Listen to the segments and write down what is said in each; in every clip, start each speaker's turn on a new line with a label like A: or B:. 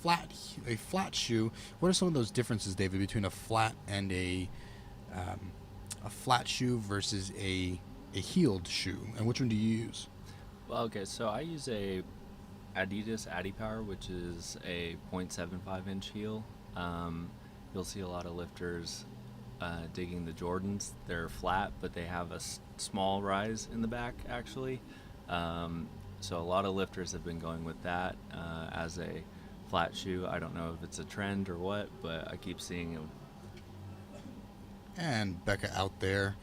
A: flat shoe. What are some of those differences, David, between a flat and a flat shoe versus a heeled shoe, and which one do you use?
B: Well, okay, so I use a Adidas AdiPower, which is a 0.75 inch heel. You'll see a lot of lifters digging the Jordans. They're flat, but they have a small rise in the back, actually. So a lot of lifters have been going with that as a flat shoe. I don't know if it's a trend or what, but I keep seeing it.
A: And Becca out there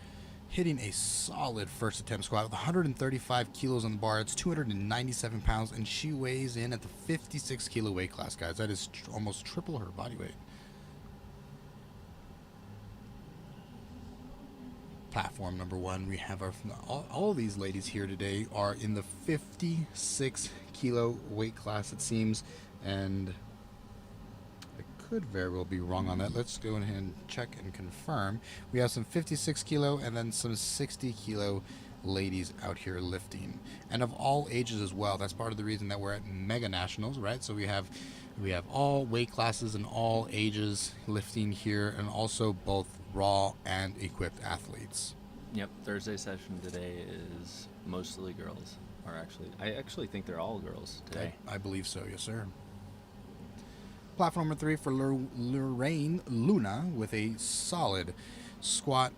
A: hitting a solid first attempt squat with 135 kilos on the bar. It's 297 pounds, and she weighs in at the 56 kilo weight class, guys. That is almost triple her body weight. Platform number one, we have all of these ladies here today are in the 56 kilo weight class, it seems, and I could very well be wrong on that. Let's go ahead and check and confirm. We have some 56 kilo and then some 60 kilo ladies out here lifting, and of all ages as well. That's part of the reason that we're at Mega Nationals, right? So we have all weight classes and all ages lifting here, and also both raw and equipped athletes.
B: Yep, Thursday session today is mostly girls. Or actually, I actually think they're all girls today.
A: I believe so, yes, sir. Platform number three for Lorraine Luna with a solid squat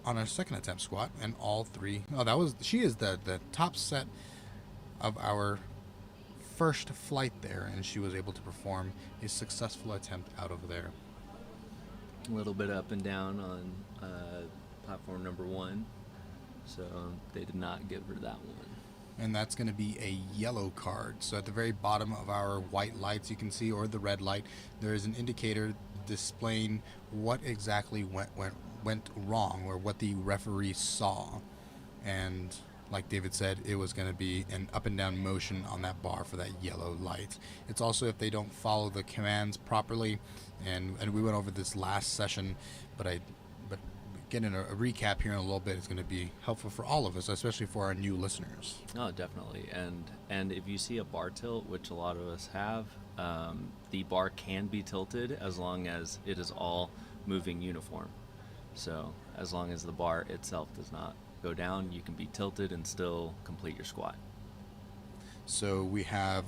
A: on a second attempt squat, and all three. She is the top set of our first flight there, and she was able to perform a successful attempt out of there.
B: A little bit up and down on platform number one, so they did not give her that one.
A: And that's going to be a yellow card. So at the very bottom of our white lights, you can see, or the red light, there is an indicator displaying what exactly went wrong, or what the referee saw. And like David said, it was going to be an up and down motion on that bar for that yellow light. It's also if they don't follow the commands properly, and we went over this last session, but getting a recap here in a little bit is going to be helpful for all of us, especially for our new listeners.
B: Oh, definitely. And if you see a bar tilt, which a lot of us have, the bar can be tilted as long as it is all moving uniform. So as long as the bar itself does not go down, you can be tilted and still complete your squat.
A: So we have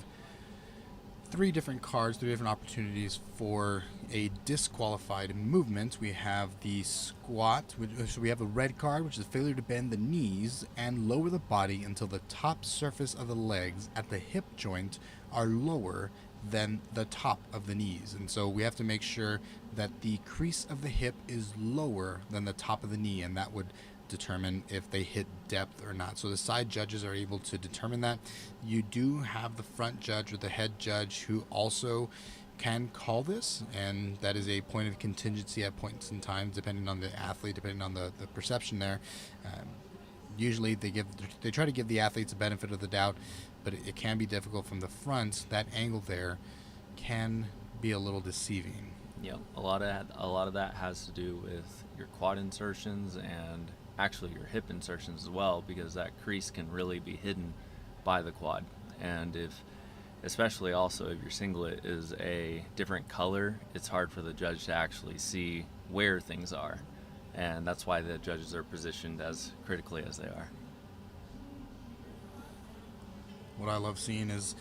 A: three different cards, three different opportunities for a disqualified movement. We have the squat, so we have a red card, which is failure to bend the knees and lower the body until the top surface of the legs at the hip joint are lower than the top of the knees. And so we have to make sure that the crease of the hip is lower than the top of the knee, and that would determine if they hit depth or not. So the side judges are able to determine that. You do have the front judge or the head judge who also can call this, and that is a point of contingency at points in time, depending on the athlete, depending on the perception there. Usually they try to give the athletes a benefit of the doubt, but it can be difficult from the front. That angle there can be a little deceiving.
B: Yeah, a lot of that has to do with your quad insertions and actually your hip insertions as well, because that crease can really be hidden by the quad. And especially also if your singlet is a different color, it's hard for the judge to actually see where things are. And that's why the judges are positioned as critically as they are.
A: What I love seeing is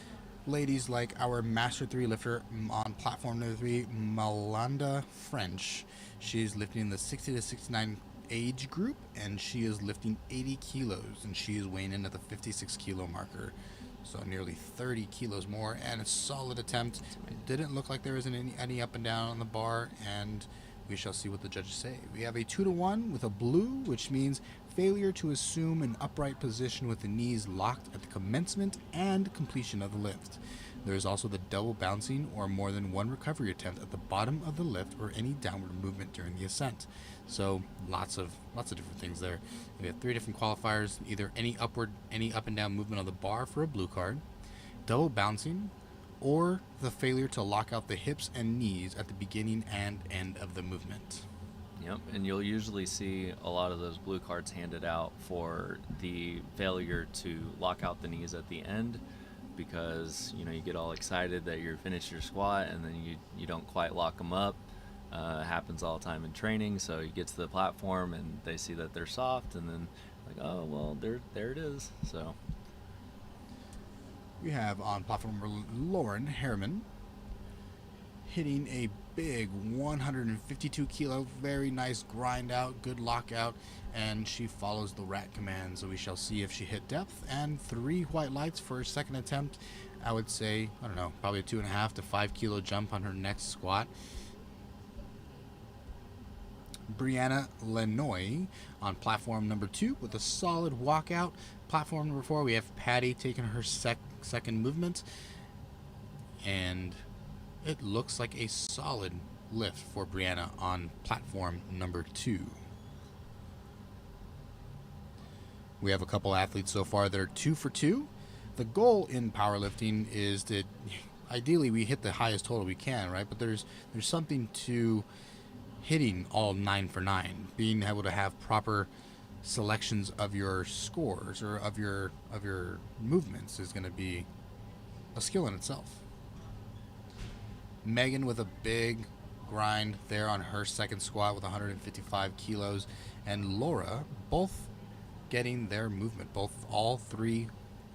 A: ladies like our Master 3 lifter on platform number 3, Malanda French. She's lifting in the 60 to 69 age group, and she is lifting 80 kilos, and she is weighing in at the 56 kilo marker. So nearly 30 kilos more, and a solid attempt. It didn't look like there was any up and down on the bar, and we shall see what the judges say. We have a 2-to-1 with a blue, which means failure to assume an upright position with the knees locked at the commencement and completion of the lift. There is also the double bouncing or more than one recovery attempt at the bottom of the lift or any downward movement during the ascent. So lots of different things there. We have three different qualifiers: either any up and down movement on the bar for a blue card, double bouncing, or the failure to lock out the hips and knees at the beginning and end of the movement.
B: Yep, and you'll usually see a lot of those blue cards handed out for the failure to lock out the knees at the end. because you get all excited that you're finished your squat and then you don't quite lock them up. It happens all the time in training. So you get to the platform and they see that they're soft, and then like, oh well, there it is. So
A: We have on platform number Lauren Harriman hitting a big 152 kilo, very nice grind out, good lockout, and she follows the rat command. So we shall see if she hit depth, and 3 white lights for her second attempt. I would say, I don't know, probably a 2.5 to 5 kilo jump on her next squat. Brianna Lenoy on platform number 2 with a solid walkout. Platform number 4, we have Patty taking her second movement, and it looks like a solid lift for Brianna on platform number 2. We have a couple athletes so far that are 2 for 2. The goal in powerlifting is that ideally we hit the highest total we can, right? But there's something to hitting all 9 for 9, being able to have proper selections of your scores or of your movements is going to be a skill in itself. Megan with a big grind there on her second squat with 155 kilos, and Laura both getting their movement, all 3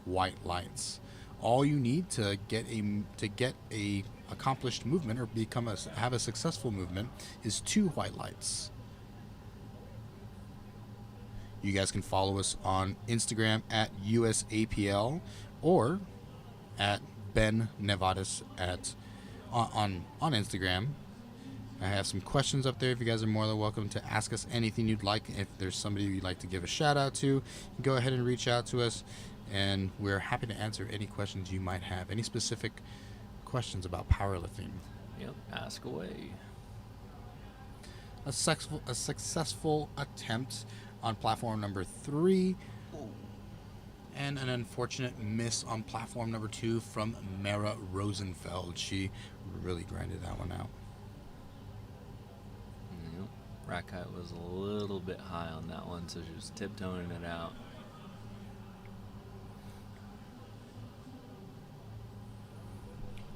A: white lights. All you need to get a accomplished movement or have a successful movement is 2 white lights. You guys can follow us on Instagram at USAPL or at Ben Nevadas on Instagram. I have some questions up there. If you guys are more than welcome to ask us anything you'd like. If there's somebody you'd like to give a shout out to, go ahead and reach out to us, and we're happy to answer any questions you might have. Any specific questions about powerlifting?
B: yep, ask away.
A: A successful attempt on platform number 3, and an unfortunate miss on platform number 2 from Mara Rosenfeld. She really grinded that one out.
B: Yep. Rack height was a little bit high on that one, so she was tiptoeing it out.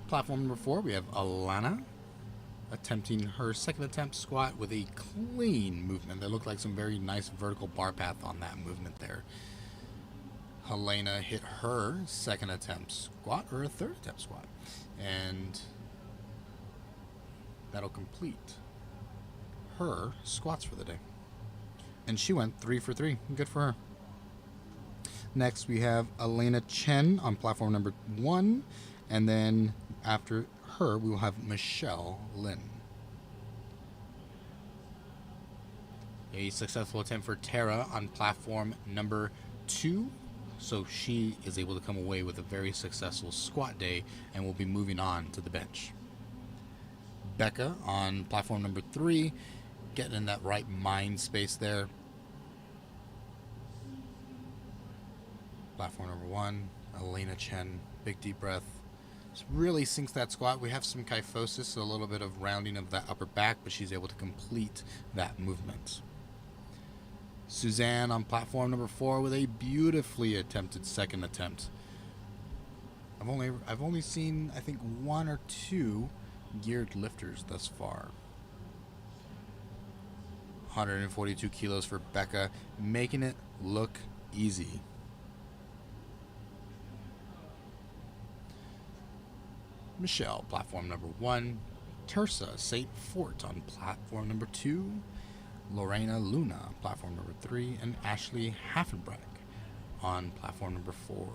A: Platform number 4, we have Alana attempting her second attempt squat with a clean movement. There looked like some very nice vertical bar path on that movement there. Helena hit her second attempt squat, or a third attempt squat, and that'll complete her squats for the day. And she went 3 for 3. Good for her. Next, we have Elena Chen on platform number 1, and then after her, we will have Michelle Lin. A successful attempt for Tara on platform number 2. So she is able to come away with a very successful squat day and will be moving on to the bench. Becca on platform number 3, getting in that right mind space there. Platform number 1, Elena Chen, big deep breath. Really sinks that squat. We have some kyphosis, so a little bit of rounding of that upper back, but she's able to complete that movement. Suzanne on platform number 4 with a beautifully attempted second attempt. I've only seen, I think, 1 or 2 geared lifters thus far. 142 kilos for Becca, making it look easy. Michelle, platform number 1. Tersa St. Fort on platform number 2. Lorena Luna, platform number 3. And Ashley Haffenbreck on platform number 4.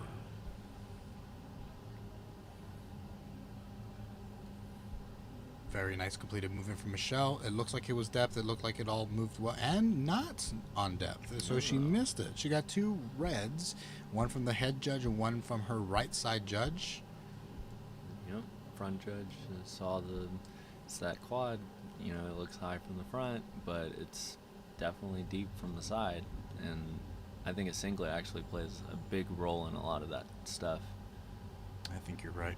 A: Very nice completed movement from Michelle. It looks like it was depth. It looked like it all moved well, and not on depth. So she missed it. She got 2 reds, one from the head judge and one from her right side judge.
B: Yep, front judge saw it's that quad. It looks high from the front, but it's definitely deep from the side. And I think a singlet actually plays a big role in a lot of that stuff.
A: I think you're right.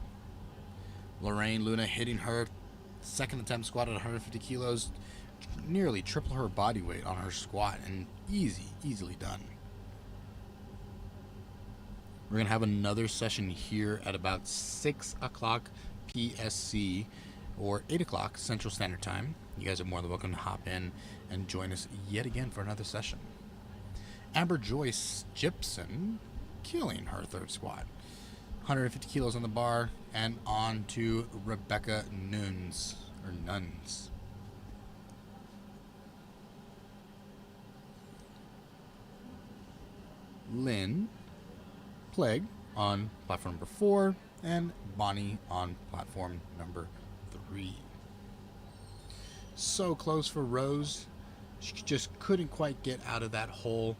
A: Lorraine Luna hitting her second attempt squat at 150 kilos, nearly triple her body weight on her squat, and easily done. We're going to have another session here at about 6 o'clock PSC or 8 o'clock Central Standard Time. You guys are more than welcome to hop in and join us yet again for another session. Amber Joyce Gibson killing her third squat. 150 kilos on the bar, and on to Rebecca Nuns. Lynn Plague on platform number 4, and Bonnie on platform number 3. So close for Rose. She just couldn't quite get out of that hole,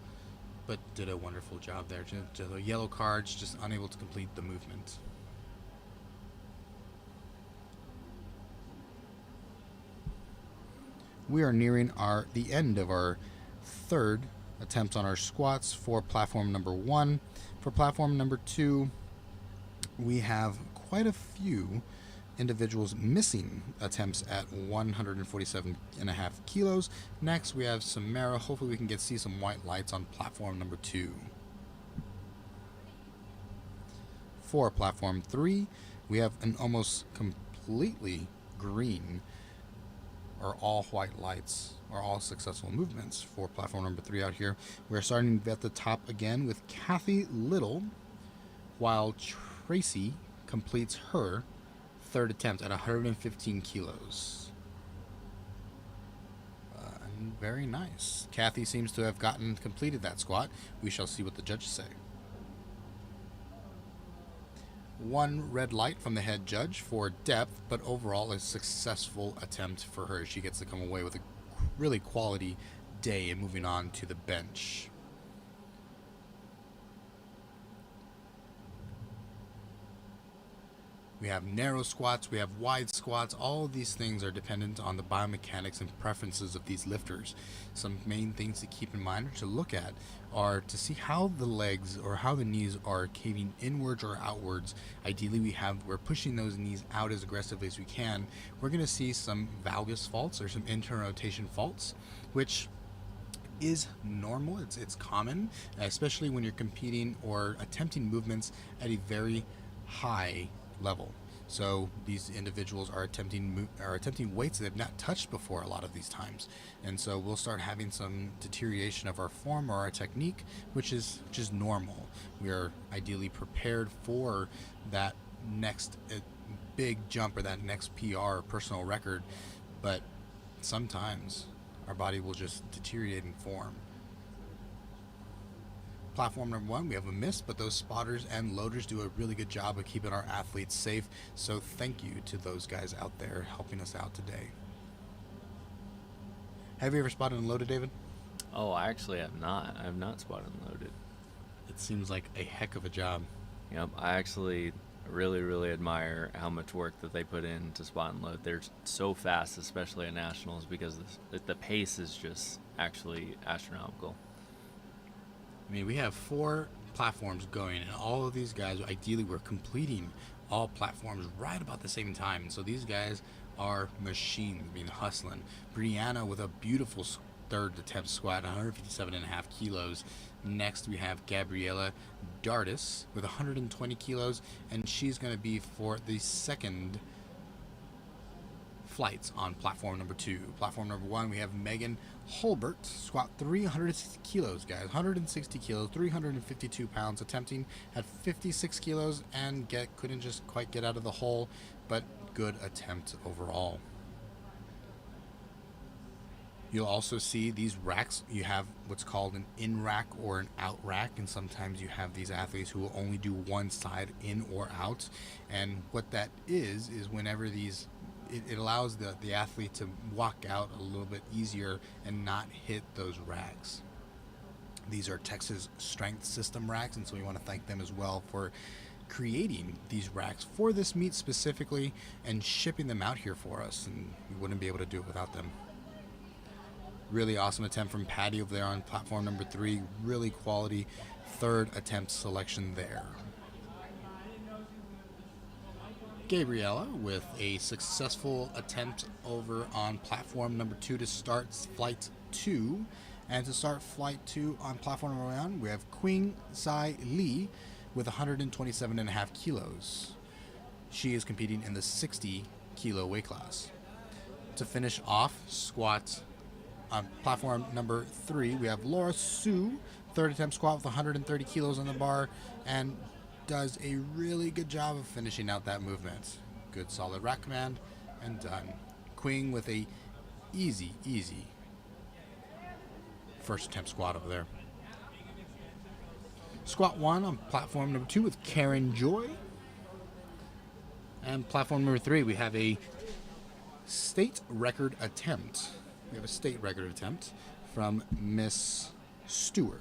A: but did a wonderful job there. Just a yellow cards, just unable to complete the movement. We are nearing the end of our third attempt on our squats for platform number 1. For platform number 2, we have quite a few individuals missing attempts at 147.5 kilos. Next, we have Samara. Hopefully we can see some white lights on platform number 2. For platform 3, we have an almost completely green or all white lights or all successful movements for platform number 3 out here. We're starting at the top again with Kathy Little, while Tracy completes her third attempt at 115 kilos. Very nice. Kathy seems to have completed that squat. We shall see what the judges say. One red light from the head judge for depth, but overall a successful attempt for her. She gets to come away with a really quality day and moving on to the bench. We have narrow squats, we have wide squats. All of these things are dependent on the biomechanics and preferences of these lifters. Some main things to keep in mind or to look at are to see how the legs or how the knees are caving inwards or outwards. Ideally, we're pushing those knees out as aggressively as we can. We're going to see some valgus faults or some internal rotation faults, which is normal. It's common, especially when you're competing or attempting movements at a very high level. So these individuals are attempting weights that they've not touched before a lot of these times, and so we'll start having some deterioration of our form or our technique, which is just normal. We are ideally prepared for that next big jump or that next PR or personal record, but sometimes our body will just deteriorate in form. Platform number 1, we have a miss, but those spotters and loaders do a really good job of keeping our athletes safe. So thank you to those guys out there helping us out today. Have you ever spotted and loaded, David?
B: Oh, I actually have not. I have not spotted and loaded.
A: It seems like a heck of a job.
B: Yep, I actually really, really admire how much work that they put in to spot and load. They're so fast, especially at nationals, because the pace is just actually astronomical.
A: I mean, we have 4 platforms going, and all of these guys, ideally, we're completing all platforms right about the same time. And so these guys are machines, hustling. Brianna with a beautiful third attempt squat, 157.5 kilos. Next, we have Gabriella Dardis with 120 kilos, and she's going to be for the second flights on platform number 2. Platform number 1, we have Megan Holbert, squat 360 kilos, guys. 160 kilos, 352 pounds, attempting at 56 kilos, and couldn't just quite get out of the hole, but good attempt overall. You'll also see these racks. You have what's called an in rack or an out rack, and sometimes you have these athletes who will only do one side in or out. And what that is whenever it allows the athlete to walk out a little bit easier and not hit those racks. These are Texas Strength System racks, and so we want to thank them as well for creating these racks for this meet specifically and shipping them out here for us, and we wouldn't be able to do it without them. Really awesome attempt from Patty over there on platform number 3. Really quality third attempt selection there. Gabriella with a successful attempt over on platform number 2 to start flight 2. And to start flight 2 on platform number 1, we have Queen Sai Lee with 127.5 kilos. She is competing in the 60 kilo weight class. To finish off squat on platform number 3, we have Laura Sue, third attempt squat with 130 kilos on the bar, and does a really good job of finishing out that movement. Good solid rack command, and done. Queen with a easy first attempt squat over there. Squat 1 on platform number 2 with Karen Joy. And platform number 3, we have a state record attempt. We have a state record attempt from Miss Stewart.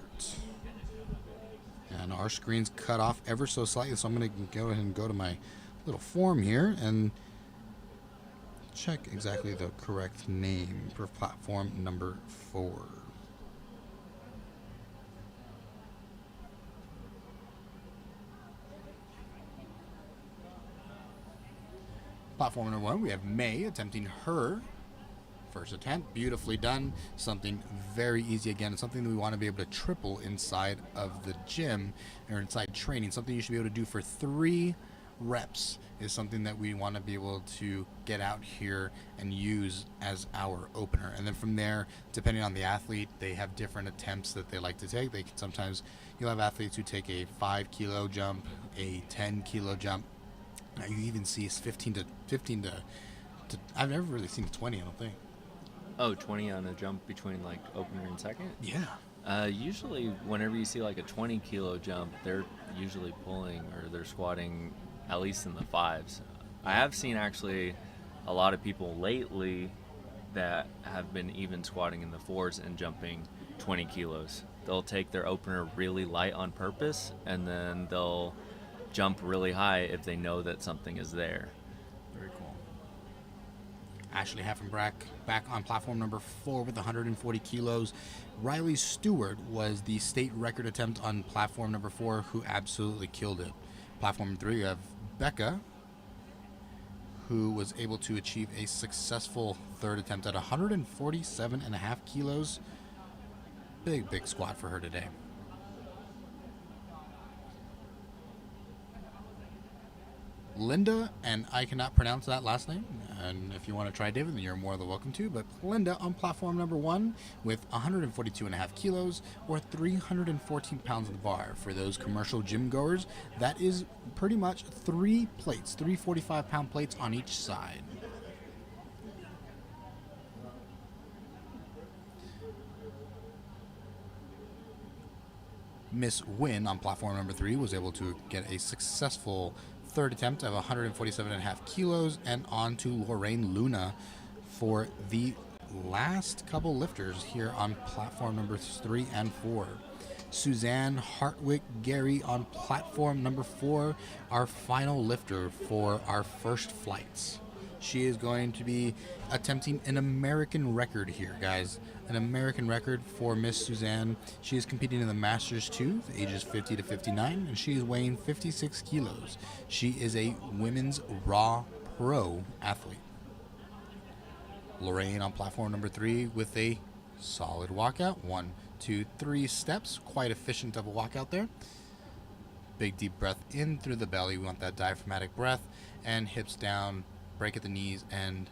A: And our screen's cut off ever so slightly, so I'm going to go ahead and go to my little form here and check exactly the correct name for platform number 4. Platform number 1, we have May attempting her first attempt. Beautifully done. Something very easy again. It's something that we want to be able to triple inside of the gym or inside training. Something you should be able to do for 3 reps is something that we want to be able to get out here and use as our opener. And then from there, depending on the athlete, they have different attempts that they like to take. They can sometimes, you'll have athletes who take a 5 kilo jump, a 10 kilo jump. Now you even see 15 to I've never really seen a 20, I don't think.
B: Oh, 20 on a jump between like opener and second?
A: Yeah.
B: Usually whenever you see like a 20 kilo jump, they're usually pulling or they're squatting at least in the 5s. I have seen actually a lot of people lately that have been even squatting in the 4s and jumping 20 kilos. They'll take their opener really light on purpose, and then they'll jump really high if they know that something is there.
A: Very cool. Ashley Heffenbrack back on platform number 4 with 140 kilos. Riley Stewart was the state record attempt on platform number 4, who absolutely killed it. Platform 3, you have Becca, who was able to achieve a successful third attempt at 147.5 kilos. Big squat for her today. Linda, and I cannot pronounce that last name, and if you want to try David, then you're more than welcome to, but Linda on platform number 1 with 142.5 kilos or 314 pounds on the bar. For those commercial gym goers, that is pretty much 3 plates, 3 45-pound plates on each side. Miss Wynn on platform number 3 was able to get a successful third attempt of 147.5 kilos, and on to Lorraine Luna for the last couple lifters here on platform number 3 and 4. Suzanne Hartwick Gary on platform number 4, our final lifter for our first flights. She is going to be attempting an American record here, guys. An American record for Miss Suzanne. She is competing in the Masters 2, ages 50 to 59, and she is weighing 56 kilos. She is a women's raw pro athlete. Lorraine on platform number 3 with a solid walkout. 1, 2, 3 steps. Quite efficient of a walkout there. Big deep breath in through the belly. We want that diaphragmatic breath. And hips down, break at the knees, and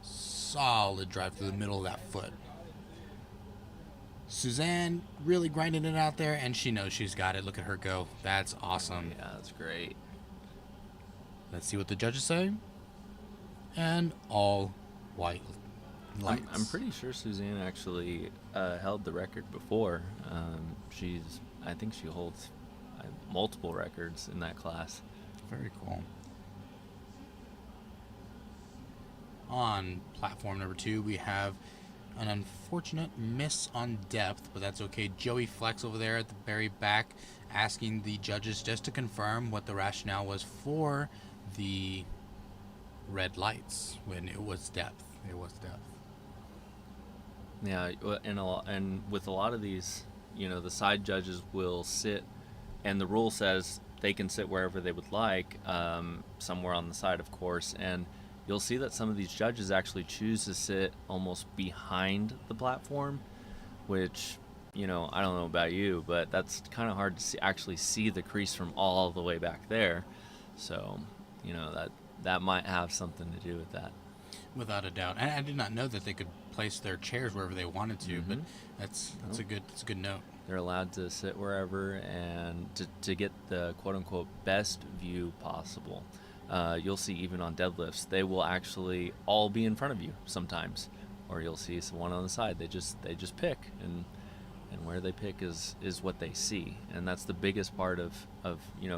A: solid drive through the middle of that foot. Suzanne really grinding it out there, and she knows she's got it. Look at her go. That's awesome.
B: Yeah, that's great.
A: Let's see what the judges say. And all white lights.
B: I'm pretty sure Suzanne actually held the record before. I think she holds multiple records in that class.
A: Very cool. On platform number 2, we have an unfortunate miss on depth, but that's okay. Joey Flex over there at the very back asking the judges just to confirm what the rationale was for the red lights when it was depth. It was depth.
B: Yeah, and with a lot of these, the side judges will sit, and the rule says they can sit wherever they would like, somewhere on the side, of course, and you'll see that some of these judges actually choose to sit almost behind the platform, which I don't know about you, but that's kind of hard to actually see the crease from all the way back there. So, that might have something to do with that.
A: Without a doubt. And I did not know that they could place their chairs wherever they wanted to, but that's a good note.
B: They're allowed to sit wherever and to get the quote-unquote best view possible. You'll see even on deadlifts, they will actually all be in front of you sometimes, or you'll see someone on the side. They just pick, and where they pick is what they see, and that's the biggest part of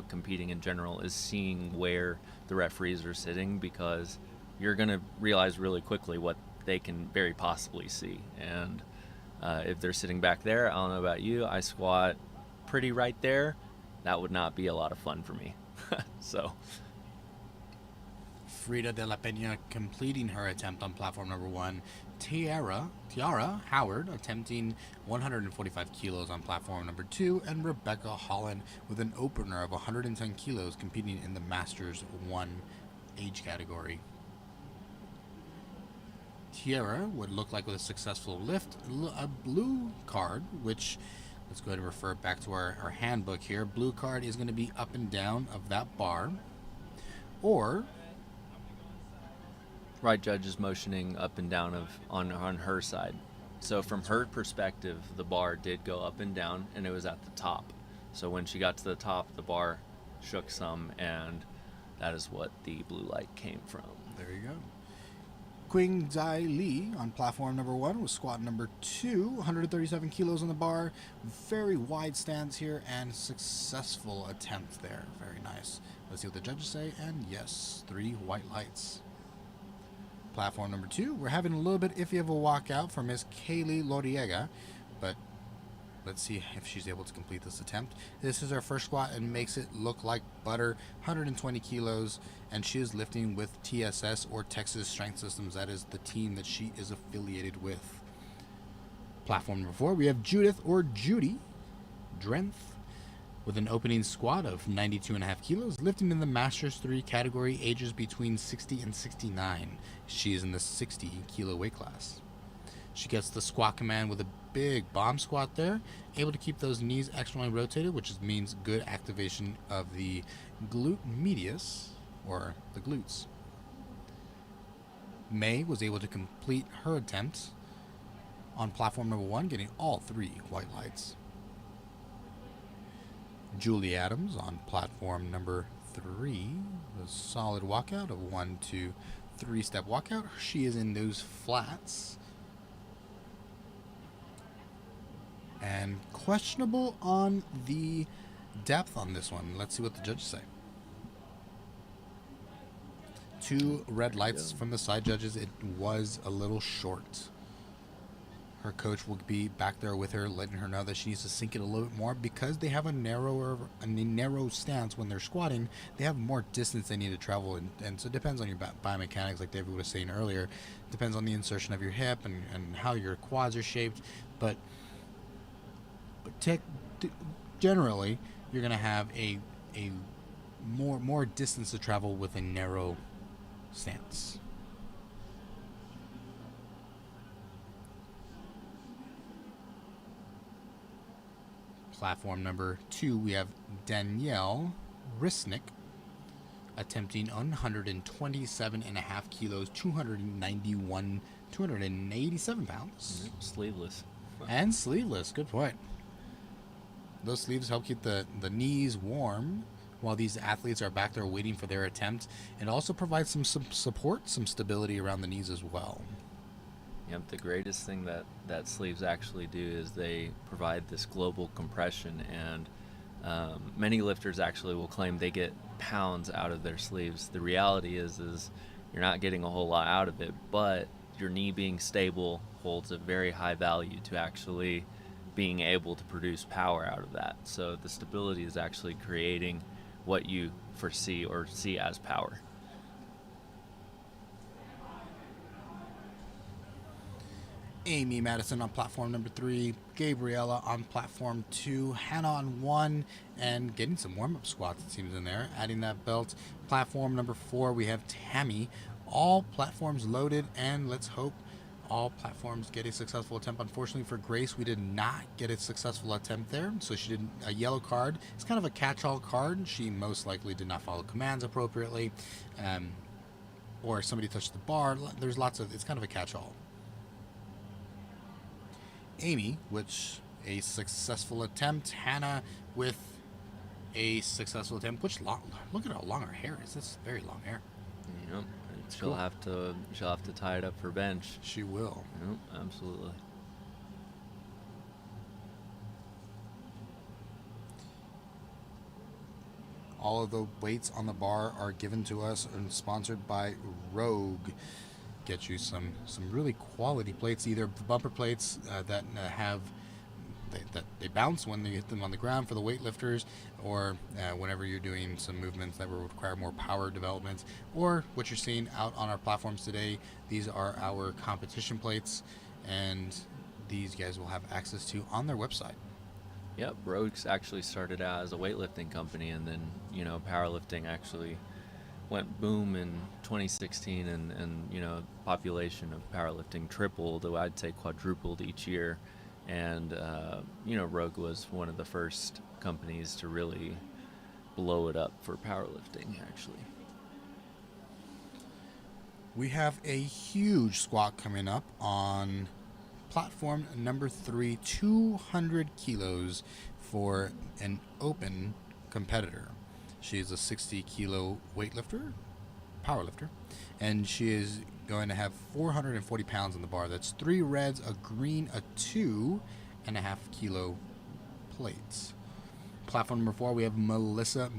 B: competing in general, is seeing where the referees are sitting, because you're gonna realize really quickly what they can very possibly see. And if they're sitting back there, I don't know about you, I squat pretty right there, that would not be a lot of fun for me. So
A: Frida de la Peña completing her attempt on platform number 1. Tiara Howard attempting 145 kilos on platform number 2, and Rebecca Holland with an opener of 110 kilos competing in the Masters 1 age category. Tiara would look like with a successful lift, a blue card, which, let's go ahead and refer back to our handbook here. Blue card is going to be up and down of that bar, or
B: right judge is motioning up and down on her side. So from her perspective, the bar did go up and down, and it was at the top. So when she got to the top, the bar shook some, and that is what the blue light came from.
A: There you go. Qing Zai Li on platform number 1 was squat number 2, 137 kilos on the bar. Very wide stance here and successful attempt there. Very nice. Let's see what the judges say, and yes, 3 white lights. Platform number 2, we're having a little bit iffy of a walkout for Miss Kaylee Loriega, but let's see if she's able to complete this attempt. This is her first squat and makes it look like butter, 120 kilos, and she is lifting with TSS, or Texas Strength Systems. That is the team that she is affiliated with. Platform number 4, we have Judith, or Judy Drenth, with an opening squat of 92.5 kilos, lifting in the Masters 3 category, ages between 60 and 69. She is in the 60 kilo weight class. She gets the squat command with a big bomb squat there, able to keep those knees externally rotated, which means good activation of the glute medius, or the glutes. May was able to complete her attempt on platform number 1, getting all 3 white lights. Julie Adams on platform number 3, a solid walkout of 1, 2, 3 step walkout. She is in those flats. And questionable on the depth on this one. Let's see what the judges say. 2 red lights from the side judges. It was a little short. Her coach will be back there with her, letting her know that she needs to sink it a little bit more, because they have a narrow stance when they're squatting. They have more distance they need to travel, and so it depends on your biomechanics, like David was saying earlier. It depends on the insertion of your hip and how your quads are shaped, but generally you're going to have a more distance to travel with a narrow stance. Platform number 2, we have Danielle Risnick attempting 127.5 kilos, 287 pounds.
B: Sleeveless.
A: And sleeveless, good point. Those sleeves help keep the knees warm while these athletes are back there waiting for their attempt, and also provide some support, some stability around the knees as well.
B: Yep, the greatest thing that sleeves actually do is they provide this global compression, and many lifters actually will claim they get pounds out of their sleeves. The reality is you're not getting a whole lot out of it, but your knee being stable holds a very high value to actually being able to produce power out of that. So the stability is actually creating what you foresee or see as power.
A: Amy Madison on platform number 3, Gabriella on platform 2, Hannah on 1, and getting some warm-up squats, it seems, in there, adding that belt. Platform number 4, we have Tammy, all platforms loaded, and let's hope All platforms get a successful attempt. Unfortunately for Grace, we did not get a successful attempt there, so she did a yellow card. It's kind of a catch-all card. She most likely did not follow commands appropriately, or somebody touched the bar. There's lots of, it's kind of a catch-all. Amy, which a successful attempt. Hannah with a successful attempt. Which long, look at how long her hair is. That's very long hair.
B: Yep. She'll have to tie it up for bench.
A: She will.
B: Yep, absolutely.
A: All of the weights on the bar are given to us and sponsored by Rogue. Get you some really quality plates, either bumper plates that have they bounce when they hit them on the ground for the weightlifters, or whenever you're doing some movements that will require more power development, or what you're seeing out on our platforms today. These are our competition plates, and these guys will have access to on their website.
B: Yep, Rogue's actually started out as a weightlifting company, and then powerlifting actually went boom in 2016, and population of powerlifting tripled, though I'd say quadrupled each year. And, Rogue was one of the first companies to really blow it up for powerlifting, actually.
A: We have a huge squat coming up on platform number 3, 200 kilos for an open competitor. She is a 60-kilo powerlifter, and she is going to have 440 pounds on the bar. That's 3 reds, a green, a 2.5 kilo plates. Platform number 4, we have Melissa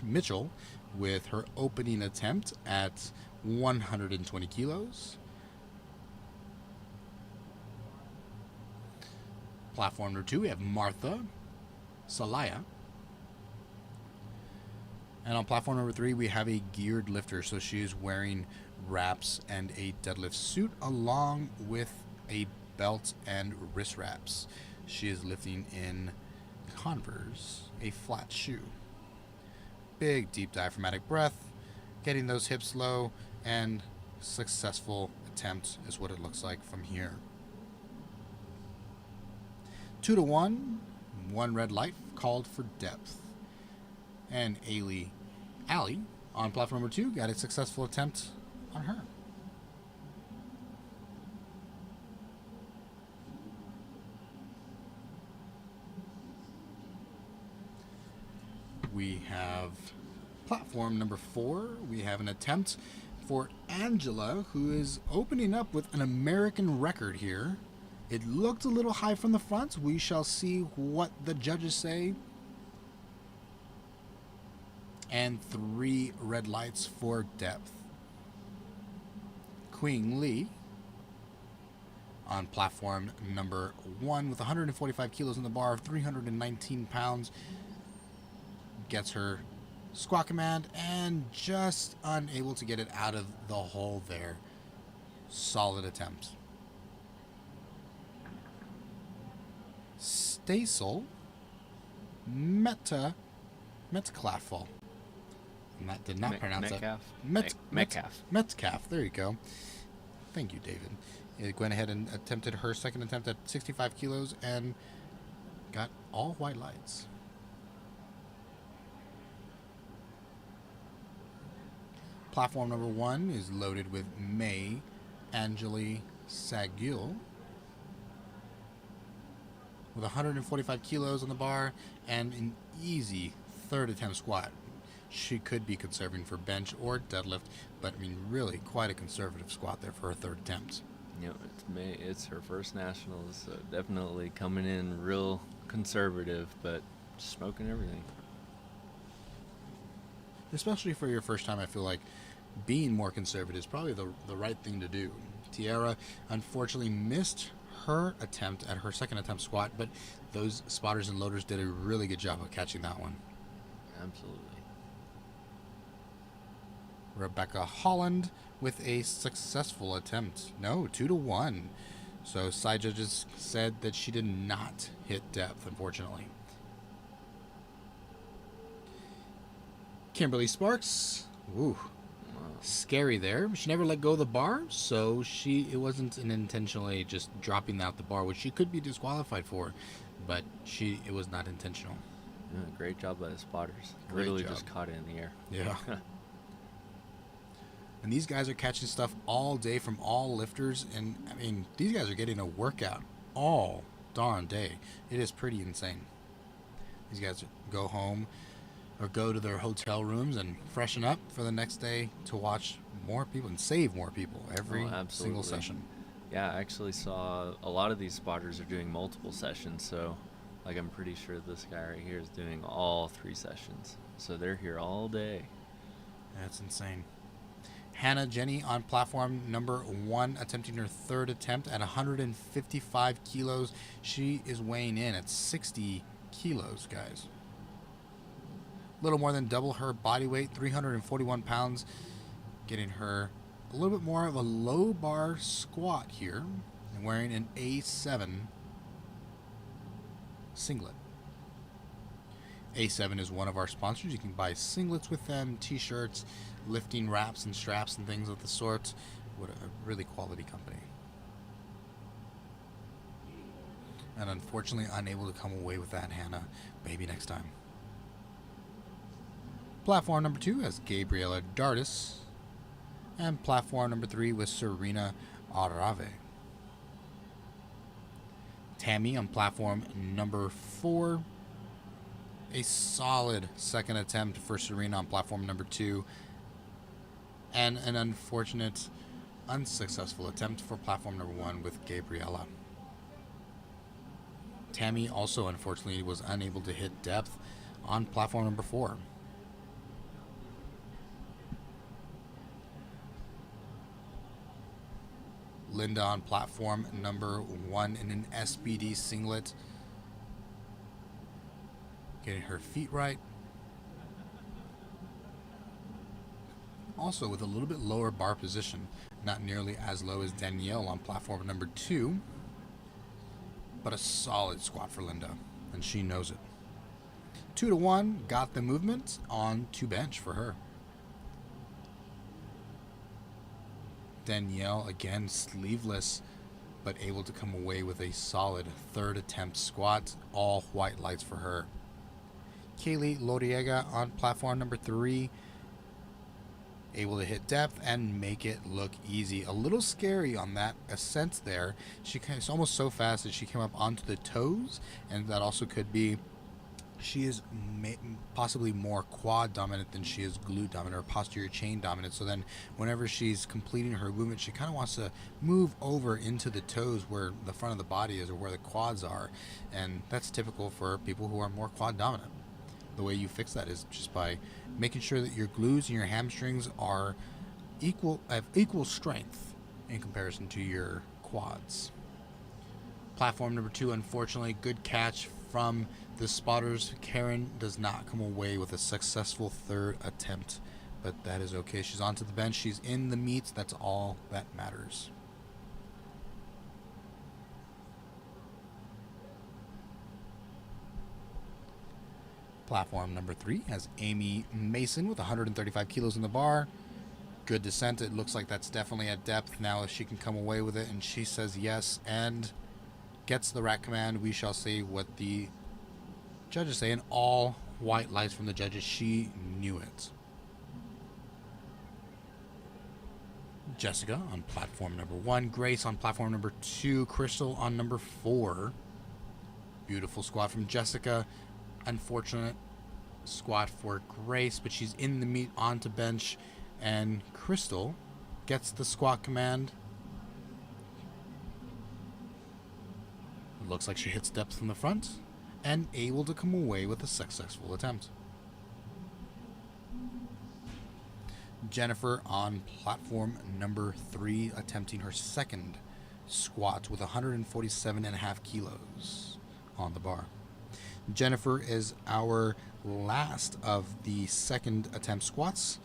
A: Mitchell with her opening attempt at 120 kilos. Platform number 2, we have Martha Salaya. And on platform number 3, we have a geared lifter. So she is wearing wraps and a deadlift suit along with a belt and wrist wraps. She is lifting in Converse, a flat shoe. Big, deep diaphragmatic breath, getting those hips low, and successful attempt is what it looks like from here. 2 to 1, 1 red light called for depth. And Allie on platform number 2 got a successful attempt on her. We have platform number 4. We have an attempt for Angela, who is opening up with an American record here. It looked a little high from the front. We shall see what the judges say. And 3 red lights for depth. Queen Lee on platform number 1 with 145 kilos on the bar, 319 pounds, gets her squat command and just unable to get it out of the hole there. Solid attempt. Stasel Metcalf. That did not pronounce that. Metcalf. There you go. Thank you, David. It went ahead and attempted her second attempt at 65 kilos and got all white lights. Platform number 1 is loaded with May Angeli Sagul with 145 kilos on the bar and an easy third attempt squat. She could be conserving for bench or deadlift, but really quite a conservative squat there for her third attempt.
B: It's her first nationals, so definitely coming in real conservative, but smoking everything.
A: Especially for your first time, I feel like being more conservative is probably the right thing to do. Tiara unfortunately missed her attempt at her second attempt squat, but those spotters and loaders did a really good job of catching that one.
B: Absolutely.
A: Rebecca Holland with a successful attempt. No, 2 to 1. So side judges said that she did not hit depth, unfortunately. Kimberly Sparks. Ooh. Scary there. She never let go of the bar, so it wasn't an intentionally just dropping out the bar, which she could be disqualified for, but it was not intentional.
B: Yeah, great job by the spotters.
A: Great
B: Literally
A: job.
B: just caught it in the air.
A: Yeah. And these guys are catching stuff all day from all lifters, and I mean, these guys are getting a workout all darn day. It is pretty insane. These guys go home or go to their hotel rooms and freshen up for the next day to watch more people and save more people every single session.
B: Yeah, I actually saw a lot of these spotters are doing multiple sessions, so like I'm pretty sure this guy right here is doing all 3 sessions. So they're here all day.
A: That's insane. Hannah Jenny on platform number 1, attempting her 3rd attempt at 155 kilos. She is weighing in at 60 kilos, guys. A little more than double her body weight, 341 pounds, getting her a little bit more of a low bar squat here, and wearing an A7 singlet. A7 is one of our sponsors. You can buy singlets with them, t-shirts, lifting wraps and straps and things of the sort. What a really quality company. And unfortunately unable to come away with that, Hannah. Maybe next time. Platform number 2 has Gabriela Dardis. And platform number 3 with Serena Arave. Tammy on platform number 4. A solid 2nd attempt for Serena on platform number 2. And an unfortunate, unsuccessful attempt for platform number 1 with Gabriela. Tammy also, unfortunately, was unable to hit depth on platform number 4. Linda on platform number 1 in an SBD singlet. Getting her feet right. Also with a little bit lower bar position. Not nearly as low as Danielle on platform number 2. But a solid squat for Linda. And she knows it. 2-1. Got the movement on to bench for her. Danielle, again, sleeveless, but able to come away with a solid 3rd attempt squat. All white lights for her. Kaylee Loriega on platform number 3. Able to hit depth and make it look easy. A little scary on that ascent there. It's almost so fast that she came up onto the toes, and that also could be she is possibly more quad dominant than she is glute dominant or posterior chain dominant. So then whenever she's completing her movement, she kind of wants to move over into the toes where the front of the body is or where the quads are. And that's typical for people who are more quad dominant. The way you fix that is just by making sure that your glutes and your hamstrings are have equal strength in comparison to your quads. Platform number 2, unfortunately, good catch from the spotters. Karen does not come away with a successful 3rd attempt, but that is okay. She's onto the bench. She's in the meets. That's all that matters. Platform number 3 has Amy Mason with 135 kilos in the bar. Good descent. It looks like that's definitely at depth. Now if she can come away with it, and she says yes and gets the rack command, we shall see what the judges say. And all white lights from the judges. She knew it. Jessica on platform number 1. Grace on platform number 2. Crystal on number 4. Beautiful squat from Jessica. Unfortunate squat for Grace, but she's in the meet onto bench, and Crystal gets the squat command. It looks like she hits depth from the front and able to come away with a successful attempt. Jennifer on platform number 3, attempting her 2nd squat with 147.5 kilos on the bar. Jennifer is our last of the 2nd attempt squats.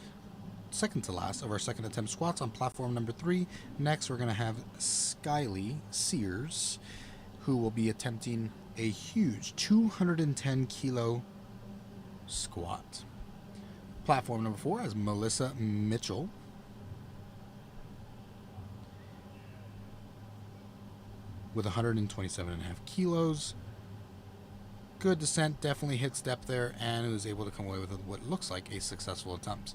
A: Second to last of our 2nd attempt squats on platform number 3. Next, we're going to have Skyly Sears, who will be attempting a huge 210 kilo squat. Platform number 4 has Melissa Mitchell with 127.5 kilos. Good descent, definitely hit step there, and was able to come away with what looks like a successful attempt.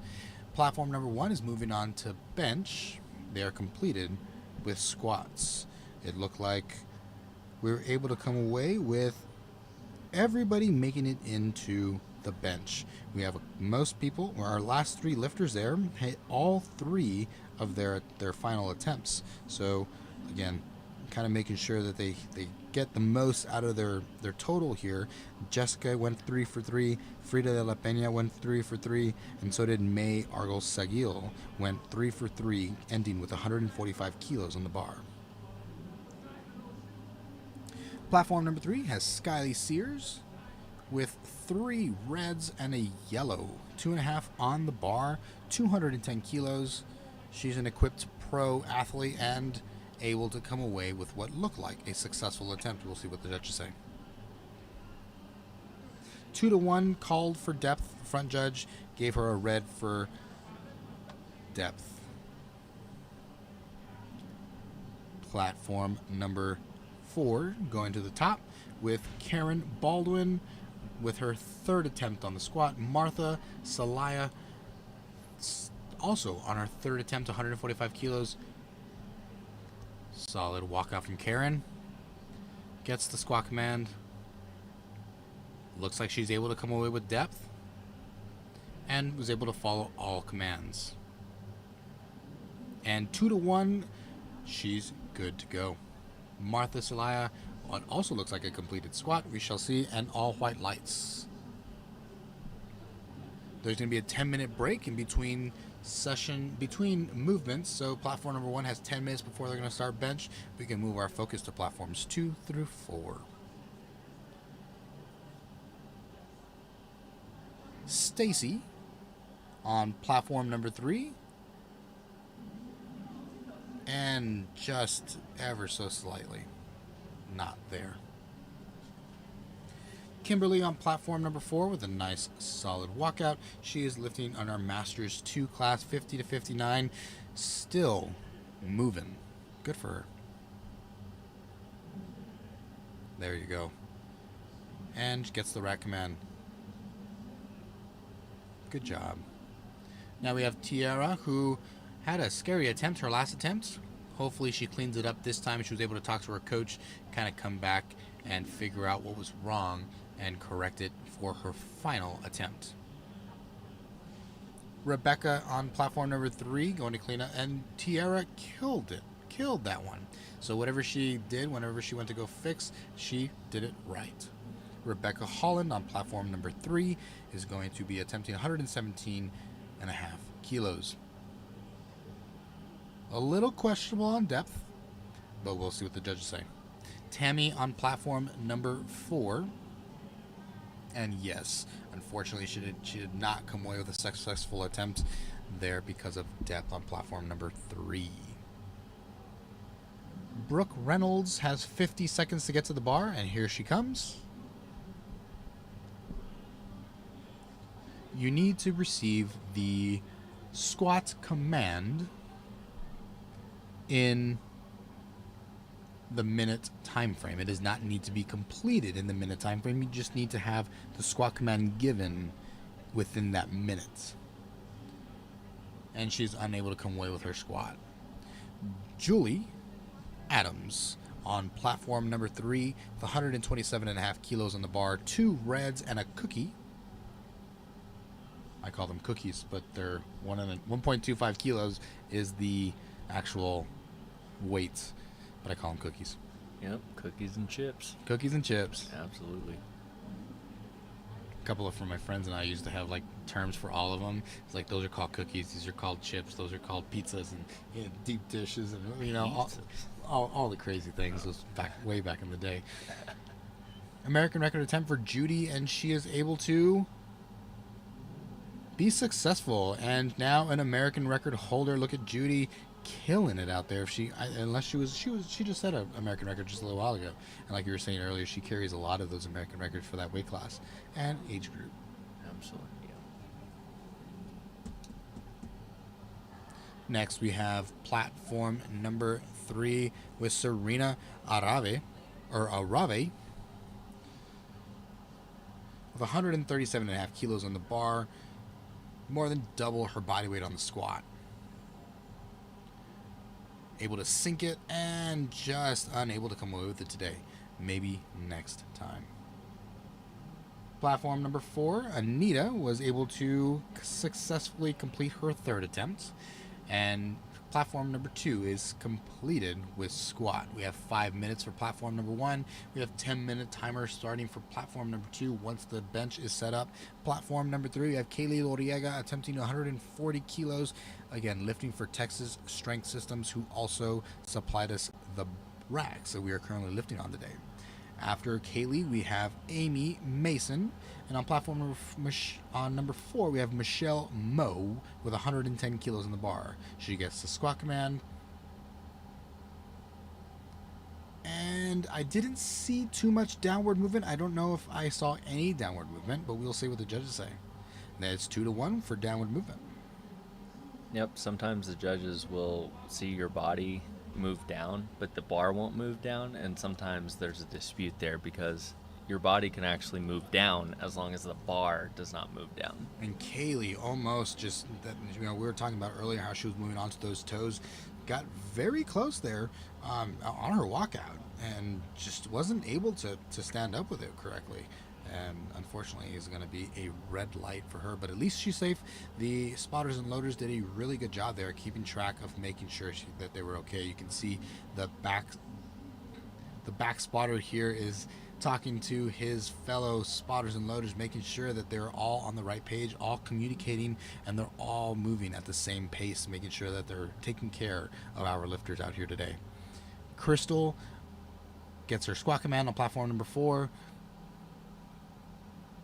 A: Platform number 1 is moving on to bench. They are completed with squats. It looked like we were able to come away with everybody making it into the bench. We have most people, or our last 3 lifters there, hit all 3 of their final attempts. So again, kind of making sure that they get the most out of their total here. Jessica went 3 for 3, Frida de la Peña went 3 for 3, and so did May Argos Seguil, went 3 for 3, ending with 145 kilos on the bar. Platform number 3 has Skyly Sears with 3 reds and a yellow, 2.5 on the bar, 210 kilos. She's an equipped pro athlete and able to come away with what looked like a successful attempt. We'll see what the judges say. 2-1 called for depth. Front judge gave her a red for depth. Platform number 4 going to the top with Karen Baldwin with her 3rd attempt on the squat. Martha Salaya also on her 3rd attempt, 145 kilos. Solid walkout from Karen. Gets the squat command. Looks like she's able to come away with depth. And was able to follow all commands. And 2-1, she's good to go. Martha Salaya, what also looks like a completed squat, we shall see, and all white lights. There's going to be a 10-minute break in between movements, so platform number 1 has 10 minutes before they're going to start bench. We can move our focus to platforms 2 through 4. Stacy on platform number 3, and just ever so slightly not there. Kimberly on platform number 4 with a nice solid walkout. She is lifting on our Masters 2 class, 50 to 59. Still moving. Good for her. There you go. And gets the rack command. Good job. Now we have Tiara, who had a scary attempt, her last attempt. Hopefully she cleans it up this time. She was able to talk to her coach, kind of come back and figure out what was wrong and correct it for her final attempt. Rebecca on platform number 3 going to clean up, and Tiara killed that one. So whatever she did, whenever she went to go fix, she did it right. Rebecca Holland on platform number 3 is going to be attempting 117.5 kilos. A little questionable on depth, but we'll see what the judges say. Tammy on platform number 4. And yes, unfortunately, she did not come away with a successful attempt there because of depth on platform number 3. Brooke Reynolds has 50 seconds to get to the bar, and here she comes. You need to receive the squat command in the minute time frame. It does not need to be completed in the minute time frame. You just need to have the squat command given within that minute. And she's unable to come away with her squat. Julie Adams on platform number 3 with 127.5 kilos on the bar, 2 reds and a cookie. I call them cookies, but they're 1.25 kilos is the actual weight, but I call them cookies.
B: Yep, cookies and chips.
A: Cookies and chips.
B: Absolutely.
A: A couple of my friends and I used to have like terms for all of them. It's like those are called cookies, these are called chips, those are called pizzas, and deep dishes, and all the crazy things. Those way back in the day. American record attempt for Judy, and she is able to be successful, and now an American record holder. Look at Judy killing it out there. She just set an American record just a little while ago, and like you were saying earlier, she carries a lot of those American records for that weight class and age group.
B: Absolutely. Yeah.
A: Next we have platform number 3 with Serena Arave, with 137.5 kilos on the bar, more than double her body weight on the squat. Able to sink it and just unable to come away with it today. Maybe next time. Platform number 4, Anita was able to successfully complete her third attempt, and platform number 2 is completed with squat. We have 5 minutes for platform number 1. We have 10-minute timer starting for platform number 2 once the bench is set up. Platform number 3, we have Kaylee Loriega attempting 140 kilos, again lifting for Texas Strength Systems, who also supplied us the racks that we are currently lifting on today. After Kaylee, we have Amy Mason, and on platform number 4, we have Michelle Moe with 110 kilos in the bar. She gets the squat command, and I didn't see too much downward movement. I don't know if I saw any downward movement, but we'll see what the judges say. That's 2-1 for downward movement.
B: Yep, sometimes the judges will see your body move down, but the bar won't move down, and sometimes there's a dispute there because your body can actually move down as long as the bar does not move down.
A: And Kaylee almost just, we were talking about earlier how she was moving onto those toes, got very close there on her walkout, and just wasn't able to stand up with it correctly. And unfortunately, is going to be a red light for her, but at least she's safe. The spotters and loaders did a really good job there, keeping track of making sure that they were okay. You can see the back spotter here is talking to his fellow spotters and loaders, making sure that they're all on the right page, all communicating, and they're all moving at the same pace, making sure that they're taking care of our lifters out here today. Crystal gets her squat command on platform number 4.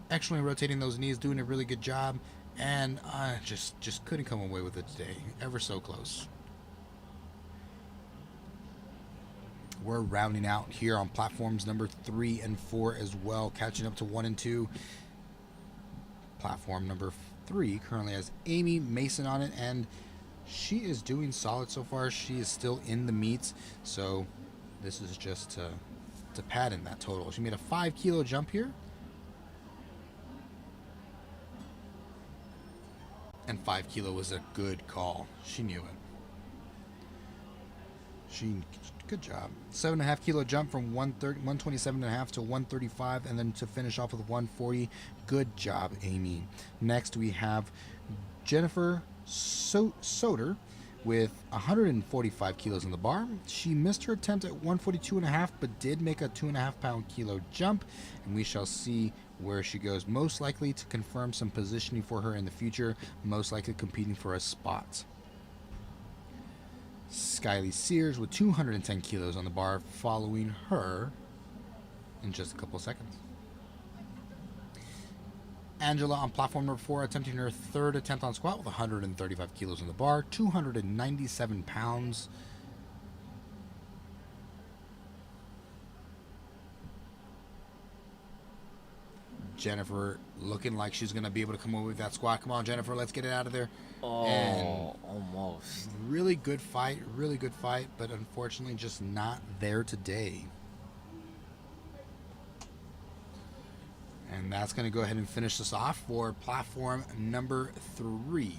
A: Excellently rotating those knees, doing a really good job, and just couldn't come away with it today. Ever so close. We're rounding out here on platforms number 3 and 4 as well, catching up to 1 and 2. Platform number 3 currently has Amy Mason on it, and she is doing solid so far. She is still in the meets, so this is just to pad in that total. She made a 5 kilo jump here. And 5 kilo was a good call. She knew it. Good job. 7.5 kilo jump from 127.5 to 135, and then to finish off with 140. Good job, Amy. Next, we have Jennifer Soder with 145 kilos in the bar. She missed her attempt at 142.5, but did make a 2.5 kilo jump, and we shall see where she goes. Most likely to confirm some positioning for her in the future, most likely competing for a spot. Skylie Sears with 210 kilos on the bar, following her in just a couple of seconds. Angela on platform number 4, attempting her third attempt on squat with 135 kilos on the bar, 297 pounds. Jennifer looking like she's going to be able to come away with that squat. Come on, Jennifer, let's get it out of there.
B: Almost.
A: Really good fight, but unfortunately just not there today. And that's going to go ahead and finish us off for platform number 3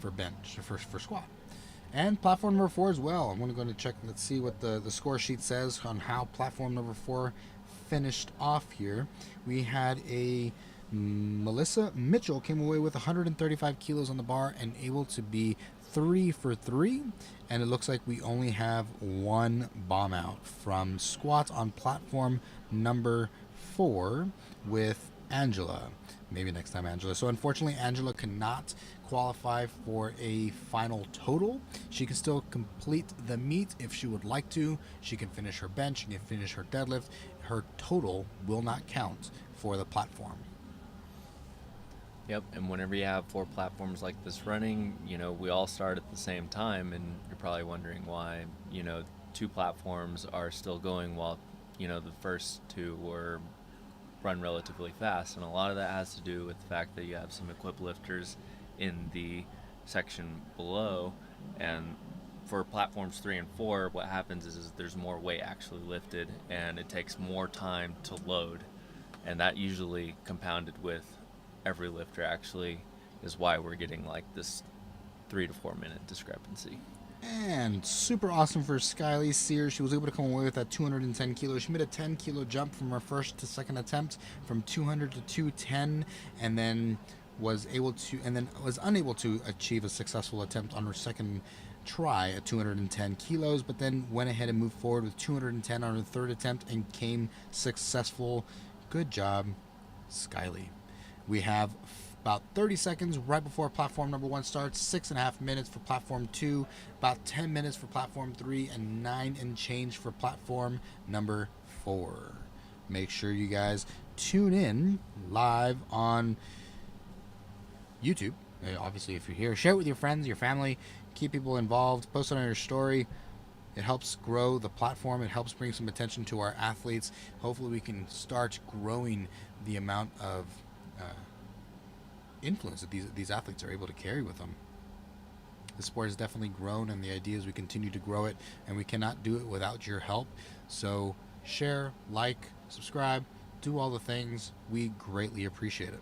A: for bench, for squat. And platform number 4 as well. I'm going to go and check, let's see what the score sheet says on how platform number 4 finished off here. We had a Melissa Mitchell came away with 135 kilos on the bar and able to be 3 for 3. And it looks like we only have 1 bomb out from squats on platform number 4 with Angela. Maybe next time, Angela. So unfortunately, Angela cannot qualify for a final total. She can still complete the meet if she would like to. She can finish her bench, she can finish her deadlift. Her total will not count for the platform.
B: Yep, and whenever you have 4 platforms like this running, we all start at the same time, and you're probably wondering why, 2 platforms are still going while, the first 2 were run relatively fast. And a lot of that has to do with the fact that you have some equipped lifters in the section below And for platforms 3 and 4, what happens is there's more weight actually lifted, and it takes more time to load, and that usually compounded with every lifter actually is why we're getting like this 3 to 4 minute discrepancy.
A: And super awesome for Skyly Sear. She was able to come away with that 210 kilos. She made a 10 kilo jump from her first to second attempt from 200 to 210, and then was unable to achieve a successful attempt on her second try at 210 kilos, but then went ahead and moved forward with 210 on her third attempt and came successful. Good job, Skyly. We have about 30 seconds right before platform number 1 starts, 6.5 minutes for platform 2, about 10 minutes for platform 3, and 9 and change for platform number 4. Make sure you guys tune in live on YouTube. Obviously, if you're here, share it with your friends, your family, keep people involved, post it on your story. It helps grow the platform. It helps bring some attention to our athletes. Hopefully we can start growing the amount of influence that these athletes are able to carry with them. The sport has definitely grown, and the idea is we continue to grow it, and we cannot do it without your help. So share, like, subscribe, do all the things. We greatly appreciate it.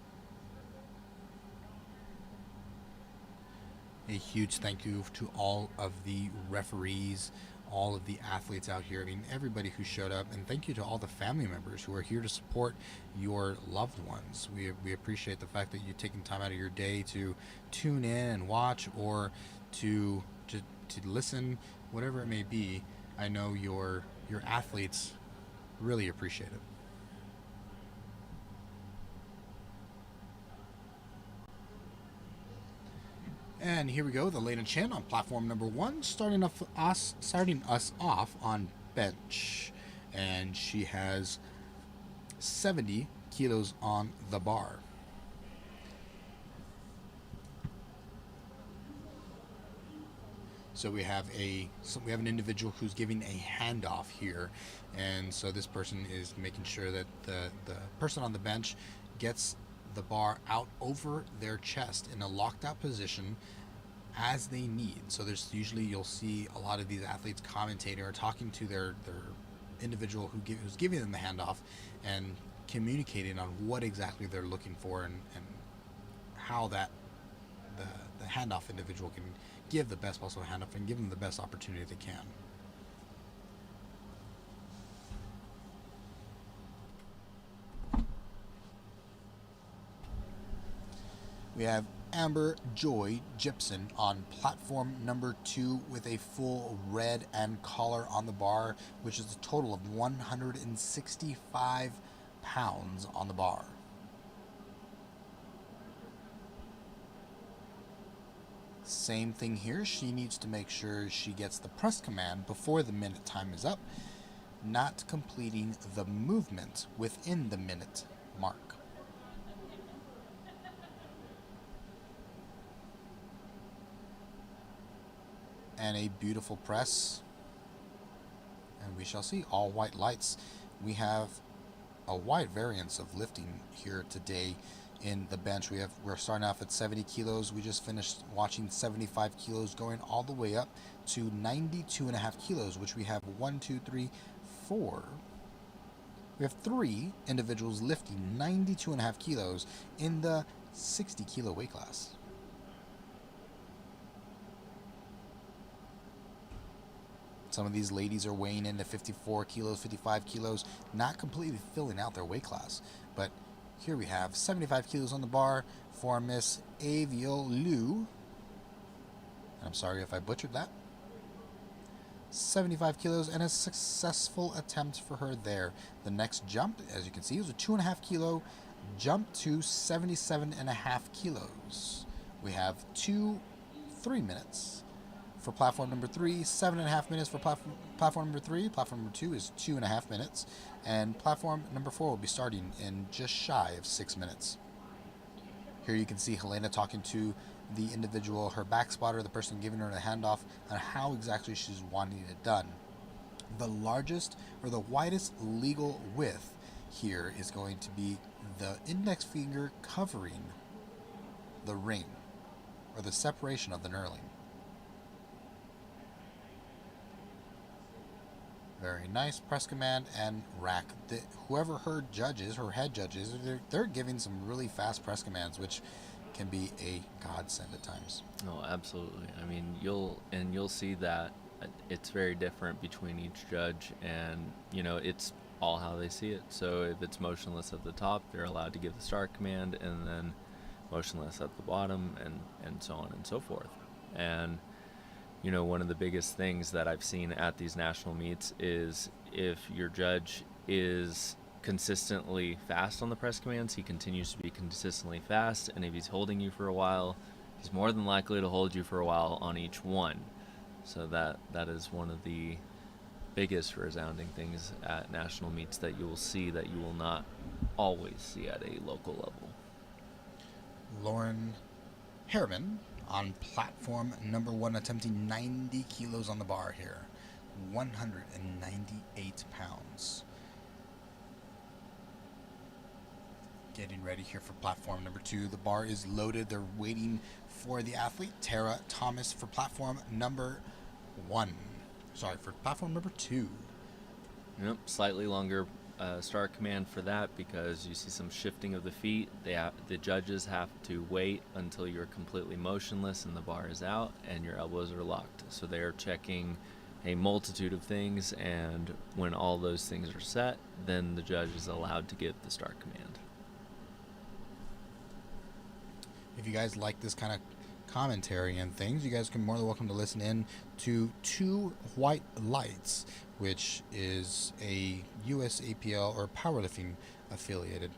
A: A huge thank you to all of the referees, all of the athletes out here. I mean, everybody who showed up, and thank you to all the family members who are here to support your loved ones. We appreciate the fact that you're taking time out of your day to tune in and watch, or to listen, whatever it may be. I know your athletes really appreciate it. And here we go, the Lena Chen on platform number 1, starting us off on bench. And she has 70 kilos on the bar. So we have an individual who's giving a handoff here, and so this person is making sure that the person on the bench gets the bar out over their chest in a locked out position as they need. So there's usually, you'll see a lot of these athletes commentating or talking to their individual who's giving them the handoff, and communicating on what exactly they're looking for, and how that the handoff individual can give the best possible handoff and give them the best opportunity they can. We have Amber Joy Gibson on platform number 2 with a full red and collar on the bar, which is a total of 165 pounds on the bar. Same thing here. She needs to make sure she gets the press command before the minute time is up, not completing the movement within the minute mark. And a beautiful press, and we shall see all white lights. We have a wide variance of lifting here today in the bench. We're starting off at 70 kilos. We just finished watching 75 kilos going all the way up to 92.5 kilos, which we have 4. We have 3 individuals lifting 92.5 kilos in the 60 kilo weight class. Some of these ladies are weighing in at 54 kilos, 55 kilos, not completely filling out their weight class. But here we have 75 kilos on the bar for Miss Aviel Liu. I'm sorry if I butchered that. 75 kilos, and a successful attempt for her there. The next jump, as you can see, was a 2.5 kilo jump to 77.5 kilos. We have 3 minutes for platform number 3, 7.5 minutes for platform number 3. Platform number 2 is 2.5 minutes, and platform number 4 will be starting in just shy of 6 minutes. Here you can see Helena talking to the individual, her back spotter, the person giving her the handoff, on how exactly she's wanting it done. The largest or the widest legal width here is going to be the index finger covering the ring, or the separation of the knurling. Very nice. Press command and rack. Whoever her head judges, they're giving some really fast press commands, which can be a godsend at times.
B: Oh, absolutely. I mean, you'll see that it's very different between each judge, and it's all how they see it. So if it's motionless at the top, they're allowed to give the start command, and then motionless at the bottom, and so on and so forth. And one of the biggest things that I've seen at these national meets is if your judge is consistently fast on the press commands, he continues to be consistently fast, and if he's holding you for a while, he's more than likely to hold you for a while on each one. So that is one of the biggest resounding things at national meets that you will see that you will not always see at a local level.
A: Lauren Harriman on platform number 1, attempting 90 kilos on the bar here. 198 pounds. Getting ready here for platform number 2. The bar is loaded. They're waiting for the athlete, Tara Thomas, for platform number 1. Sorry, for platform number 2.
B: Yep, slightly longer start command for that because you see some shifting of the feet. The judges have to wait until you're completely motionless and the bar is out and your elbows are locked. So they're checking a multitude of things, and when all those things are set, then the judge is allowed to give the start command.
A: If you guys like this kind of commentary and things, you guys can more than welcome to listen in to Two White Lights, which is a USAPL or powerlifting affiliated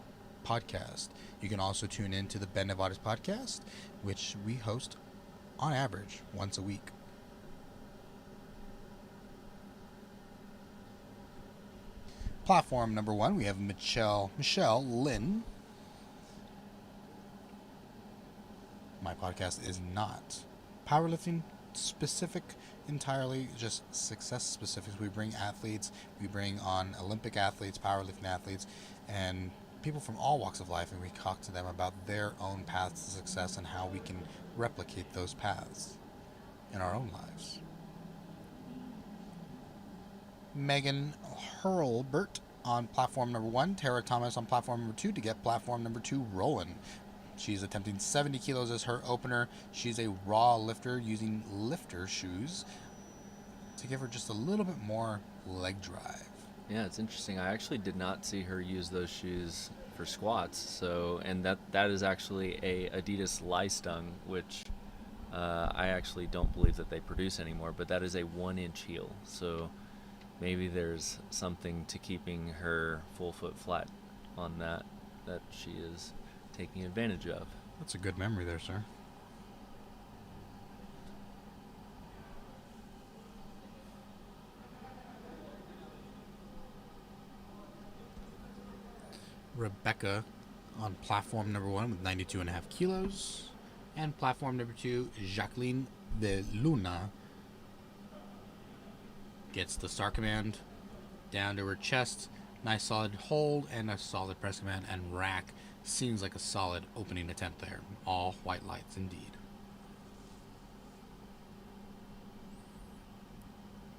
A: podcast. You can also tune in to the Ben Nevadas podcast, which we host on average once a week. Platform number 1, we have Michelle Lynn. My podcast is not powerlifting specific entirely, just success specifics. We bring athletes, we bring on Olympic athletes, powerlifting athletes, and people from all walks of life, and we talk to them about their own paths to success and how we can replicate those paths in our own lives. Megan Hurlbert on platform number 1, Tara Thomas on platform number 2 to get platform number 2 rolling. She's attempting 70 kilos as her opener. She's a raw lifter using lifter shoes to give her just a little bit more leg drive.
B: Yeah, it's interesting. I actually did not see her use those shoes for squats. So, and that is actually a Adidas Leistung, which I actually don't believe that they produce anymore, but that is a 1-inch heel. So maybe there's something to keeping her full foot flat on that she is taking advantage of.
A: That's a good memory there, sir. Rebecca on platform number 1 with 92.5 kilos. And platform number 2, Jacqueline de Luna gets the start command down to her chest. Nice solid hold and a solid press command and rack. Seems like a solid opening attempt there. All white lights indeed.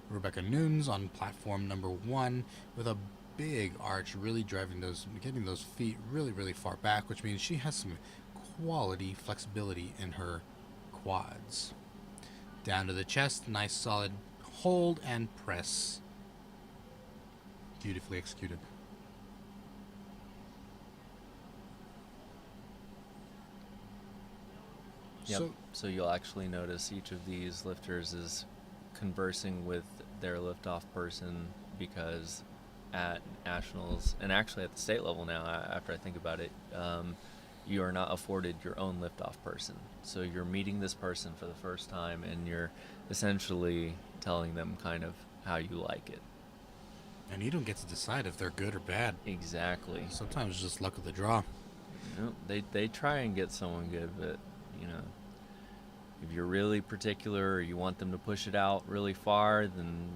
A: Rebecca Nunes on platform number 1 with a big arch, really getting those feet really far back, which means she has some quality flexibility in her quads. Down to the chest, nice solid hold and press. Beautifully executed.
B: Yep. So you'll actually notice each of these lifters is conversing with their liftoff person, because at nationals and actually at the state level now, after I think about it, you are not afforded your own liftoff person. So you're meeting this person for the first time, and you're essentially telling them kind of how you like it.
A: And you don't get to decide if they're good or bad.
B: Exactly.
A: Sometimes it's just luck of the draw.
B: They try and get someone good, but if you're really particular or you want them to push it out really far, then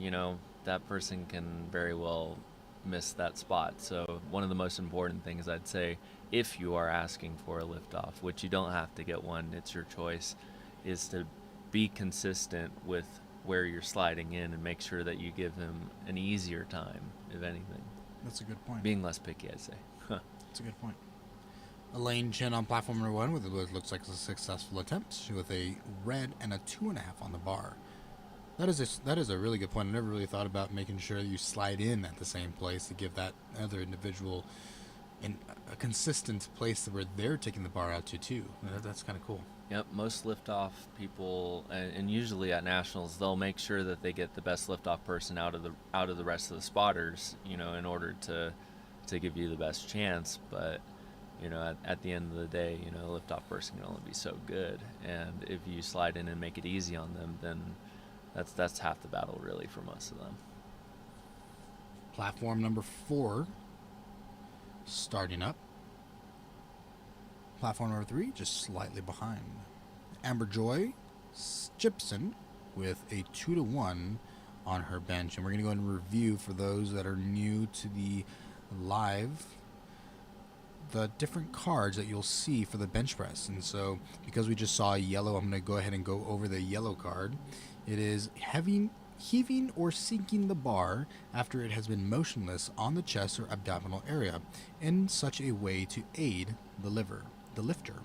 B: that person can very well miss that spot. So one of the most important things I'd say, if you are asking for a liftoff, which you don't have to get one, it's your choice, is to be consistent with where you're sliding in and make sure that you give him an easier time, if anything.
A: That's a good point.
B: Being less picky, I'd say.
A: That's a good point. Elaine Chin on platform number 1 with what looks like a successful attempt with a red and a 2.5 on the bar. That is a really good point. I never really thought about making sure that you slide in at the same place to give that other individual a consistent place where they're taking the bar out to too. That's kind of cool.
B: Yep, most liftoff people, and usually at nationals, they'll make sure that they get the best liftoff person out of the rest of the spotters, in order to give you the best chance. But at the end of the day, a liftoff person can only be so good, and if you slide in and make it easy on them, then that's half the battle really for most of them.
A: Platform number 4 starting up. Platform number 3 just slightly behind. Amber Joy Gibson with a 2-1 on her bench, and we're going to go ahead and review for those that are new to the live the different cards that you'll see for the bench press. And so because we just saw yellow, I'm going to go ahead and go over the yellow card. It is heaving or sinking the bar after it has been motionless on the chest or abdominal area in such a way to aid the lifter.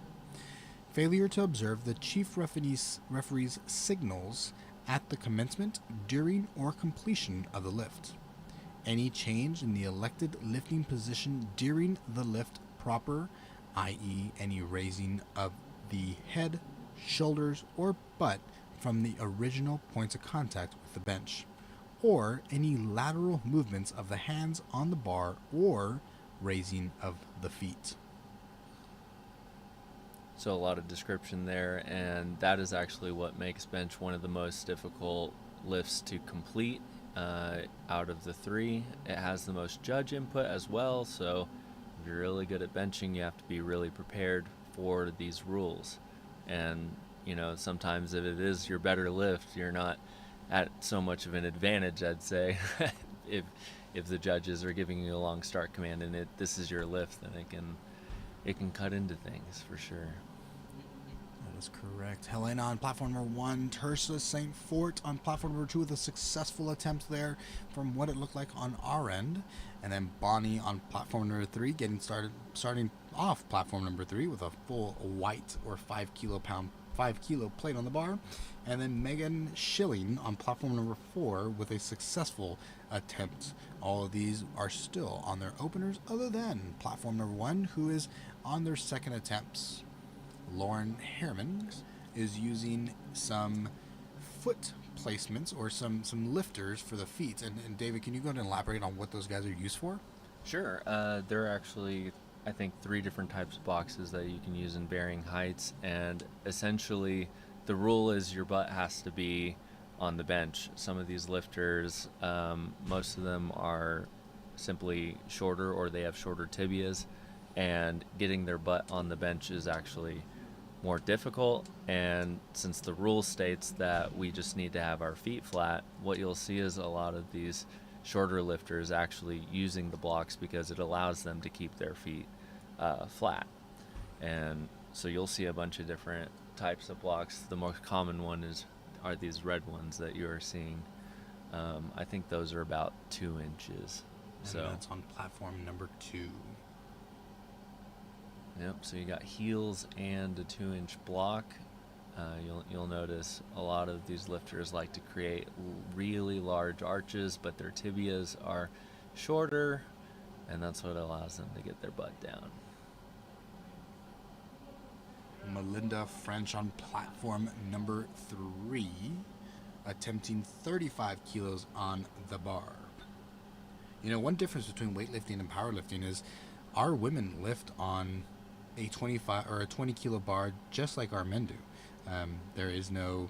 A: Failure to observe the chief referee's signals at the commencement, during, or completion of the lift. Any change in the elected lifting position during the lift proper, i.e. any raising of the head, shoulders, or butt from the original points of contact with the bench, or any lateral movements of the hands on the bar or raising of the feet.
B: So a lot of description there, and that is actually what makes bench one of the most difficult lifts to complete out of the 3. It has the most judge input as well, so if you're really good at benching, you have to be really prepared for these rules. And sometimes if it is your better lift, you're not at so much of an advantage, I'd say. if the judges are giving you a long start command and this is your lift, then it can cut into things for sure.
A: That is correct. Helena on platform number 1, Tersa St. Fort on platform number 2 with a successful attempt there from what it looked like on our end. And then Bonnie on platform number 3 starting off platform number 3 with a full white or 5 kilo plate on the bar. And then Megan Schilling on platform number 4 with a successful attempt. All of these are still on their openers, other than platform number 1, who is on their second attempts. Lauren Herman is using some foot placements or some lifters for the feet. And David, can you go ahead and elaborate on what those guys are used for?
B: Sure. There are actually, I think, 3 different types of boxes that you can use in varying heights, and essentially the rule is your butt has to be on the bench. Some of these lifters, most of them are simply shorter, or they have shorter tibias, and getting their butt on the bench is actually more difficult. And since the rule states that we just need to have our feet flat, what you'll see is a lot of these shorter lifters actually using the blocks because it allows them to keep their feet flat. And so you'll see a bunch of different types of blocks. The most common one are these red ones that you are seeing. I think those are about 2 inches.
A: And
B: so
A: that's on platform number 2.
B: Yep, so you got heels and a 2-inch block. You'll notice a lot of these lifters like to create really large arches, but their tibias are shorter, and that's what allows them to get their butt down.
A: Melinda French on platform number 3, attempting 35 kilos on the bar. One difference between weightlifting and powerlifting is our women lift on a 25 or a 20 kilo bar just like our men do. There is no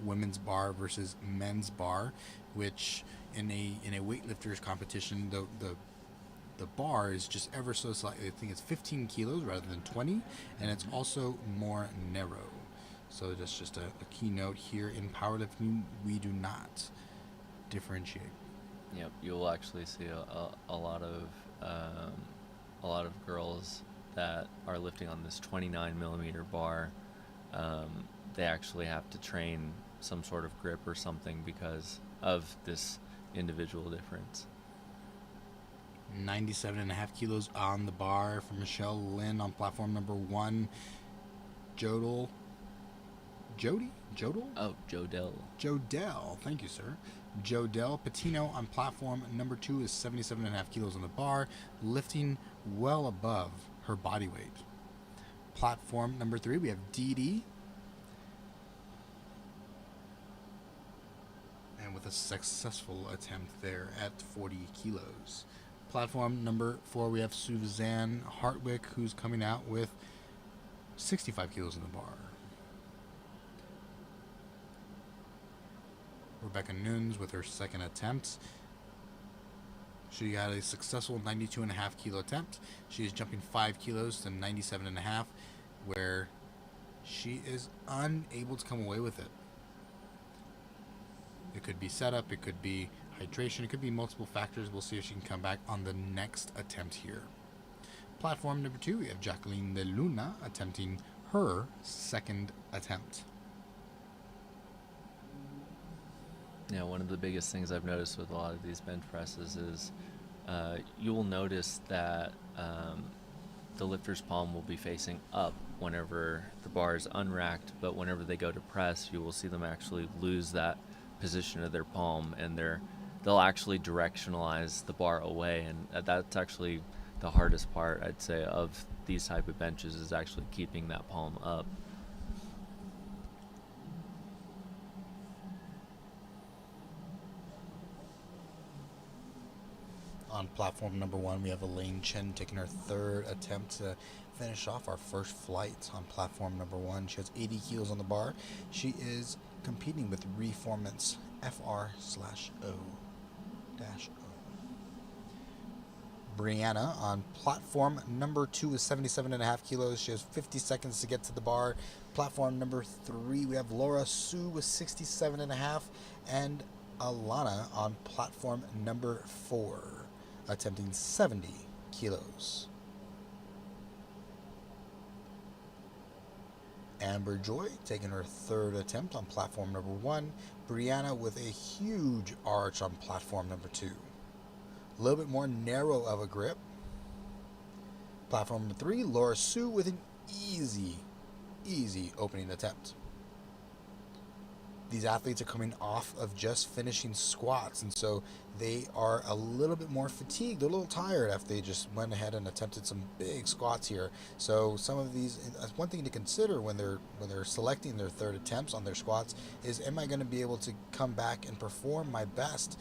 A: women's bar versus men's bar, which in a weightlifters competition the bar is just ever so slightly. I think it's 15 kilos rather than 20, and it's also more narrow. So that's just a key note here. In powerlifting, we do not differentiate.
B: Yep, you'll actually see a lot of girls that are lifting on this 29 millimeter bar. They actually have to train some sort of grip or something because of this individual difference.
A: 97.5 kilos on the bar for Michelle Lynn on platform number 1. Jodel.
B: Oh,
A: Jodel. Thank you, sir. Jodel Patino on platform number 2 is 77.5 kilos on the bar, lifting well above her body weight. Platform number 3, we have Dee Dee. And with a successful attempt there at 40 kilos. Platform number 4, we have Suzanne Hartwick, who's coming out with 65 kilos in the bar. Rebecca Nunes with her second attempt. She had a successful 92.5 kilo attempt. She is jumping 5 kilos to 97.5, where she is unable to come away with it. It could be setup, it could be hydration, it could be multiple factors. We'll see if she can come back on the next attempt here. Platform number 2, we have Jacqueline de Luna attempting her second attempt.
B: Yeah, one of the biggest things I've noticed with a lot of these bench presses is you will notice that the lifter's palm will be facing up whenever the bar is unracked, but whenever they go to press, you will see them actually lose that position of their palm, and they'll actually directionalize the bar away, and that's actually the hardest part, I'd say, of these type of benches, is actually keeping that palm up.
A: On platform number 1, we have Elaine Chen taking her third attempt to finish off our first flight on platform number 1. She has 80 kilos on the bar. She is competing with Reformance FR/O-O. Brianna on platform number 2 is 77.5 kilos. She has 50 seconds to get to the bar. Platform number 3, we have Laura Sue with 67.5, and Alana on platform number 4, attempting 70 kilos. Amber Joy taking her third attempt on platform number 1. Brianna with a huge arch on platform number 2. A little bit more narrow of a grip. Platform number 3, Laura Sue with an easy opening attempt. These athletes are coming off of just finishing squats, and so they are a little bit more fatigued. They're a little tired after they just went ahead and attempted some big squats here. So some of these, one thing to consider when they're selecting their third attempts on their squats is, am I going to be able to come back and perform my best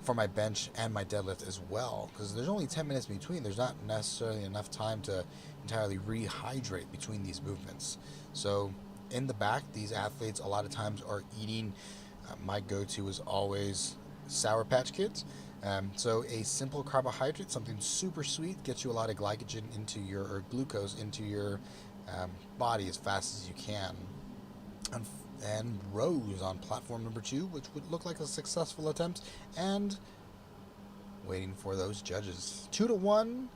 A: for my bench and my deadlift as well? Because there's only 10 minutes between. There's not necessarily enough time to entirely rehydrate between these movements. So in the back, these athletes a lot of times are eating. My go-to is always Sour Patch Kids. So a simple carbohydrate, something super sweet, gets you a lot of glycogen into your, or glucose into your body as fast as you can. And Rose on platform number 2, which would look like a successful attempt, and waiting for those judges. 2-1,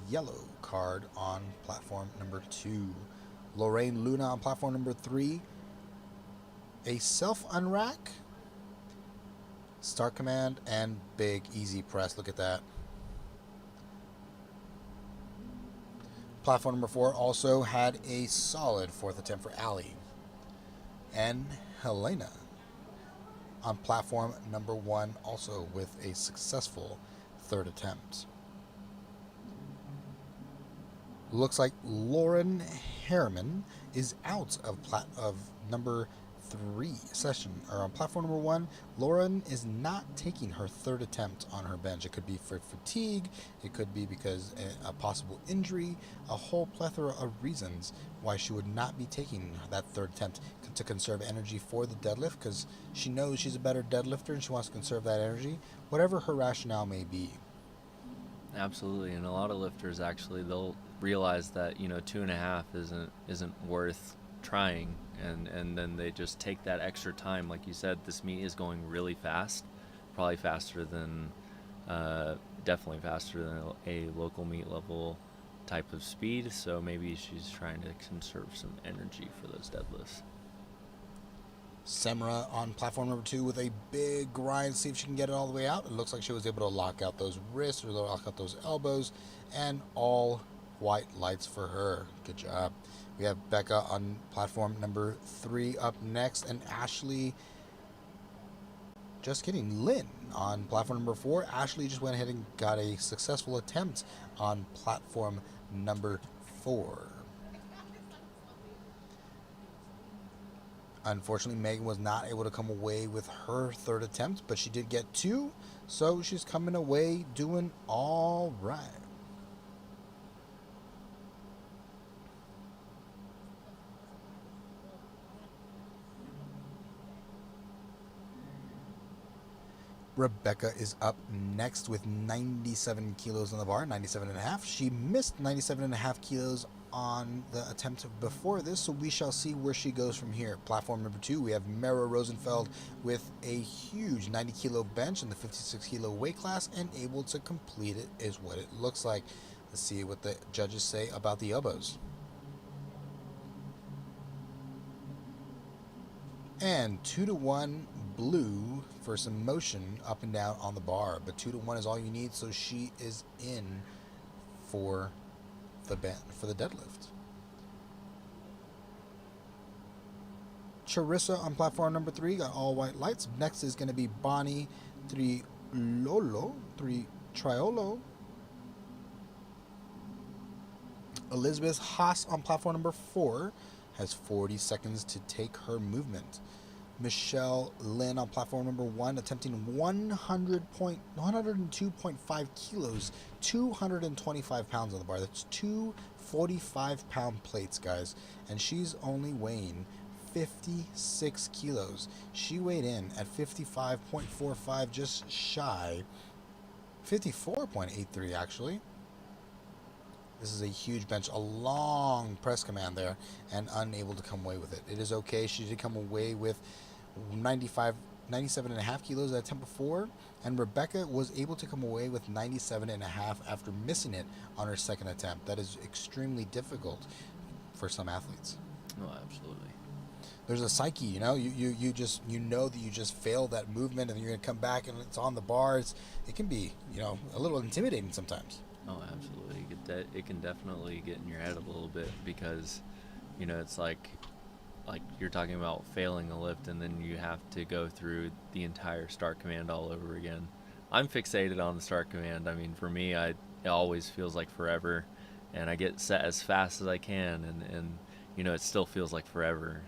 A: yellow card on platform number 2. Lorraine Luna on platform number 3. A self-unrack, start command, and big easy press. Look at that. Platform number 4 also had a solid fourth attempt for Allie. And Helena on platform number 1, also with a successful third attempt. Looks like Lauren Harriman is out of number 3 session, or on platform number 1. Lauren is not taking her third attempt on her bench. It could be for fatigue, it could be because a possible injury, a whole plethora of reasons why she would not be taking that third attempt to conserve energy for the deadlift, because she knows she's a better deadlifter and she wants to conserve that energy, whatever her rationale may be.
B: Absolutely, and a lot of lifters actually, they'll realize that 2.5 isn't worth trying, and then they just take that extra time. Like you said, this meet is going really fast, probably faster than definitely faster than a local meet level type of speed, so maybe she's trying to conserve some energy for those deadlifts.
A: Semra on platform number 2 with a big grind, see if she can get it all the way out. It looks like she was able to lock out those wrists or lock out those elbows, and all white lights for her. Good job. We have Becca on platform number 3 up next, and Ashley, just kidding, Lynn on platform number 4. Ashley just went ahead and got a successful attempt on platform number 4. Unfortunately, Megan was not able to come away with her third attempt, but she did get 2, so she's coming away doing all right. Rebecca is up next with 97 kilos on the bar, 97 and a half. She missed 97 and a half kilos on the attempt before this, so we shall see where she goes from here. Platform number 2, we have Mara Rosenfeld with a huge 90 kilo bench in the 56 kilo weight class, and able to complete it is what it looks like. Let's see what the judges say about the elbows. And 2-1 blue for some motion up and down on the bar, but 2-1 is all you need, so she is in for the deadlift. Charissa on platform number 3 got all white lights. Next is going to be Bonnie Triolo. Elizabeth Haas on platform number 4 has 40 seconds to take her movement. Michelle Lynn on platform number 1 attempting 102.5 kilos, 225 pounds on the bar. That's 2 45-pound plates, guys. And she's only weighing 56 kilos. She weighed in at 55.45, just shy. 54.83 actually. This is a huge bench, a long press command there, and unable to come away with it. It is okay. She did come away with 97 and a half kilos at attempt before, and Rebecca was able to come away with 97 and a half after missing it on her second attempt. That is extremely difficult for some athletes.
B: Oh, absolutely.
A: There's a psyche, you know, you just, you know that you just failed that movement and you're going to come back and it's on the bars. It can be, you know, a little intimidating sometimes.
B: Oh, absolutely. It can definitely get in your head a little bit, because, you know, it's like you're talking about failing a lift and then you have to go through the entire start command all over again. I'm fixated on the start command. I mean, for me, it always feels like forever, and I get set as fast as I can, and you know, it still feels like forever.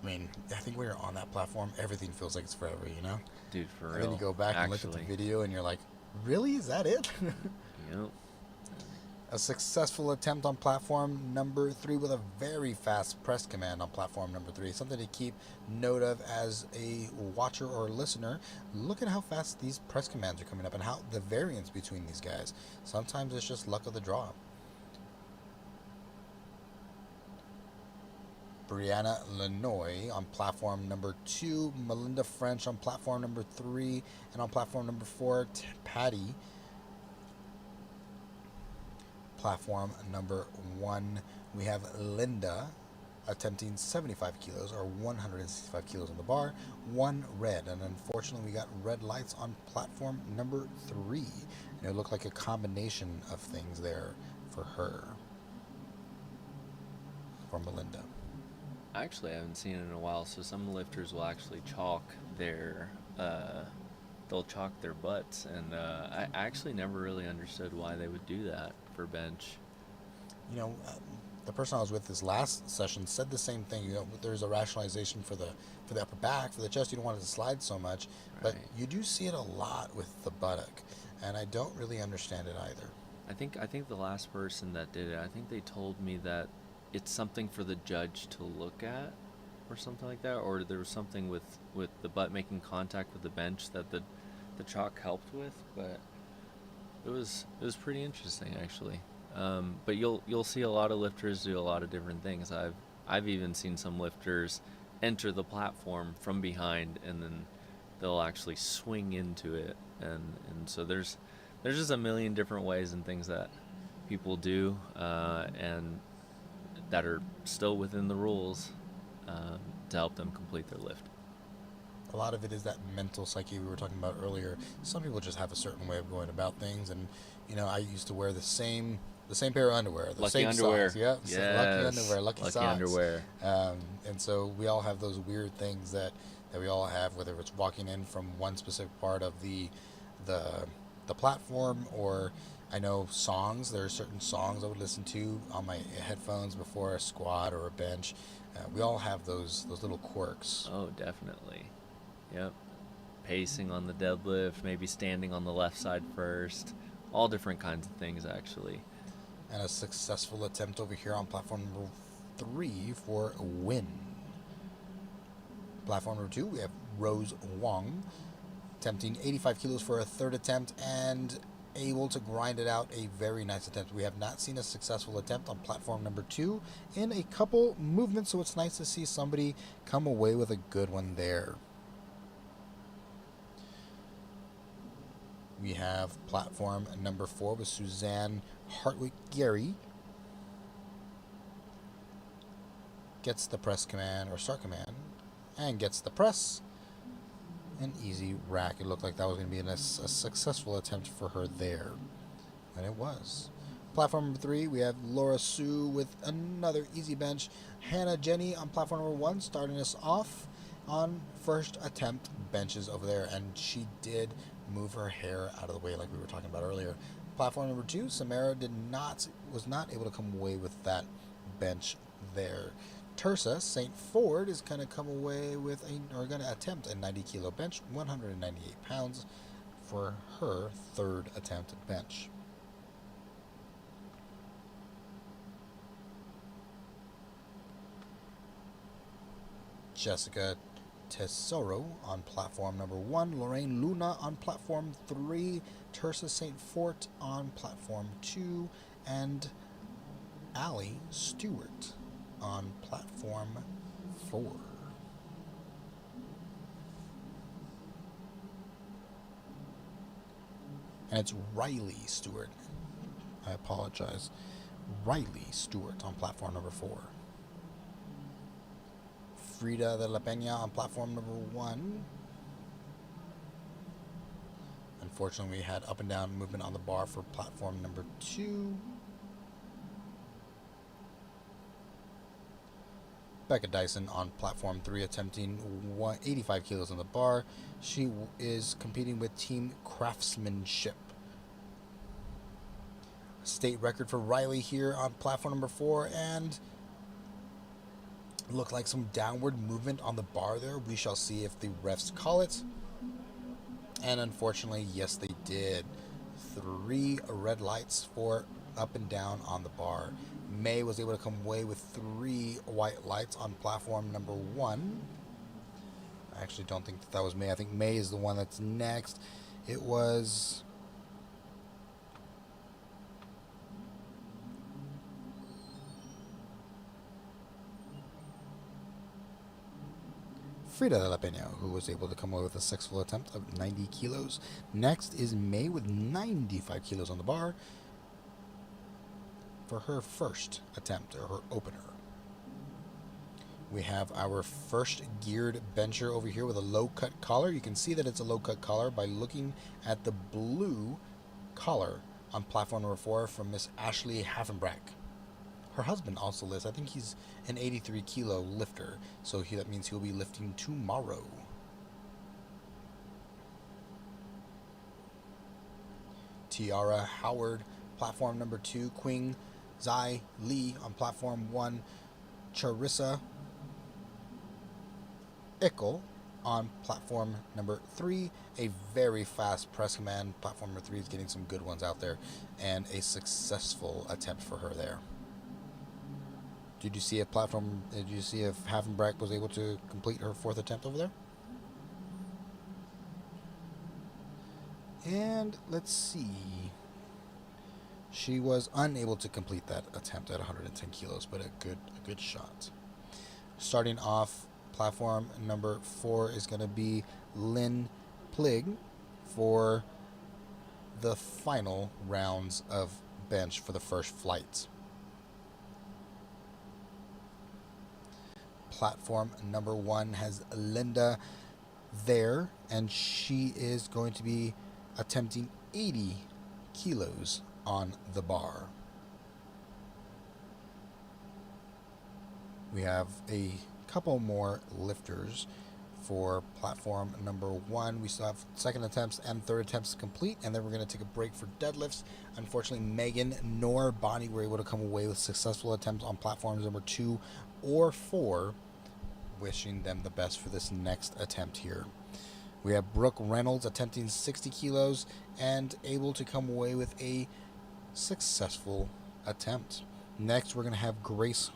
A: I mean, I think when you're on that platform, everything feels like it's forever, you know?
B: Dude, for real.
A: And then you go back and look at the video and you're like, really? Is that it?
B: Yep.
A: A successful attempt on platform number 3 with a very fast press command on platform number 3. Something to keep note of as a watcher or listener. Look at how fast these press commands are coming up and how the variance between these guys. Sometimes it's just luck of the draw. Brianna Lenoy on platform number 2, Melinda French on platform number 3, and on platform number 4, Patty. Platform number 1, we have Linda attempting 75 kilos or 165 kilos on the bar, 1 red, and unfortunately we got red lights on platform number 3, and it looked like a combination of things there for her, for Melinda.
B: Actually, I haven't seen it in a while, so some lifters will actually chalk their butts, and I actually never really understood why they would do that for bench.
A: You know, the person I was with this last session said the same thing. You know, there's a rationalization for the upper back, for the chest. You don't want it to slide so much, but
B: Right.
A: you do see it a lot with the buttock, and I don't really understand it either.
B: I think the last person that did it, I think they told me that it's something for the judge to look at, or something like that, or there was something with the butt making contact with the bench that the chalk helped with, but it was pretty interesting actually. But you'll see a lot of lifters do a lot of different things. I've even seen some lifters enter the platform from behind, and then they'll actually swing into it, and so there's just a million different ways and things that people do, and that are still within the rules to help them complete their lift.
A: A lot of it is that mental psyche we were talking about earlier. Some people just have a certain way of going about things, and I used to wear the same pair of underwear, the
B: Lucky
A: same
B: underwear.
A: size. Yeah,
B: Yes.
A: lucky underwear, lucky socks.
B: Underwear.
A: And so we all have those weird things that we all have, whether it's walking in from one specific part of the platform, or I know songs. There are certain songs I would listen to on my headphones before a squat or a bench. We all have those little quirks.
B: Oh, definitely. Yep. Pacing on the deadlift, maybe standing on the left side first. All different kinds of things, actually.
A: And a successful attempt over here on platform number 3 for a win. Platform number 2, we have Rose Wong attempting 85 kilos for a third attempt and able to grind it out. A very nice attempt. We have not seen a successful attempt on platform number 2 in a couple movements, so it's nice to see somebody come away with a good one there. We have platform number 4 with Suzanne Hartwick-Gary. Gets the press command, or start command, and gets the press. An easy rack. It looked like that was going to be a successful attempt for her there. And it was. Platform number 3, we have Laura Sue with another easy bench. Hannah Jenny on platform number 1, starting us off on first attempt benches over there. And she did move her hair out of the way like we were talking about earlier. Platform number 2, Samara was not able to come away with that bench there. Tersa St. Ford is going to come away with going to attempt a 90 kilo bench, 198 pounds for her third attempt at bench. Jessica Tesoro on platform number 1, Lorraine Luna on platform 3, Tersa St. Fort on platform 2, and Allie Stewart on platform 4. And it's Riley Stewart. I apologize. Riley Stewart on platform number 4. Frida de la Peña on platform number 1. Unfortunately, we had up and down movement on the bar for platform number 2. Becca Dyson on platform 3, attempting 85 kilos on the bar. She is competing with Team Craftsmanship. State record for Riley here on platform number 4, and looked like some downward movement on the bar there. We shall see if the refs call it. And unfortunately, yes, they did. 3 red lights for up and down on the bar. May was able to come away with 3 white lights on platform number 1. I actually don't think that was May. I think May is the one that's next. It was Frida de la Peña, who was able to come away with a successful attempt of 90 kilos. Next is May with 95 kilos on the bar for her first attempt, or her opener. We have our first geared bencher over here with a low-cut collar. You can see that it's a low-cut collar by looking at the blue collar on platform number 4 from Miss Ashley Haffenbrack. Her husband also lifts. I think he's an 83 kilo lifter, so that means he'll be lifting tomorrow. Tiara Howard, platform number 2. Queen Zai Lee on platform 1. Charissa Ickle on platform number 3. A very fast press command. Platform number 3 is getting some good ones out there, and a successful attempt for her there. Did you see if Haffenbrack was able to complete her 4th attempt over there? And let's see. She was unable to complete that attempt at 110 kilos, but a good shot. Starting off, platform number 4 is going to be Lynn Plig for the final rounds of bench for the first flight. platform number 1 has Linda there, and she is going to be attempting 80 kilos on the bar. We have a couple more lifters for platform number 1. We still have second attempts and third attempts complete, and then we're going to take a break for deadlifts. Unfortunately, Megan nor Bonnie were able to come away with successful attempts on platforms number 2 or 4. Wishing them the best for this next attempt here. We have Brooke Reynolds attempting 60 kilos and able to come away with a successful attempt. Next, we're going to have Grace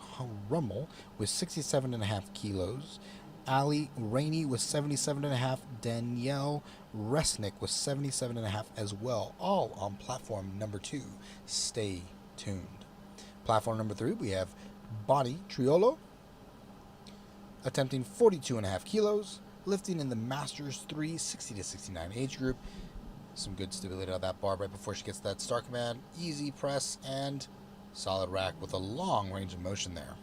A: Rummel with 67.5 kilos. Ali Rainey with 77.5. Danielle Resnick with 77.5 as well, all on platform number 2. Stay tuned. Platform number 3, we have Bonnie Triolo attempting 42.5 kilos, lifting in the Masters 3 60 to 69 age group. Some good stability on that bar right before she gets that start command. Easy press and solid rack with a long range of motion there.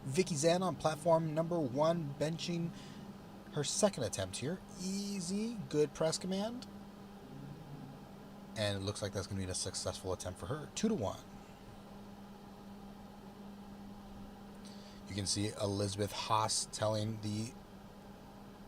A: Vicky Zan on platform number 1, benching her second attempt here. Easy, good press command. And it looks like that's going to be a successful attempt for her. 2-1. You can see Elizabeth Haas telling the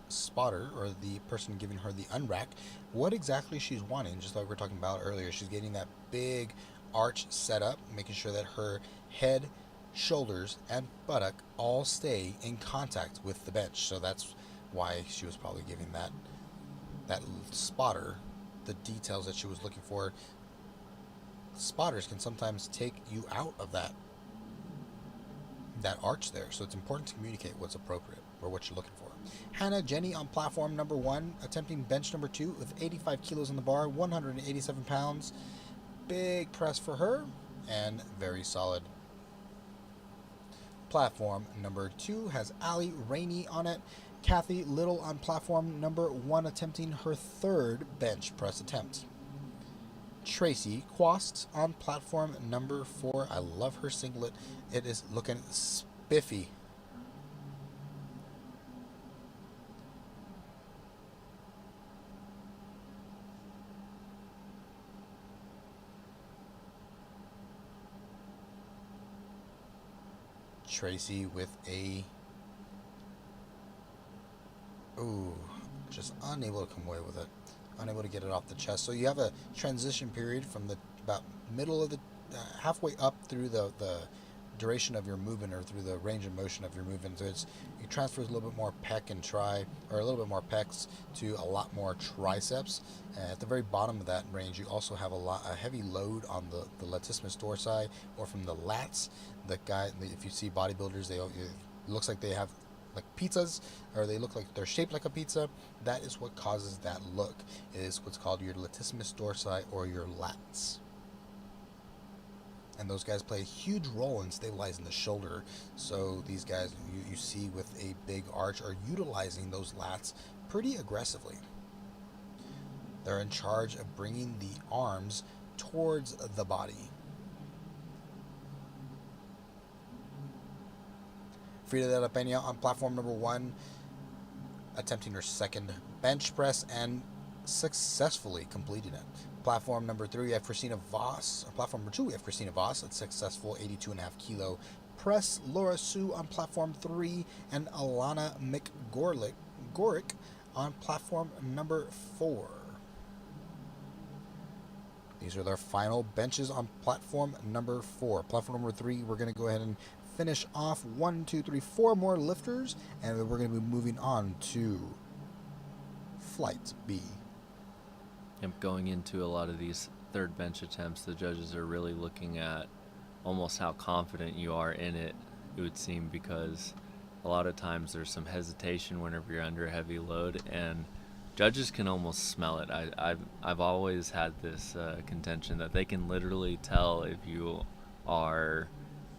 A: spotter, or the person giving her the unrack, what exactly she's wanting, just like we were talking about earlier. She's getting that big arch set up, making sure that her head, shoulders, and buttock all stay in contact with the bench. So that's why she was probably giving that spotter the details that she was looking for. Spotters can sometimes take you out of that arch there, so it's important to communicate what's appropriate or what you're looking for. Hannah Jenny on platform number 1, attempting bench number 2 with 85 kilos on the bar, 187 pounds. Big press for her and very solid. Platform number 2 has Ali Rainey on it. Kathy Little on platform number 1, attempting her third bench press attempt. Tracy Quast on platform number 4. I love her singlet. It is looking spiffy. Tracy with a... Ooh, just unable to come away with it. Unable to get it off the chest. So you have a transition period from the about middle of the halfway up through the duration of your movement, or through the range of motion of your movement. So it transfers a little bit more pec and tri, or a little bit more pecs to a lot more triceps. At the very bottom of that range, you also have a heavy load on the latissimus dorsi, or from the lats. If you see bodybuilders, it looks like they have like pizzas, or they look like they're shaped like a pizza. That is what causes that look. It is what's called your latissimus dorsi, or your lats. And those guys play a huge role in stabilizing the shoulder. So these guys you see with a big arch are utilizing those lats pretty aggressively. They're in charge of bringing the arms towards the body. Frida de la Peña on platform number 1, attempting her second bench press and successfully completing it. Platform number 3, we have Christina Voss. Platform number 2, we have Christina Voss, a successful 82.5 kilo press. Laura Sue on platform 3, and Alana McGorick on platform number 4. These are their final benches on platform number 4. Platform number 3, we're going to go ahead and finish off 1, 2, 3, 4 more lifters, and then we're going to be moving on to Flight B.
B: Yep, going into a lot of these third bench attempts, the judges are really looking at almost how confident you are in it, it would seem, because a lot of times there's some hesitation whenever you're under a heavy load, and judges can almost smell it. I've always had this contention that they can literally tell if you are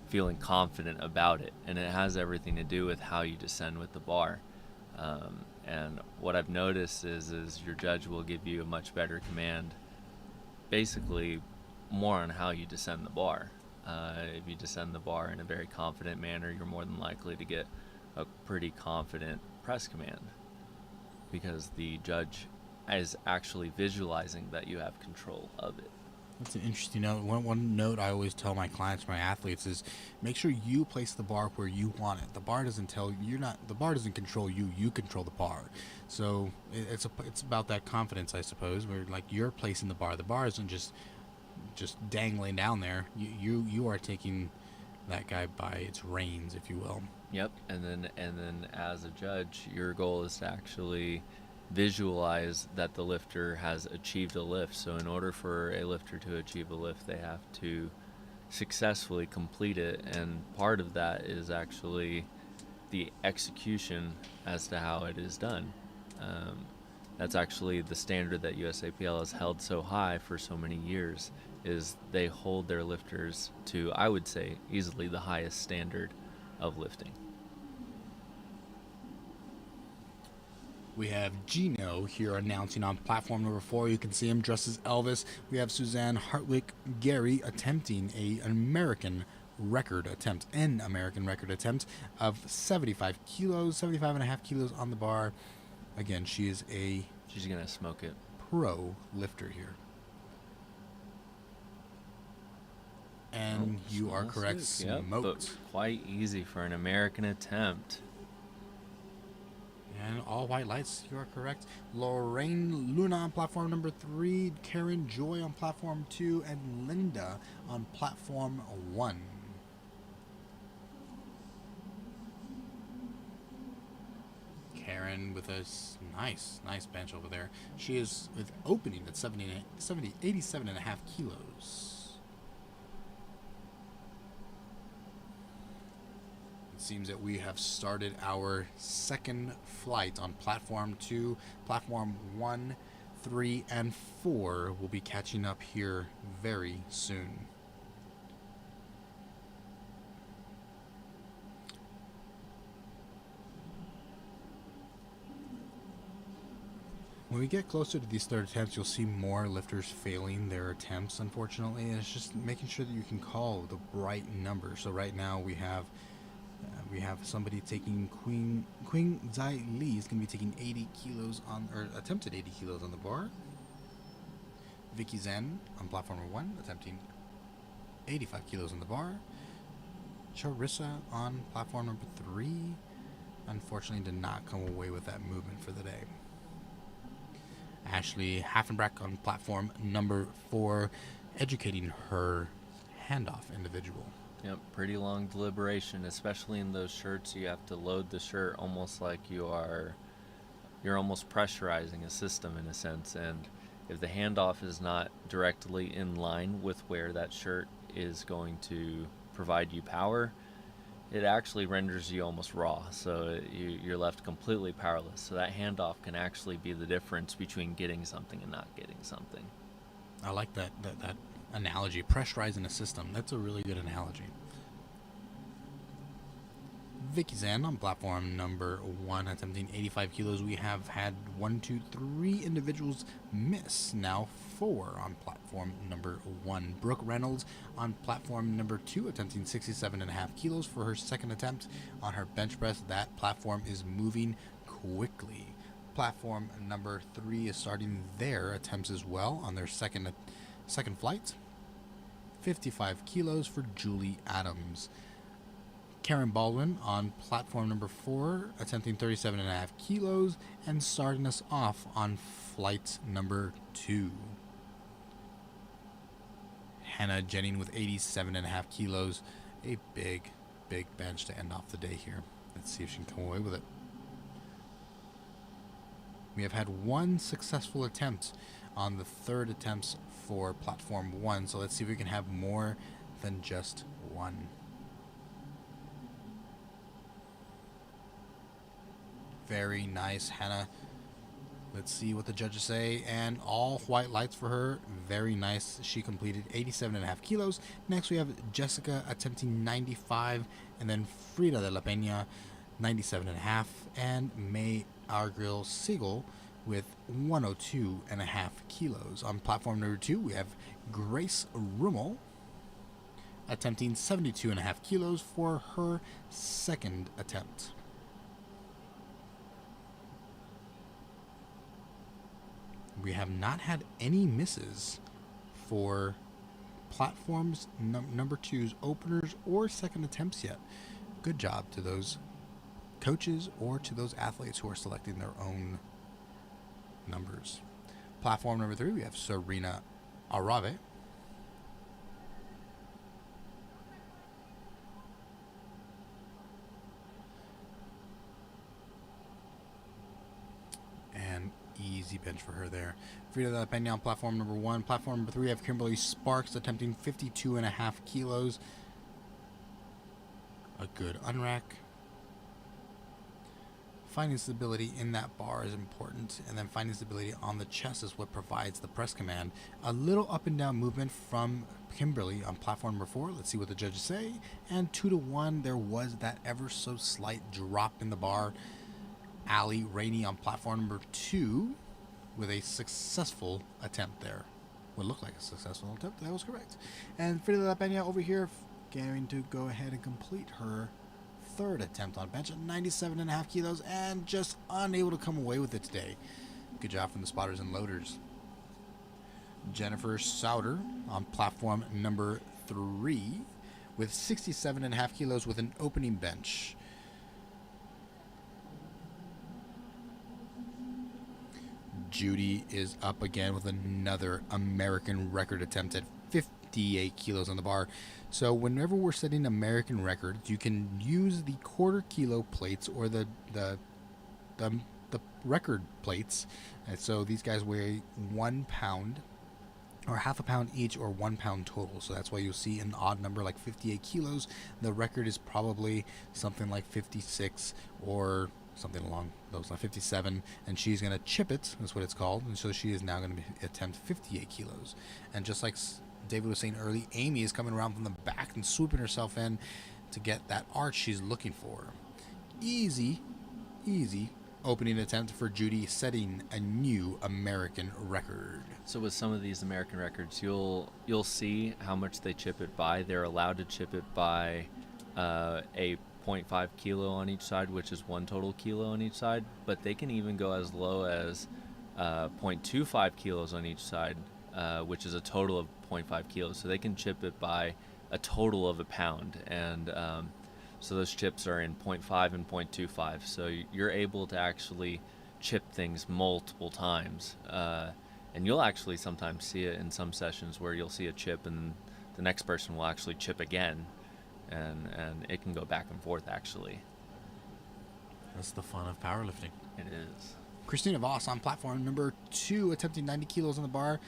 B: feeling confident about it, and it has everything to do with how you descend with the bar. And what I've noticed is your judge will give you a much better command, basically more on how you descend the bar. If you descend the bar in a very confident manner, you're more than likely to get a pretty confident press command, because the judge is actually visualizing that you have control of it.
A: That's an interesting note. One note I always tell my clients, my athletes, is make sure you place the bar where you want it. The bar doesn't tell you're not. The bar doesn't control you. You control the bar. So it's about that confidence, I suppose. Where like you're placing the bar. The bar isn't just dangling down there. You are taking that guy by its reins, if you will.
B: Yep. And then as a judge, your goal is to actually visualize that the lifter has achieved a lift. So in order for a lifter to achieve a lift, they have to successfully complete it, and part of that is actually the execution as to how it is done. That's actually the standard that USAPL has held so high for so many years, is they hold their lifters to, I would say, easily the highest standard of lifting.
A: We have Gino here announcing on platform number 4. You can see him dressed as Elvis. We have Suzanne Hartwick Gary attempting an American record attempt of 75 kilos, 75 and a half kilos on the bar. Again, she's
B: gonna smoke it.
A: Pro lifter here. And you are correct,
B: yep,
A: smoked.
B: But quite easy for an American attempt.
A: And all white lights, you are correct. Lorraine Luna on platform number 3, Karen Joy on platform 2, and Linda on platform 1. Karen with a nice bench over there. She is with opening at 87 and a half kilos. Seems that we have started our second flight on platform 2. Platform 1, 3, and 4 will be catching up here very soon. When we get closer to these third attempts, you'll see more lifters failing their attempts, unfortunately, and it's just making sure that you can call the right number. So right now we have somebody taking Queen Zai Li is going to be taking 80 kilos attempted 80 kilos on the bar. Vicky Zen on platform 1 attempting 85 kilos on the bar. Charissa on platform number 3 unfortunately did not come away with that movement for the day. Ashley Haffenbrack on platform number 4 educating her handoff individual.
B: Yep, pretty long deliberation, especially in those shirts. You have to load the shirt almost like you're almost pressurizing a system in a sense, and if the handoff is not directly in line with where that shirt is going to provide you power, it actually renders you almost raw, so you're left completely powerless. So that handoff can actually be the difference between getting something and not getting something.
A: I like that analogy, pressurizing a system. That's a really good analogy. Vicky Zan on platform number 1 attempting 85 kilos. We have had 3 individuals miss. Now 4 on platform number 1. Brooke Reynolds on platform number 2 attempting 67.5 kilos for her second attempt on her bench press. That platform is moving quickly. Platform number 3 is starting their attempts as well on their second flight. 55 kilos for Julie Adams. Karen Baldwin on platform number 4 attempting 37.5 kilos and starting us off on flight number 2. Hannah Jennings with 87.5 kilos. A big bench to end off the day here. Let's see if she can come away with it. We have had 1 successful attempt on the third attempts for platform 1, so let's see if we can have more than just 1. Very nice, Hannah. Let's see what the judges say. And all white lights for her. Very nice. She completed 87.5 kilos. Next, we have Jessica attempting 95. And then Frida de la Peña, 97.5. And May Argrill Siegel with 102.5 kilos. On platform number 2, we have Grace Rummel attempting 72.5 kilos for her second attempt. We have not had any misses for platforms number 2's openers or second attempts yet. Good job to those coaches or to those athletes who are selecting their own numbers. Platform number 3, we have Serena Arave. And easy bench for her there. Frida La Peña on platform number 1. Platform number 3, we have Kimberly Sparks attempting 52.5 kilos. A good unrack. Finding stability in that bar is important, and then finding stability on the chest is what provides the press command. A little up and down movement from Kimberly on platform number 4. Let's see what the judges say. And 2-1, there was that ever so slight drop in the bar. Ali Rainey on platform number 2 with a successful attempt there. Would look like a successful attempt. That was correct. And Frida La Peña over here going to go ahead and complete her third attempt on bench at 97.5 kilos and just unable to come away with it today. Good job from the spotters and loaders. Jennifer Sauter on platform number 3 with 67.5 kilos with an opening bench. Judy is up again with another American record attempt at 58 kilos on the bar. So whenever we're setting American records, you can use the quarter kilo plates or the record plates. And so these guys weigh 1 pound or half a pound each or 1 pound total. So that's why you'll see an odd number like 58 kilos. The record is probably something like 56 or something along those lines, 57, and she's going to chip it. That's what it's called. And so she is now going to attempt 58 kilos. And just like David was saying early, Amy is coming around from the back and swooping herself in to get that arch she's looking for. Easy opening attempt for Judy, setting a new American record.
B: So with some of these American records, you'll see how much they chip it by. They're allowed to chip it by a 0.5 kilo on each side, which is 1 total kilo on each side, but they can even go as low as 0.25 kilos on each side, which is a total of 0.5 kilos. So they can chip it by a total of a pound, and so those chips are in 0.5 and 0.25. So you're able to actually chip things multiple times, and you'll actually sometimes see it in some sessions where you'll see a chip and the next person will actually chip again, and it can go back and forth actually.
C: That's the fun of powerlifting.
B: It is.
A: Christina Voss on platform number 2 attempting 90 kilos on the bar.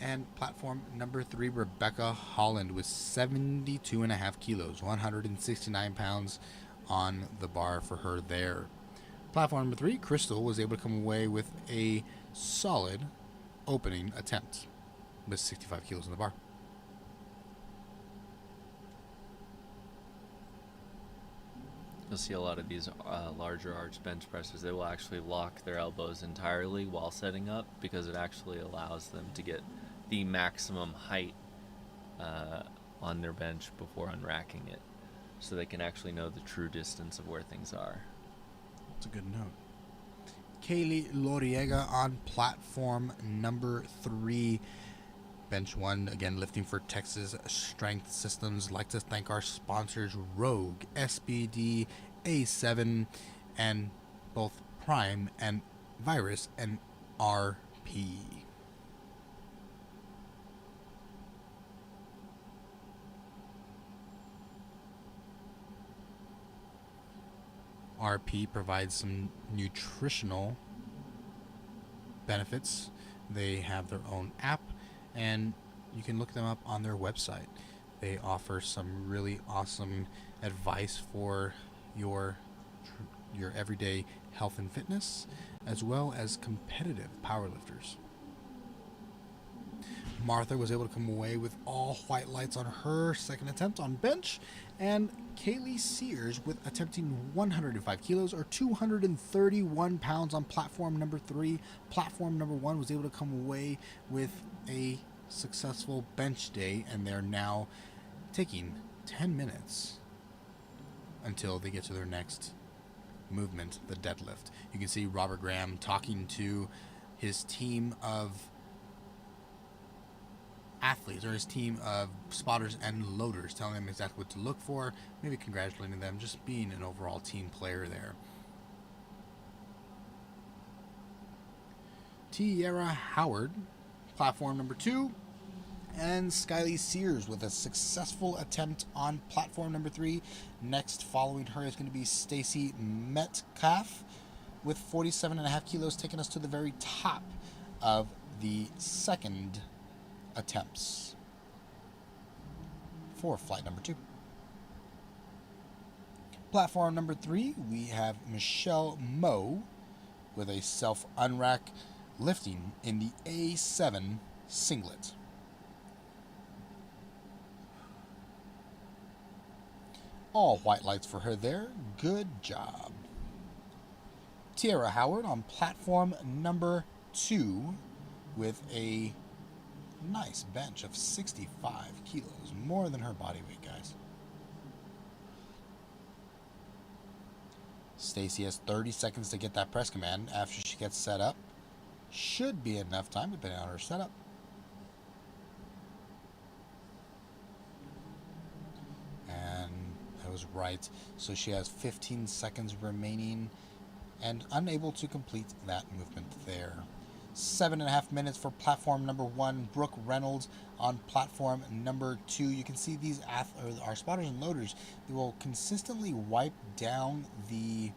A: And platform number 3, Rebecca Holland with 72.5 kilos, 169 pounds on the bar for her there. Platform number 3, Crystal was able to come away with a solid opening attempt with 65 kilos on the bar.
B: You'll see a lot of these larger arch bench presses. They will actually lock their elbows entirely while setting up because it actually allows them to get the maximum height on their bench before unracking it, so they can actually know the true distance of where things are.
A: That's a good note. Kaylee Loriega on platform number 3. Bench 1, again lifting for Texas Strength Systems. Like to thank our sponsors Rogue, SBD, A7, and both Prime and Virus and RP. RP provides some nutritional benefits. They have their own app, and you can look them up on their website. They offer some really awesome advice for your everyday health and fitness, as well as competitive powerlifters. Martha was able to come away with all white lights on her second attempt on bench, and Kaylee Sears with attempting 105 kilos or 231 pounds on platform number 3. Platform number 1 was able to come away with a successful bench day, and they're now taking 10 minutes until they get to their next movement, the deadlift. You can see Robert Graham talking to his team of athletes, or his team of spotters and loaders, telling them exactly what to look for, maybe congratulating them, just being an overall team player there. Tierra Howard, platform number 2, and Skyly Sears with a successful attempt on platform number 3. Next, following her, is going to be Stacy Metcalf with 47.5 kilos, taking us to the very top of the second attempts for flight number 2. Platform number 3, we have Michelle Moe with a self-unrack lifting in the A7 singlet. All white lights for her there. Good job. Tierra Howard on platform number 2 with a nice bench of 65 kilos, more than her body weight, guys. Stacy has 30 seconds to get that press command after she gets set up. Should be enough time depending on her setup. And that was right. So she has 15 seconds remaining and unable to complete that movement there. 7.5 minutes for platform number 1. Brooke Reynolds on platform number 2. You can see these our spotters and loaders. They will consistently wipe down the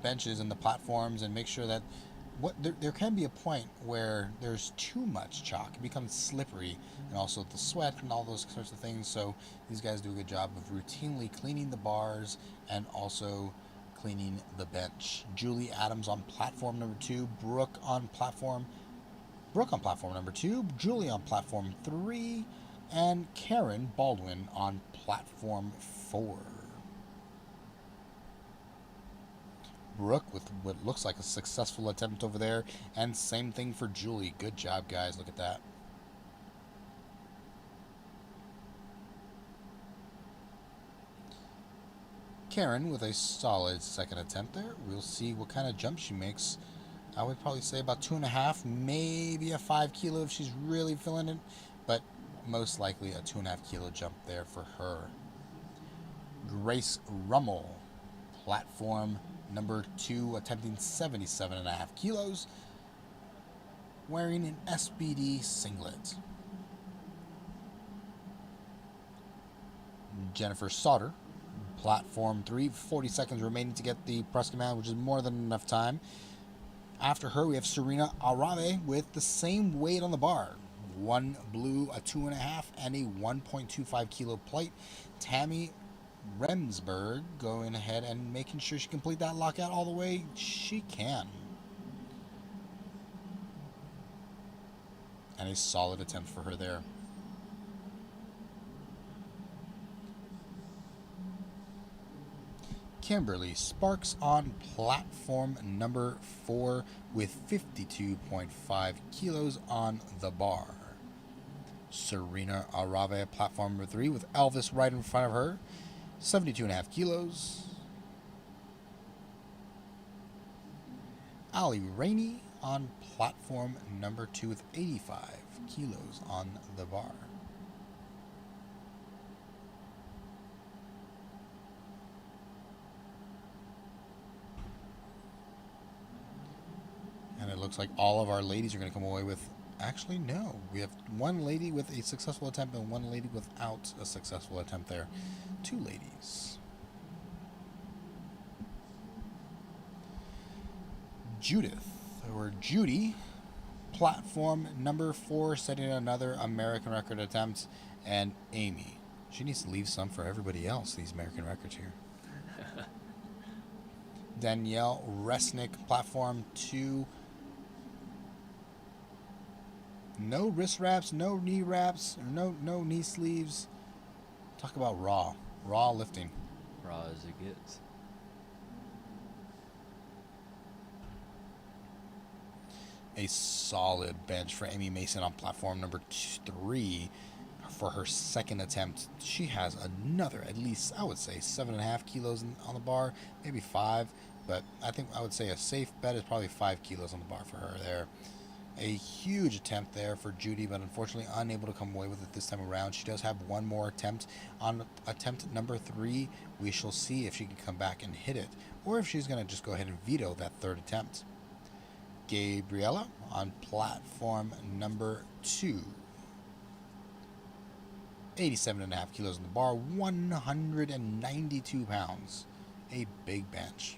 A: benches and the platforms and make sure that there can be a point where there's too much chalk. It becomes slippery, and also the sweat and all those sorts of things. So these guys do a good job of routinely cleaning the bars and also cleaning the bench. Julie Adams on platform number 2, Brooke on platform number 2, Julie on platform 3, and Karen Baldwin on platform 4. Brooke with what looks like a successful attempt over there, and same thing for Julie. Good job, guys. Look at that. Karen with a solid second attempt there. We'll see what kind of jump she makes. I would probably say about 2.5, maybe a 5 kilo if she's really feeling it, but most likely a 2.5 kilo jump there for her. Grace Rummel, platform number 2, attempting 77.5 kilos, wearing an SBD singlet. Jennifer Sauter, platform 3, 40 seconds remaining to get the press command, which is more than enough time. After her, we have Serena Arabe with the same weight on the bar. One blue, a 2.5, and a 1.25 kilo plate. Tammy Remsberg going ahead and making sure she complete that lockout all the way. She can. And a solid attempt for her there. Kimberly Sparks on platform number 4 with 52.5 kilos on the bar. Serena Arave, platform number 3 with Elvis right in front of her, 72.5 kilos. Ali Rainey on platform number 2 with 85 kilos on the bar. And it looks like all of our ladies are going to come away with... Actually, no. We have one lady with a successful attempt and one lady without a successful attempt there. 2 ladies. Judy, platform number 4, setting another American record attempt. And Amy. She needs to leave some for everybody else, these American records here. Danielle Resnick, platform 2. No wrist wraps, no knee wraps, no knee sleeves. Talk about raw lifting.
B: Raw as it gets.
A: A solid bench for Amy Mason on platform number 3. for her second attempt. She has another, at least I would say 7.5 kilos on the bar, maybe 5, but I think I would say a safe bet is probably 5 kilos on the bar for her there. A huge attempt there for Judy, but unfortunately unable to come away with it this time around. She does have one more attempt. On attempt number 3, we shall see if she can come back and hit it, or if she's going to just go ahead and veto that third attempt. Gabriella on platform number 2. 87.5 kilos on the bar, 192 pounds. A big bench.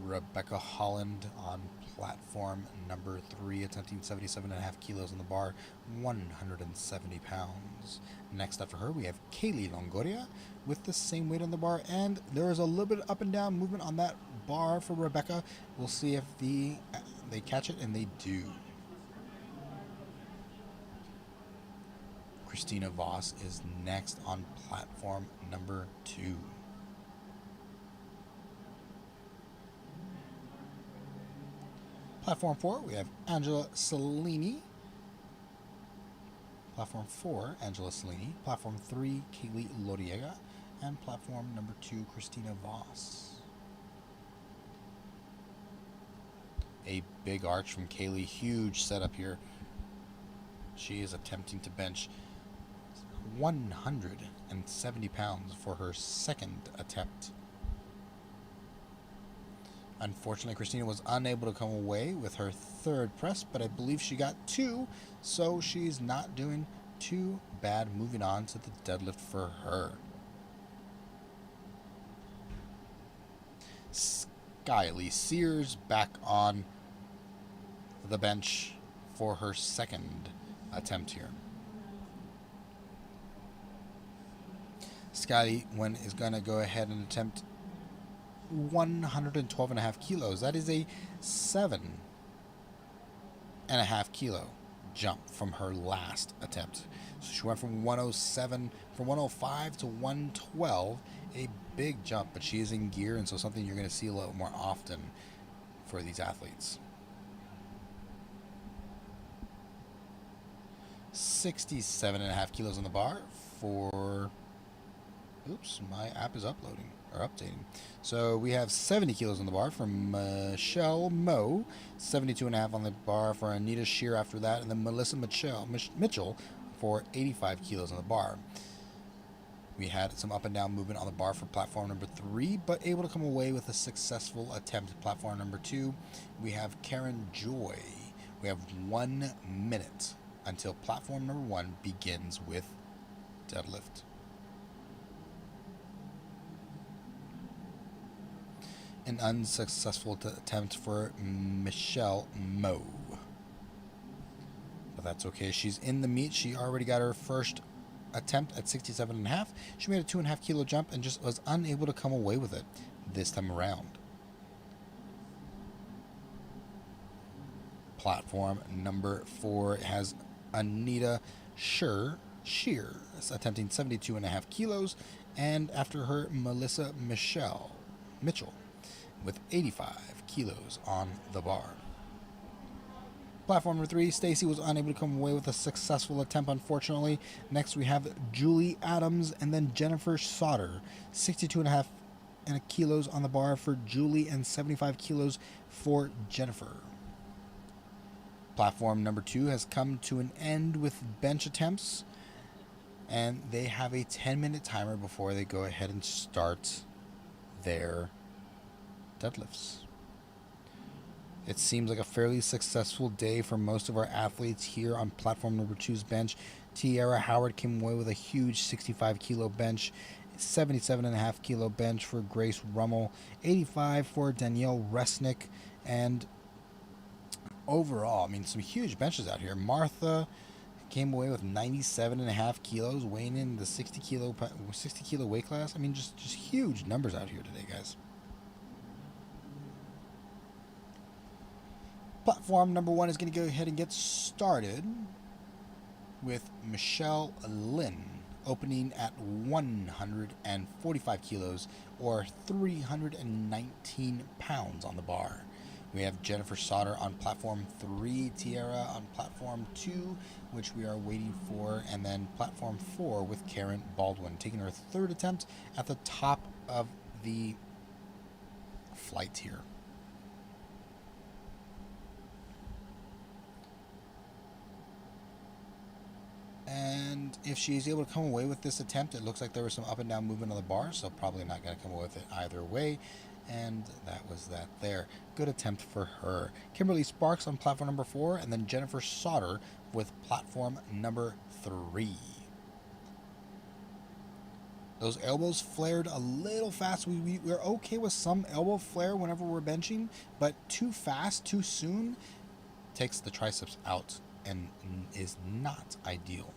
A: Rebecca Holland on platform number 3, attempting 77.5 kilos on the bar, 170 pounds. Next after her, we have Kaylee Longoria with the same weight on the bar, and there is a little bit of up and down movement on that bar for Rebecca. We'll see if they catch it, and they do. Christina Voss is next on platform number 2. Platform 4, we have Angela Cellini. Platform 4, Angela Cellini. Platform 3, Kaylee Loriega. And platform number 2, Christina Voss. A big arch from Kaylee. Huge setup here. She is attempting to bench 170 pounds for her second attempt. Unfortunately, Christina was unable to come away with her third press, but I believe she got 2, so she's not doing too bad. Moving on to the deadlift for her. Skyly Sears back on the bench for her second attempt here. Skyly is going to go ahead and attempt 112.5 kilos. That is a 7.5 kilo jump from her last attempt. So she went from 105 to 112. A big jump, but she is in gear, and so something you're going to see a little more often for these athletes. 67.5 kilos on the bar for... Oops, my app is uploading or updating. So we have 70 kilos on the bar from Michelle Moe, 72.5 on the bar for Anita Shear after that, and then Melissa Mitchell for 85 kilos on the bar. We had some up and down movement on the bar for platform number 3, but able to come away with a successful attempt. Platform number 2, we have Karen Joy. We have 1 minute until platform number 1 begins with deadlift. An unsuccessful attempt for Michelle Moe. But that's okay. She's in the meet. She already got her first attempt at 67.5. She made a 2.5 kilo jump and just was unable to come away with it this time around. Platform number 4 has Anita Shear attempting 72.5 kilos, and after her, Melissa Mitchell with 85 kilos on the bar. Platform number 3, Stacy was unable to come away with a successful attempt, unfortunately. Next we have Julie Adams and then Jennifer Sauter. 62.5 kilos on the bar for Julie and 75 kilos for Jennifer. Platform number 2 has come to an end with bench attempts, and they have a 10-minute timer before they go ahead and start their deadlifts. It seems like a fairly successful day for most of our athletes here on platform number 2's bench. Tiara Howard came away with a huge 65 kilo bench, 77.5 kilo bench for Grace Rummel, 85 for Danielle Resnick, and overall, I mean, some huge benches out here. Martha came away with 97.5 kilos, weighing in the 60 kilo weight class. I mean, just huge numbers out here today, guys. Platform number 1 is going to go ahead and get started with Michelle Lynn opening at 145 kilos or 319 pounds on the bar. We have Jennifer Sauter on platform 3, Tiara on platform 2, which we are waiting for, and then platform 4 with Karen Baldwin, taking her third attempt at the top of the flight here. And if she's able to come away with this attempt, it looks like there was some up and down movement on the bar, so probably not going to come away with it either way. And that was that there. Good attempt for her. Kimberly Sparks on platform number 4, and then Jennifer Sauter with platform number 3. Those elbows flared a little fast. We're okay with some elbow flare whenever we're benching, but too fast, too soon, takes the triceps out and is not ideal.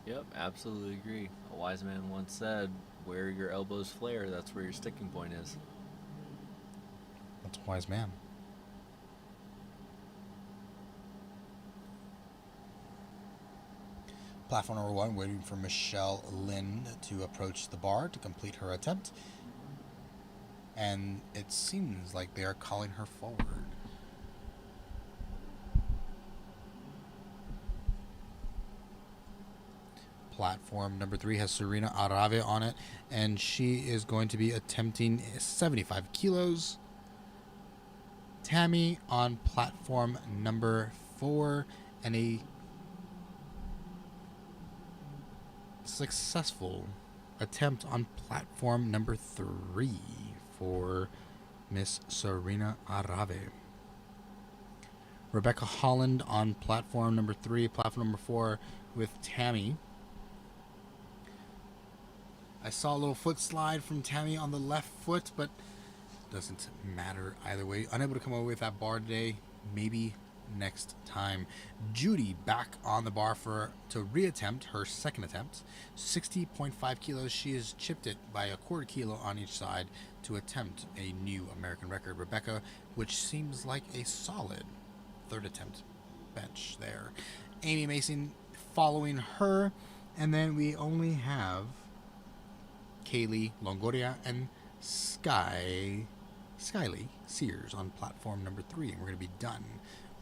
B: Yep, absolutely agree. A wise man once said, where your elbows flare, that's where your sticking point is.
A: That's a wise man. Platform number 1, waiting for Michelle Lynn to approach the bar to complete her attempt. And it seems like they are calling her forward. Platform number 3 has Serena Arave on it, and she is going to be attempting 75 kilos. Tammy on platform number 4, and a successful attempt on platform number 3 for Miss Serena Arave. Rebecca Holland on platform number 3, platform number 4 with Tammy. I saw a little foot slide from Tammy on the left foot, but doesn't matter either way. Unable to come away with that bar today. Maybe next time. Judy back on the bar to reattempt her second attempt. 60.5 kilos. She has chipped it by a quarter kilo on each side to attempt a new American record. Rebecca, which seems like a solid third attempt bench there. Amy Mason following her, and then we only have Kaylee Longoria and Skyly Sears on platform number 3, and we're going to be done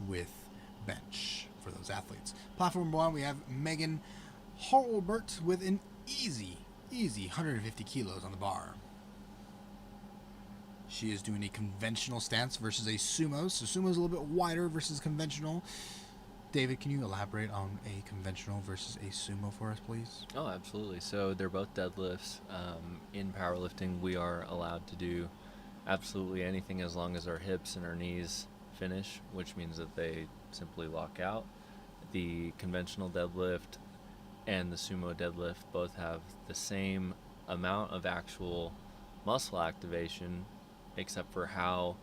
A: with bench for those athletes. Platform 1, we have Megan Horlbert with an easy 150 kilos on the bar. She is doing a conventional stance versus a sumo, so sumo is a little bit wider versus conventional. David, can you elaborate on a conventional versus a sumo for us, please?
B: Oh, absolutely. So they're both deadlifts. In powerlifting, we are allowed to do absolutely anything as long as our hips and our knees finish, which means that they simply lock out. The conventional deadlift and the sumo deadlift both have the same amount of actual muscle activation, except for how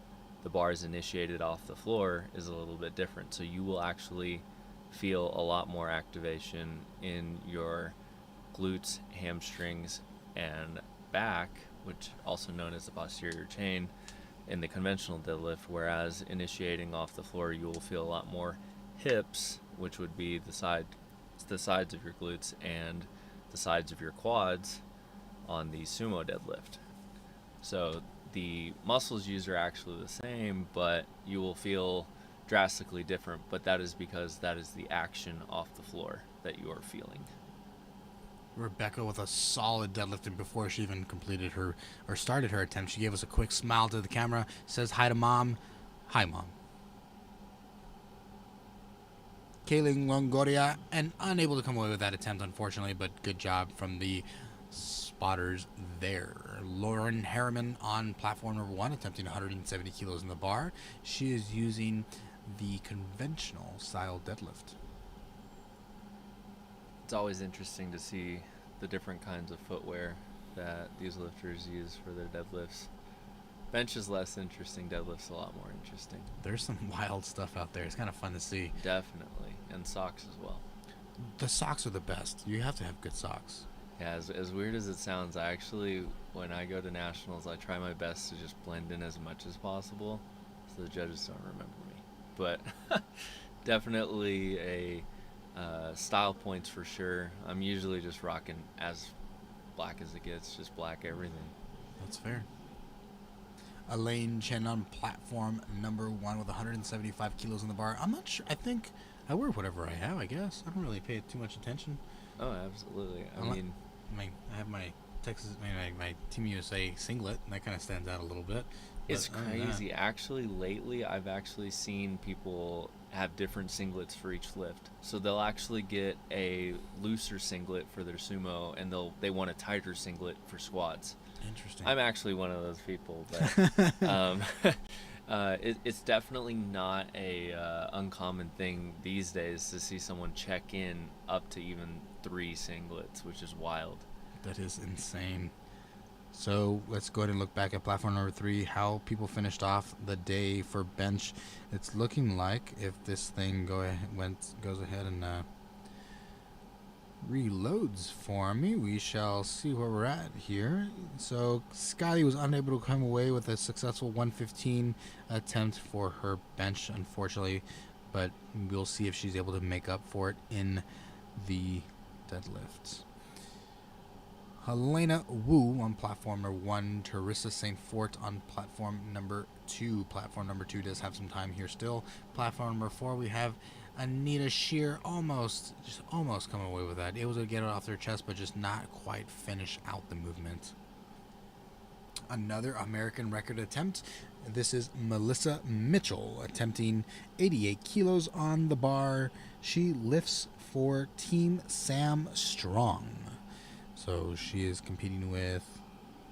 B: the bar is initiated off the floor is a little bit different. So you will actually feel a lot more activation in your glutes, hamstrings, and back, which also known as the posterior chain, in the conventional deadlift, whereas initiating off the floor you will feel a lot more hips, which would be the sides of your glutes and the sides of your quads on the sumo deadlift. So the muscles used are actually the same, but you will feel drastically different, but that is because that is the action off the floor that you are feeling.
A: Rebecca with a solid deadlift, and before she even completed her or started her attempt, she gave us a quick smile to the camera, says hi to mom. Hi, mom. Kaylee Longoria, and unable to come away with that attempt, unfortunately, but good job from the spotters there. Lauren Harriman on platform number 1, attempting 170 kilos in the bar. She is using the conventional style deadlift.
B: It's always interesting to see the different kinds of footwear that these lifters use for their deadlifts. Bench is less interesting, deadlift's a lot more interesting.
A: There's some wild stuff out there. It's kind of fun to see.
B: Definitely, and socks as well.
A: The socks are the best. You have to have good socks.
B: Yeah, as weird as it sounds, I actually, when I go to nationals, I try my best to just blend in as much as possible so the judges don't remember me. But definitely a style points for sure. I'm usually just rocking as black as it gets, just black everything.
A: That's fair. Elaine Chen on platform number 1 with 175 kilos on the bar. I'm not sure. I think I wear whatever I have, I guess. I don't really pay too much attention.
B: Oh, absolutely. I
A: Unle-
B: mean,
A: I have my my Team USA singlet, and that kind of stands out a little bit.
B: it's
A: But other than that-
B: crazy. Actually, lately, I've actually seen people have different singlets for each lift. So they'll actually get a looser singlet for their sumo, and they want a tighter singlet for squats.
A: Interesting.
B: I'm actually one of those people, but it's definitely not a uncommon thing these days to see someone check in up to even 3 singlets, which is wild.
A: That is insane. So let's go ahead and look back at platform number 3, how people finished off the day for bench. It's looking like, if this thing goes ahead and reloads for me, we shall see where we're at here. So Scotty was unable to come away with a successful 115 attempt for her bench, unfortunately, but we'll see if she's able to make up for it in the deadlifts. Helena Wu on platform number 1, Teresa St. Fort on platform number 2. Platform number 2 does have some time here still. Platform number 4, we have Anita Shear almost coming away with that. Able to get it off their chest, but just not quite finish out the movement. Another American record attempt. This is Melissa Mitchell attempting 88 kilos on the bar. She lifts for Team Sam Strong. So she is competing with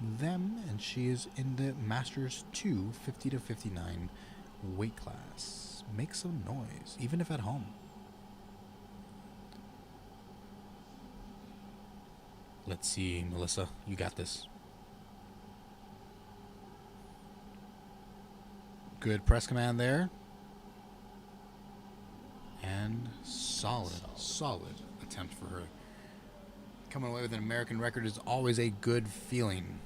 A: them, and she is in the Masters 2 50 to 59 weight class. Make some noise, even if at home. Let's see, Melissa, you got this. Good press command there. And solid attempt for her. Coming away with an American record is always a good feeling.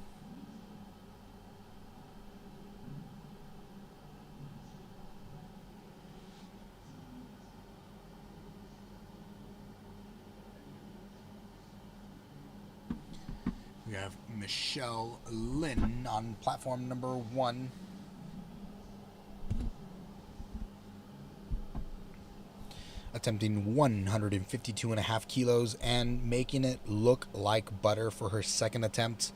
A: We have Michelle Lynn on platform number 1. Attempting 152.5 kilos and making it look like butter for her second attempt.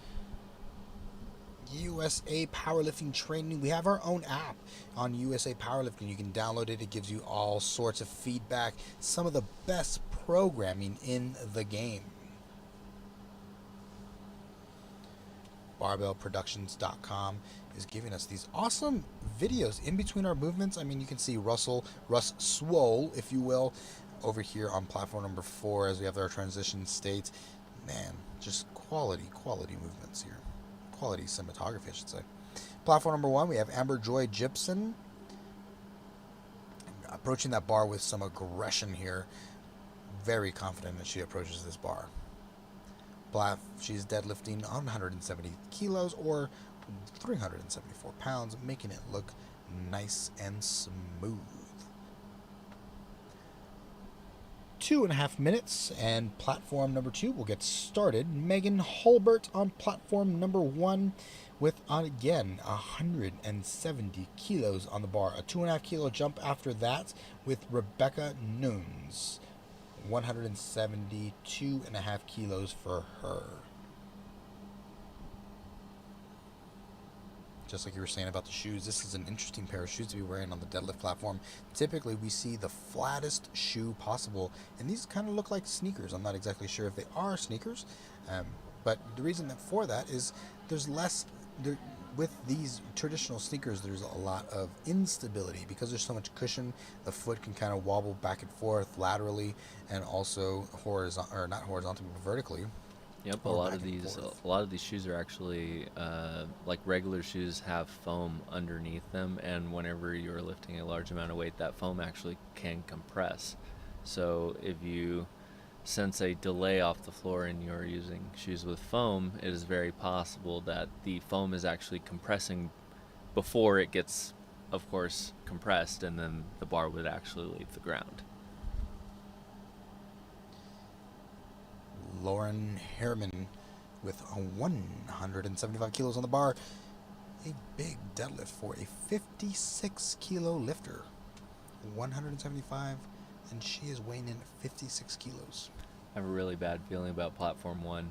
A: USA Powerlifting Training. We have our own app on USA Powerlifting. You can download it. It gives you all sorts of feedback. Some of the best programming in the game. Barbellproductions.com is giving us these awesome videos in between our movements. I mean, you can see Russ Swole, if you will, over here on platform number 4 as we have our transition states. Man, just quality movements here. Quality cinematography, I should say. Platform number 1, we have Amber Joy Gibson approaching that bar with some aggression here. Very confident that she approaches this bar. She's deadlifting on 170 kilos or 374 pounds, making it look nice and smooth. 2.5 minutes, and platform number 2 will get started. Megan Holbert on platform number 1 with, again, 170 kilos on the bar. A 2.5 kilo jump after that with Rebecca Nunes. 172.5 kilos for her. Just like you were saying about the shoes, this is an interesting pair of shoes to be wearing on the deadlift platform. Typically, we see the flattest shoe possible, and these kind of look like sneakers. I'm not exactly sure if they are sneakers, but the reason for that is there's less... With these traditional sneakers, there's a lot of instability because there's so much cushion. The foot can kind of wobble back and forth laterally, and also not horizontally, but vertically.
B: Yep, a lot of these shoes are actually like regular shoes have foam underneath them, and whenever you're lifting a large amount of weight, that foam actually can compress. So if you sense a delay off the floor and you're using shoes with foam, it is very possible that the foam is actually compressing before it gets, of course, compressed, and then the bar would actually leave the ground.
A: Lauren Harriman with 175 kilos on the bar a big deadlift for a 56 kilo lifter. 175, and she is weighing in 56 kilos.
B: I have a really bad feeling about platform 1.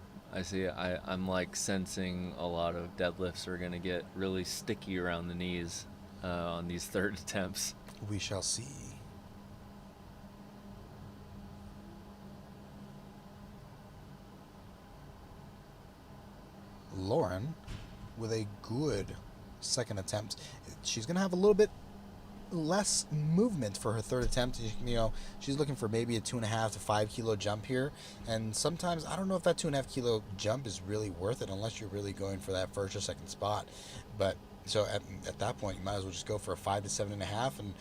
B: I'm like sensing a lot of deadlifts are going to get really sticky around the knees on these third attempts.
A: We shall see. Lauren with a good second attempt. She's going to have a little bit less movement for her third attempt. You know, she's looking for maybe a 2.5 to 5 kilo jump here, and sometimes I don't know if that 2.5 kilo jump is really worth it unless you're really going for that first or second spot. But so at that point, you might as well just go for a 5 to 7.5 and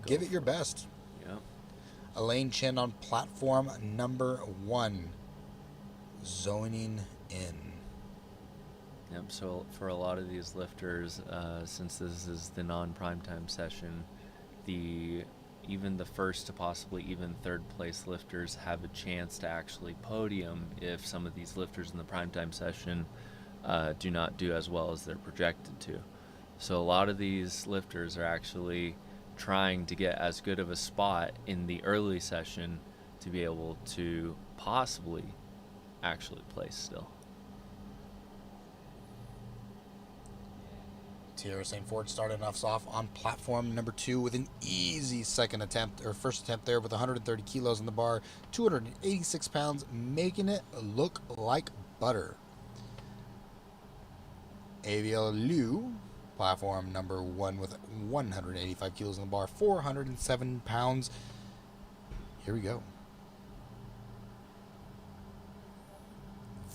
A: give it your best.
B: Yep.
A: Elaine Chin on platform number 1, zoning in.
B: Yep. So for a lot of these lifters, since this is the non-primetime session, even the first to possibly even third place lifters have a chance to actually podium if some of these lifters in the primetime session do not do as well as they're projected to. So a lot of these lifters are actually trying to get as good of a spot in the early session to be able to possibly actually place still.
A: Tierra St. Ford starting us off on platform number 2 with an easy first attempt there with 130 kilos on the bar, 286 pounds, making it look like butter. Aviel Liu, platform number 1 with 185 kilos on the bar, 407 pounds. Here we go.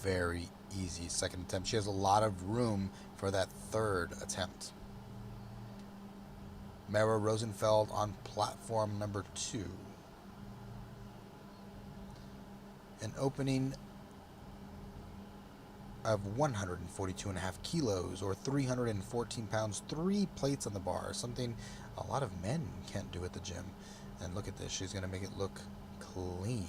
A: Very easy second attempt. She has a lot of room for that third attempt. Mara Rosenfeld on platform number 2. An opening of 142.5 kilos or 314 pounds, 3 plates on the bar, something a lot of men can't do at the gym. And look at this, she's going to make it look clean.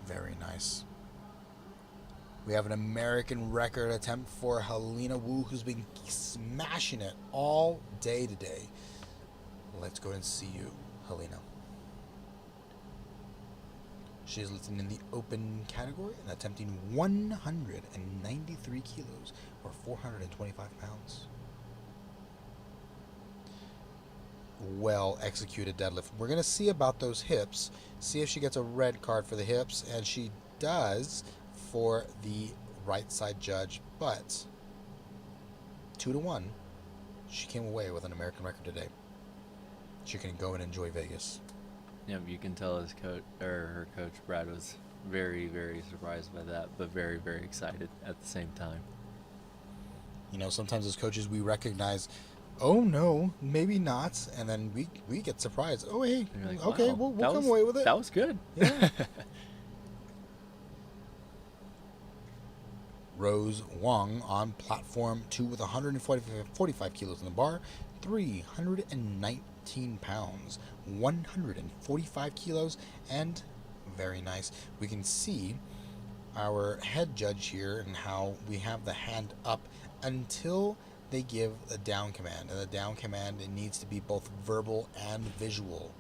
A: Very nice. We have an American record attempt for Helena Wu, who's been smashing it all day today. Let's go and see you, Helena. She is lifting in the open category and attempting 193 kilos or 425 pounds. Well executed deadlift. We're going to see about those hips, see if she gets a red card for the hips, and she does for the right side judge, but 2-1, she came away with an American record today. She can go and enjoy Vegas.
B: Yeah, you can tell her coach Brad was very, very surprised by that, but very, very excited at the same time.
A: You know, sometimes as coaches we recognize, oh no, maybe not, and then we get surprised. Oh hey,
B: Like,
A: okay,
B: wow,
A: we'll come away with it.
B: That was good.
A: Yeah. Rose Wong on platform 2 with 145 kilos in the bar, 319 pounds, 145 kilos, and very nice. We can see our head judge here and how we have the hand up until they give a down command, and the down command, it needs to be both verbal and visual.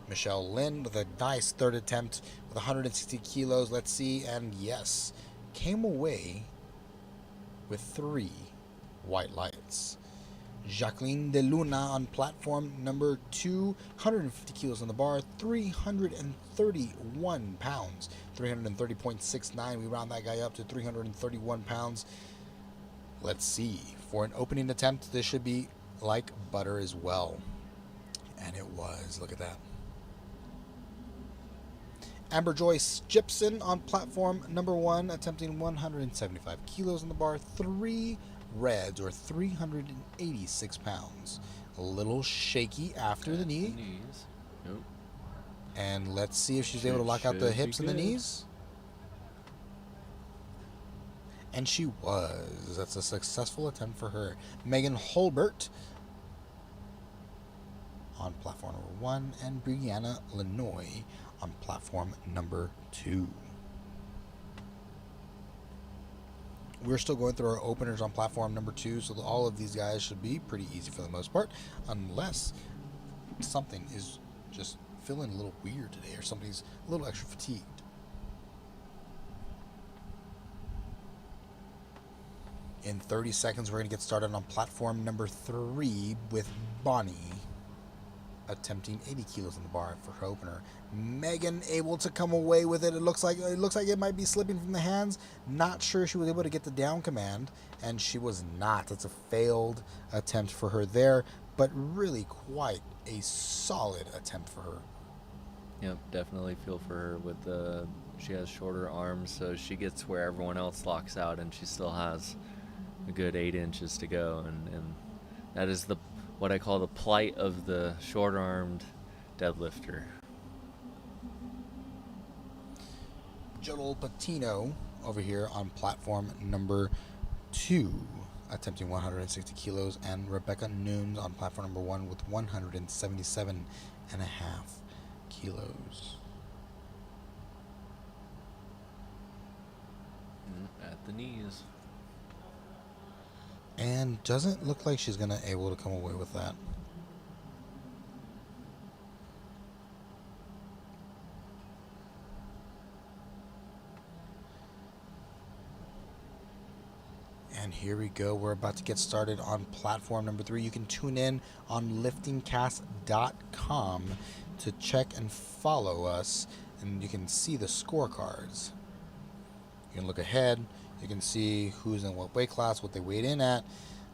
A: Michelle Lin with a nice third attempt with 160 kilos. Let's see, and yes, came away with 3 white lights. Jacqueline De Luna on platform number 2, 150 kilos on the bar, 331 pounds, 330.69. We round that guy up to 331 pounds. Let's see. For an opening attempt, this should be like butter as well. And it was. Look at that. Amber Joyce Gibson on platform number 1, attempting 175 kilos on the bar, 3 reds or 386 pounds. A little shaky after the knee.
B: Knees. Nope.
A: And let's see if she's able to lock out the hips and the knees. And she was. That's a successful attempt for her. Megan Holbert on platform number 1, and Brianna Lenoy on platform number 2. We're still going through our openers on platform number 2, so all of these guys should be pretty easy for the most part, unless something is just feeling a little weird today or somebody's a little extra fatigued. In 30 seconds, we're going to get started on platform number 3 with Bonnie attempting 80 kilos in the bar for her opener. Megan able to come away with it. It looks like it might be slipping from the hands. Not sure she was able to get the down command, and she was not. It's a failed attempt for her there, but really quite a solid attempt for her.
B: Yep, definitely feel for her with she has shorter arms, so she gets where everyone else locks out, and she still has a good 8 inches to go, and that is what I call the plight of the short-armed deadlifter.
A: Joel Patino over here on platform number 2, attempting 160 kilos, and Rebecca Nunes on platform number 1 with 177.5 kilos.
B: At the knees.
A: And doesn't look like she's going to able to come away with that. And here we go. We're about to get started on platform number 3. You can tune in on liftingcast.com to check and follow us, and you can see the scorecards. You can look ahead. You can see who's in what weight class, what they weighed in at.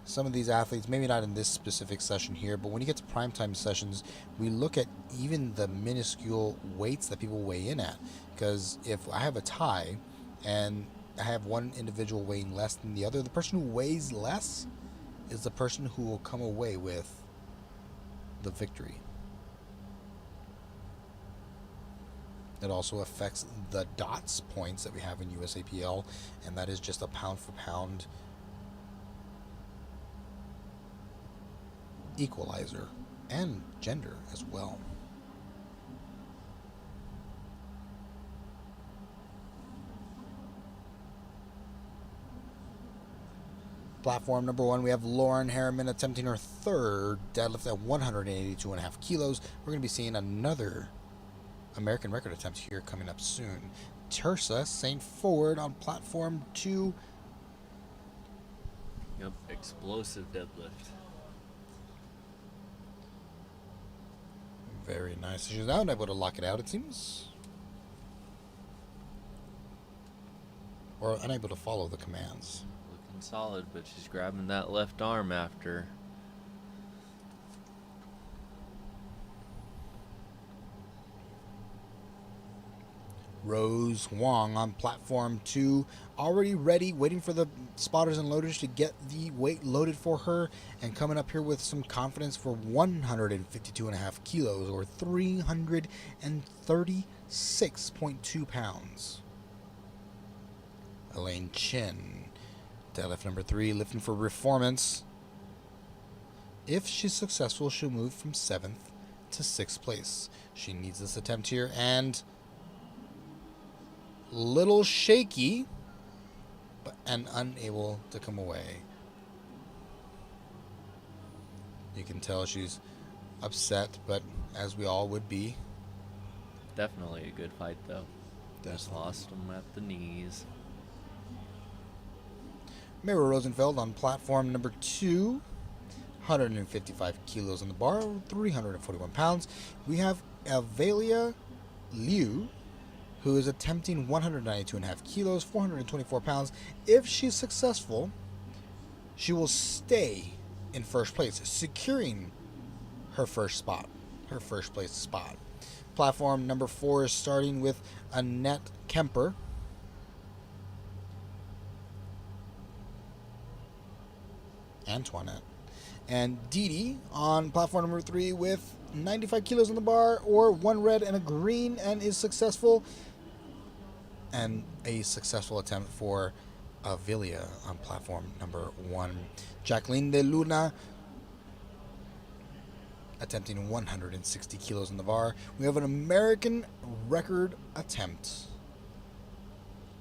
A: Some of these athletes, maybe not in this specific session here, but when you get to primetime sessions, we look at even the minuscule weights that people weigh in at. Because if I have a tie and I have one individual weighing less than the other, the person who weighs less is the person who will come away with the victory. It also affects the DOTS points that we have in USAPL, and that is just a pound for pound equalizer, and gender as well. Platform number 1, we have Lauren Harriman attempting her 3rd deadlift at 182.5 kilos. We're going to be seeing another American record attempt here coming up soon. Tersa St. Ford on platform 2.
B: Yep, explosive deadlift.
A: Very nice. She's now able to lock it out, it seems. Or unable to follow the commands.
B: Looking solid, but she's grabbing that left arm after.
A: Rose Huang on platform 2, already ready, waiting for the spotters and loaders to get the weight loaded for her, and coming up here with some confidence for 152.5 kilos, or 336.2 pounds. Elaine Chin, deadlift number 3, lifting for performance. If she's successful, she'll move from 7th to 6th place. She needs this attempt here, and little shaky, and unable to come away. You can tell she's upset, but as we all would be.
B: Definitely a good fight, though. Just
A: Definitely.
B: lost him at the knees.
A: Mira Rosenfeld on platform number 2, 155 kilos on the bar, 341 pounds. We have Avelia Liu, who is attempting 192.5 kilos, 424 pounds. If she's successful, she will stay in first place, securing her first place spot. Platform number 4 is starting with Annette Kemper. Antoinette. And Dee Dee on platform number 3 with 95 kilos on the bar, or 1 red and a green, and is successful. And a successful attempt for Avilia on platform number 1. Jacqueline de Luna attempting 160 kilos on the bar. We have an American record attempt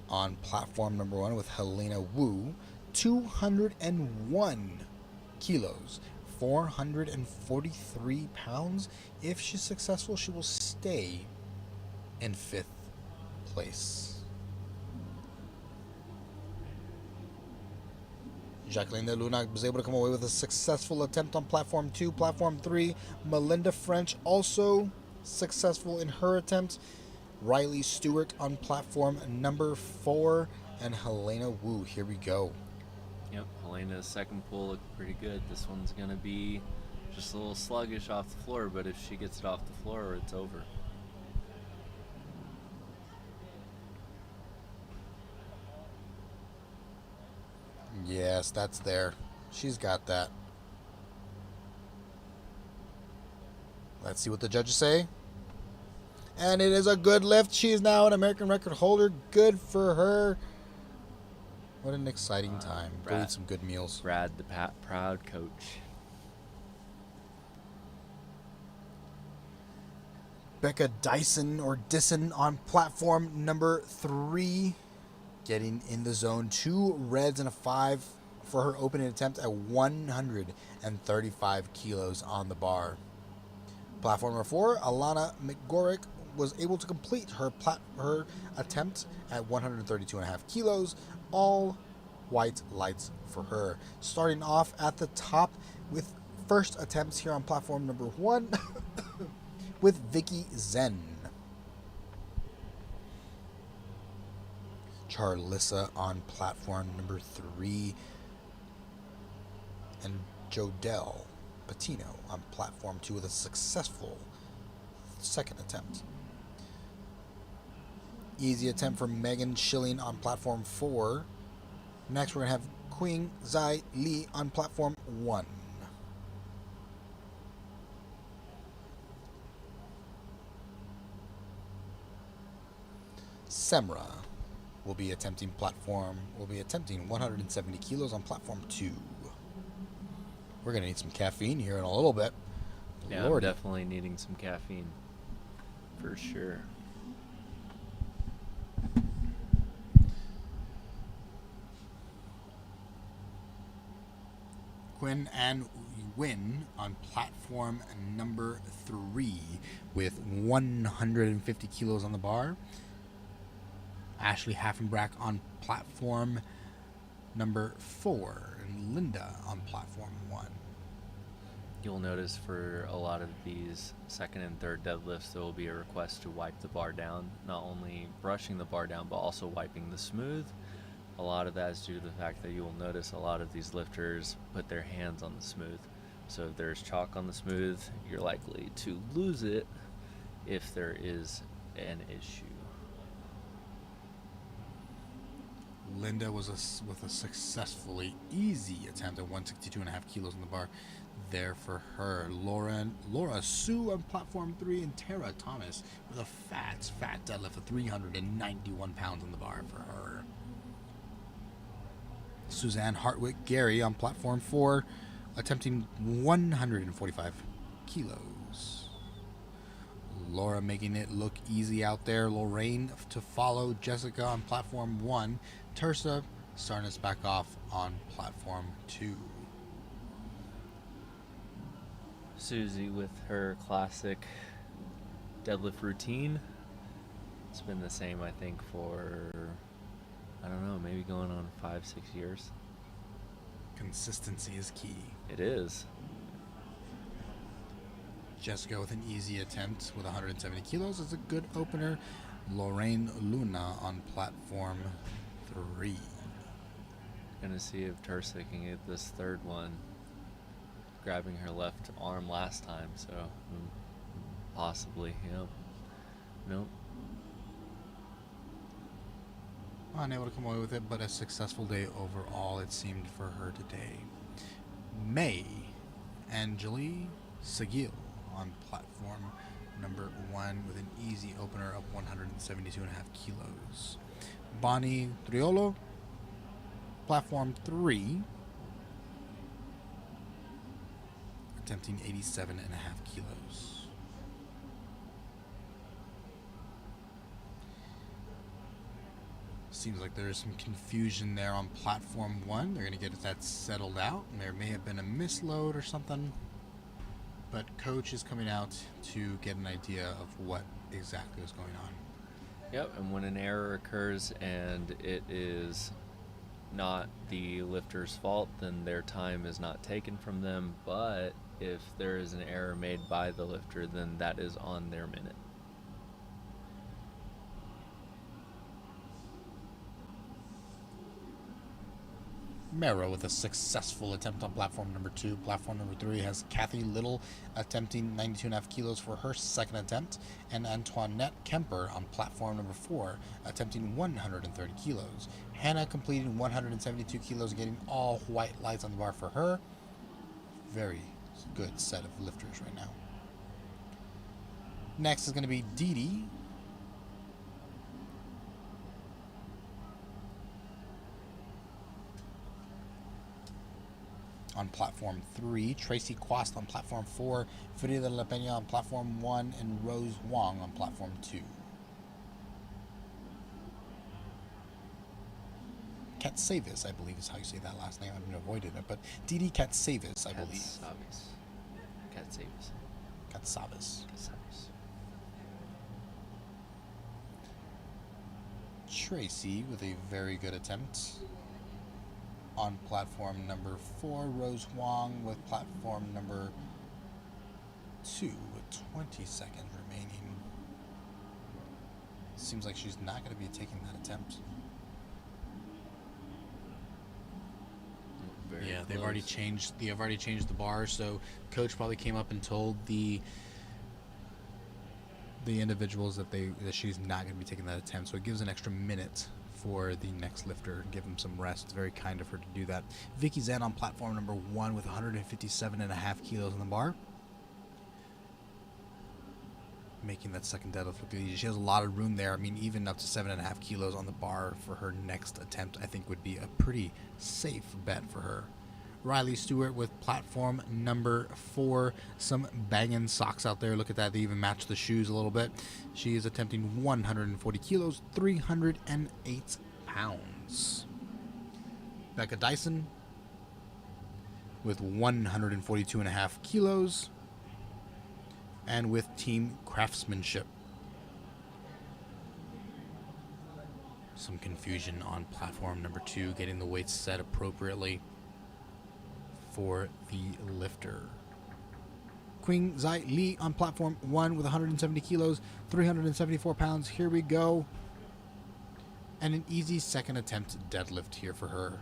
A: on platform number 1 with Helena Wu, 201 kilos, 443 pounds. If she's successful, she will stay in 5th place. Jacqueline de Luna was able to come away with a successful attempt on platform 2. Platform 3, Melinda French, also successful in her attempt. Riley Stewart on platform number 4, and Helena Wu. Here we go.
B: Yep, Helena's second pull looked pretty good. This one's going to be just a little sluggish off the floor, but if she gets it off the floor, it's over.
A: Yes, that's there. She's got that. Let's see what the judges say. And it is a good lift. She is now an American record holder. Good for her. What an exciting time. Go eat some good meals.
B: Brad, the proud coach.
A: Becca Dyson or Dyson on platform number 3. Getting in the zone. 2 reds and a 5 for her opening attempt at 135 kilos on the bar. Platform number 4, Alana McGorick was able to complete her attempt at 132.5 kilos. All white lights for her. Starting off at the top with first attempts here on platform number 1 with Vicky Zen. Charlissa on platform number 3, and Jodelle Patino on platform 2 with a successful second attempt. Easy attempt for Megan Schilling on platform 4. Next, we're going to have Queen Zai Li on platform 1. Semra will be attempting 170 kilos on platform 2. We're going to need some caffeine here in a little bit.
B: Yeah,
A: Lordy.
B: I'm definitely needing some caffeine. For sure.
A: Quinn and Win on platform number 3 with 150 kilos on the bar. Ashley Haffenbrack on platform number 4, and Linda on platform 1.
B: You'll notice for a lot of these second and third deadlifts, there will be a request to wipe the bar down, not only brushing the bar down, but also wiping the smooth. A lot of that is due to the fact that you will notice a lot of these lifters put their hands on the smooth. So if there's chalk on the smooth, you're likely to lose it if there is an issue.
A: Linda was with a successfully easy attempt at 162.5 kilos on the bar. There for her. Laura Sue on platform 3, and Tara Thomas with a fat deadlift of 391 pounds on the bar for her. Suzanne Hartwick Gary on platform 4, attempting 145 kilos. Laura making it look easy out there. Lorraine to follow. Jessica on platform 1. Tersa starting us back off on platform 2.
B: Susie with her classic deadlift routine. It's been the same, I think, for, I don't know, maybe going on 5-6 years.
A: Consistency is key.
B: It is.
A: Jessica with an easy attempt with 170 kilos is a good opener. Lorraine Luna on platform 3.
B: Gonna see if Tersa can get this third one. Grabbing her left arm last time, so possibly, yep. Nope.
A: Unable to come away with it, but a successful day overall, it seemed, for her today. May Angeli Seguil on platform number 1 with an easy opener of 172.5 kilos. Bonnie Triolo, platform 3. attempting 87.5 kilos. Seems like there's some confusion there on platform 1. They're going to get that settled out. And there may have been a misload or something. But coach is coming out to get an idea of what exactly is going on.
B: Yep, and when an error occurs and it is not the lifter's fault, then their time is not taken from them. But if there is an error made by the lifter, then that is on their minute.
A: Mero with a successful attempt on platform number 2. Platform number 3 has Kathy Little attempting 92.5 kilos for her second attempt, and Antoinette Kemper on platform number 4 attempting 130 kilos. Hannah completing 172 kilos, getting all white lights on the bar for her. Very good set of lifters right now. Next is going to be Dee Dee. On platform 3, Tracy Quast on platform 4, Frida La Peña on platform 1, and Rose Wong on platform 2. Katsavis, I believe is how you say that last name. I've been avoiding it, but Didi Katsavis, I believe. Katsavis. Tracy with a very good attempt. On platform number 4, Rose Wong with platform number 2 with 20 seconds remaining. Seems like she's not going to be taking that attempt.
B: Very
A: they've already changed. They have already changed the bar, so coach probably came up and told the individuals that she's not going to be taking that attempt. So it gives an extra minute for the next lifter, give him some rest. It's very kind of her to do that. Vicky Zen on platform number 1 with 157.5 kilos on the bar, making that second deadlift look easy. She has a lot of room there. I mean, even up to 7.5 kilos on the bar for her next attempt, I think would be a pretty safe bet for her. Riley Stewart with platform number 4. Some banging socks out there. Look at that. They even match the shoes a little bit. She is attempting 140 kilos, 308 pounds. Becca Dyson with 142.5 kilos. And with team craftsmanship. Some confusion on platform number 2, getting the weights set appropriately for the lifter. Queen Zai Lee on platform 1 with 170 kilos, 374 pounds. Here we go. And an easy second attempt deadlift here for her.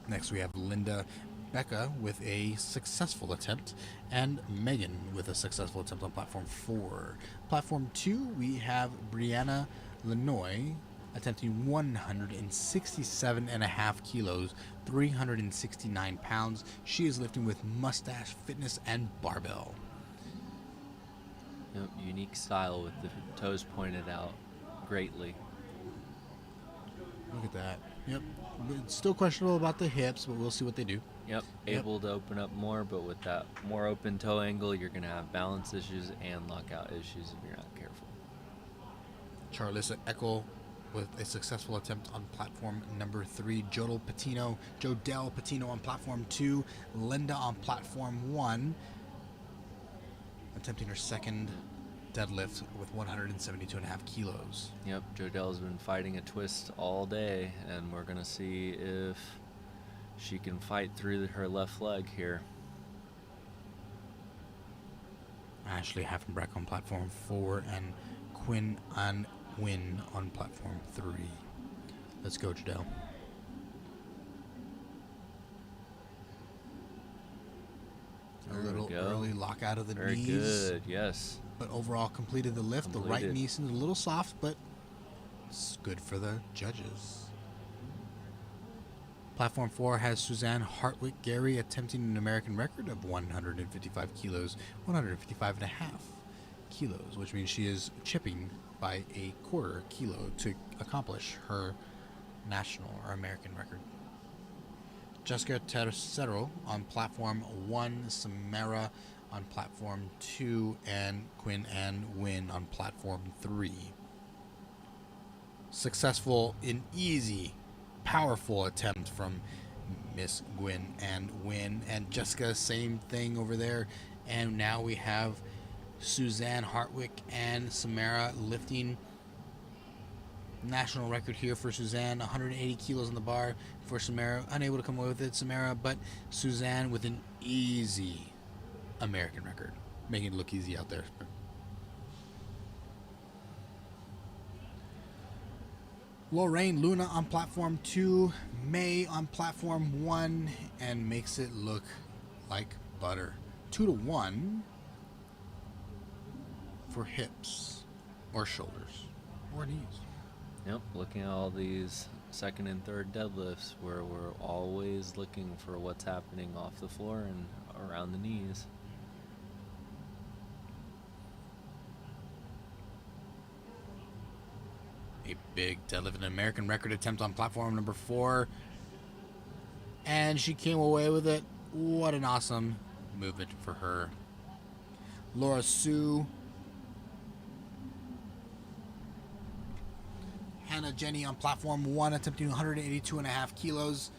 A: Next we have Linda Becca with a successful attempt, and Megan with a successful attempt on platform 4. Platform 2, we have Brianna Lenoy attempting 167.5 kilos, 369 pounds. She is lifting with Mustache Fitness and barbell.
B: Yep, unique style with the toes pointed out greatly.
A: Look at that. Yep. It's still questionable about the hips, but we'll see what they do.
B: Yep, able to open up more, but with that more open toe angle, you're going to have balance issues and lockout issues if you're not careful.
A: Charlissa Eckel with a successful attempt on platform number 3. Jodel Patino on platform 2. Linda on platform 1, attempting her second deadlift with 172.5 kilos.
B: Yep, Jodell's been fighting a twist all day, and we're going to see if she can fight through her left leg here.
A: Ashley Haffenbreck on platform 4 and Quinn An Win on platform 3. Let's go, Jodell. A little early lockout of the knees.
B: Very good, yes.
A: But overall completed the lift. The right knee seems a little soft, but it's good for the judges. Platform 4 has Suzanne Hartwick Gary attempting an American record of 155 kilos, 155.5 kilos, which means she is chipping by a quarter kilo to accomplish her national or American record. Jessica Tercero on platform 1, Samara on platform 2, and Quinn Ann Wynn on platform 3. Successful in easy, powerful attempt from Miss Gwyn and Wynn. And Jessica, same thing over there. And now we have Suzanne Hartwick and Samara lifting. National record here for Suzanne, 180 kilos on the bar for Samara. Unable to come away with it, Samara, but Suzanne with an easy American record. Making it look easy out there. Lorraine Luna on platform 2, May on platform 1, and makes it look like butter. 2-1 for hips or shoulders or knees.
B: Yep, looking at all these second and third deadlifts where we're always looking for what's happening off the floor and around the knees.
A: A big deadlift, an American record attempt on platform number 4. And she came away with it. What an awesome movement for her. Laura Sue. Hannah Jenny on platform 1, attempting 182.5 kilos.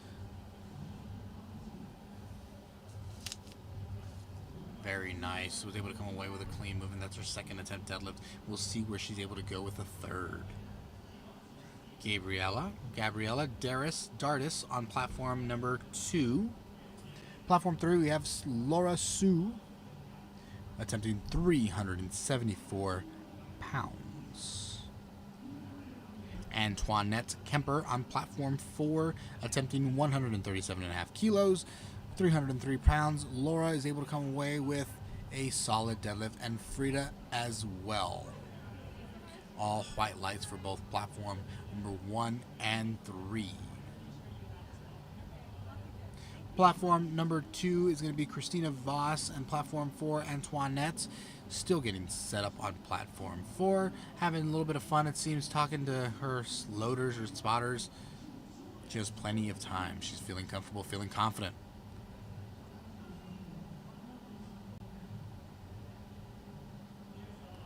A: Very nice. Was able to come away with a clean movement. That's her second attempt deadlift. We'll see where she's able to go with a third. Gabriella Dardis on platform number 2. Platform 3, we have Laura Sue attempting 374 pounds. Antoinette Kemper on platform 4, attempting 137.5 kilos, 303 pounds. Laura is able to come away with a solid deadlift, and Frida as well. All white lights for both platform number 1 and 3. Platform number 2 is going to be Christina Voss, and platform 4, Antoinette. Still getting set up on platform 4. Having a little bit of fun, it seems, talking to her loaders or spotters. She has plenty of time. She's feeling comfortable, feeling confident.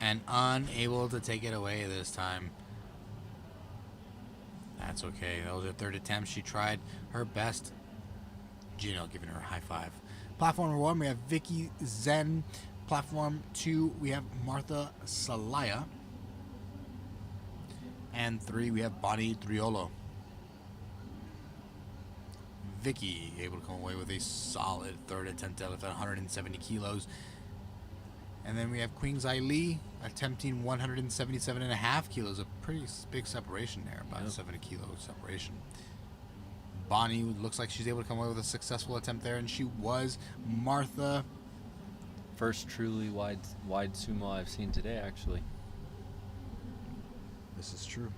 A: And unable to take it away this time. That's okay. That was her third attempt. She tried her best. Gino giving her a high five. Platform number 1, we have Vicky Zen. Platform 2, we have Martha Salaya. And 3, we have Bonnie Triolo. Vicky able to come away with a solid third attempt deadlift at 170 kilos. And then we have Queen Zai Lee attempting 177.5 kilos. A pretty big separation there, about 70 kilo separation. Bonnie looks like she's able to come away with a successful attempt there, and she was. Martha.
B: First truly wide sumo I've seen today, actually.
A: This is true.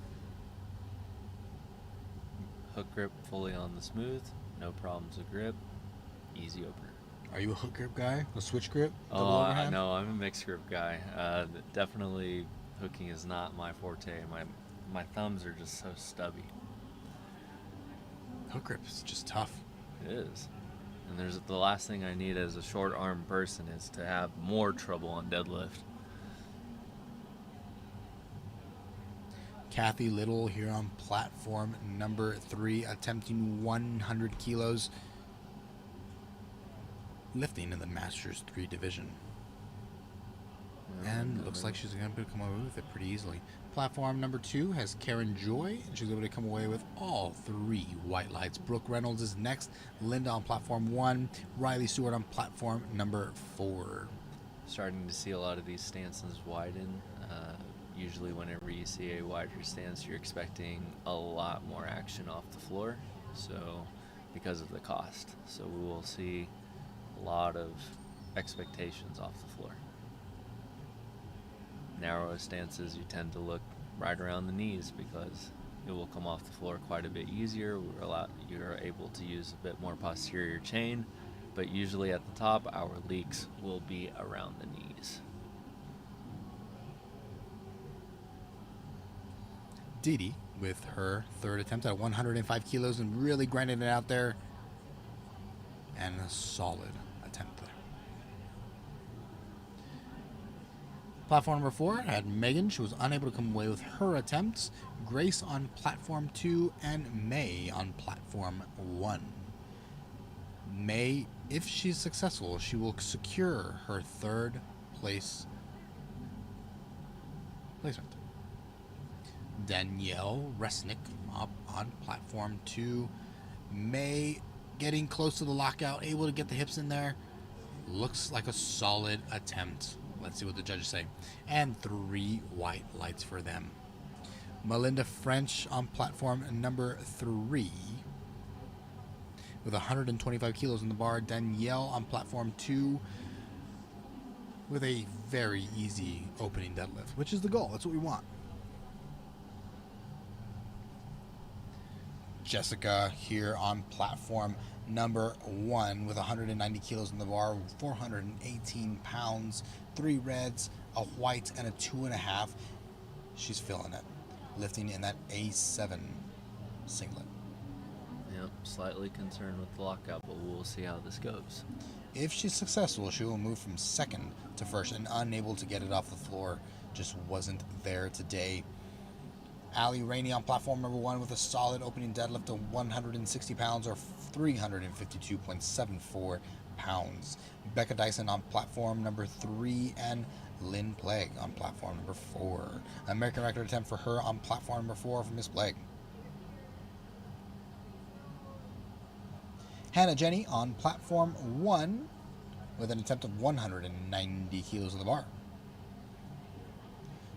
B: Hook grip fully on the smooth, no problems with grip, easy opener.
A: Are you a hook grip guy? A switch grip?
B: Oh, no, I'm a mixed grip guy. Definitely hooking is not my forte. My thumbs are just so stubby.
A: Hook grip is just tough.
B: It is. And there's the last thing I need as a short arm person is to have more trouble on deadlift.
A: Kathy Little here on platform number 3, attempting 100 kilos, lifting in the Masters 3 division. And looks like she's going to come away with it pretty easily. Platform number 2 has Karen Joy, and she's able to come away with all 3 white lights. Brooke Reynolds is next. Linda on platform 1. Riley Stewart on platform number 4.
B: Starting to see a lot of these stances widen. Usually whenever you see a wider stance, you're expecting a lot more action off the floor, so because of the cost. So we will see a lot of expectations off the floor. Narrower stances, you tend to look right around the knees because it will come off the floor quite a bit easier. You're able to use a bit more posterior chain, but usually at the top, our leaks will be around the knees.
A: Didi with her third attempt at 105 kilos and really grinding it out there. and a solid attempt there. Platform number 4 had Megan. She was unable to come away with her attempts. Grace on platform 2 and May on platform 1. May, if she's successful, she will secure her third place placement. Danielle Resnick up on platform 2. May getting close to the lockout, able to get the hips in there. Looks like a solid attempt. Let's see what the judges say. And 3 white lights for them. Melinda French on platform number 3 with 125 kilos in the bar. Danielle on platform 2 with a very easy opening deadlift, which is the goal. That's what we want. Jessica here on platform number 1 with 190 kilos in the bar, 418 pounds, 3 reds, a white, and a 2.5. She's feeling it, lifting in that A7 singlet.
B: Yep, slightly concerned with the lockout, but we'll see how this goes.
A: If she's successful, she will move from second to first, and unable to get it off the floor. Just wasn't there today. Allie Rainey on platform number 1 with a solid opening deadlift of 160 pounds or 352.74 pounds. Becca Dyson on platform number 3 and Lynn Plague on platform number 4. American record attempt for her on platform number 4 for Miss Plague. Hannah Jenny on platform 1 with an attempt of 190 kilos in the bar.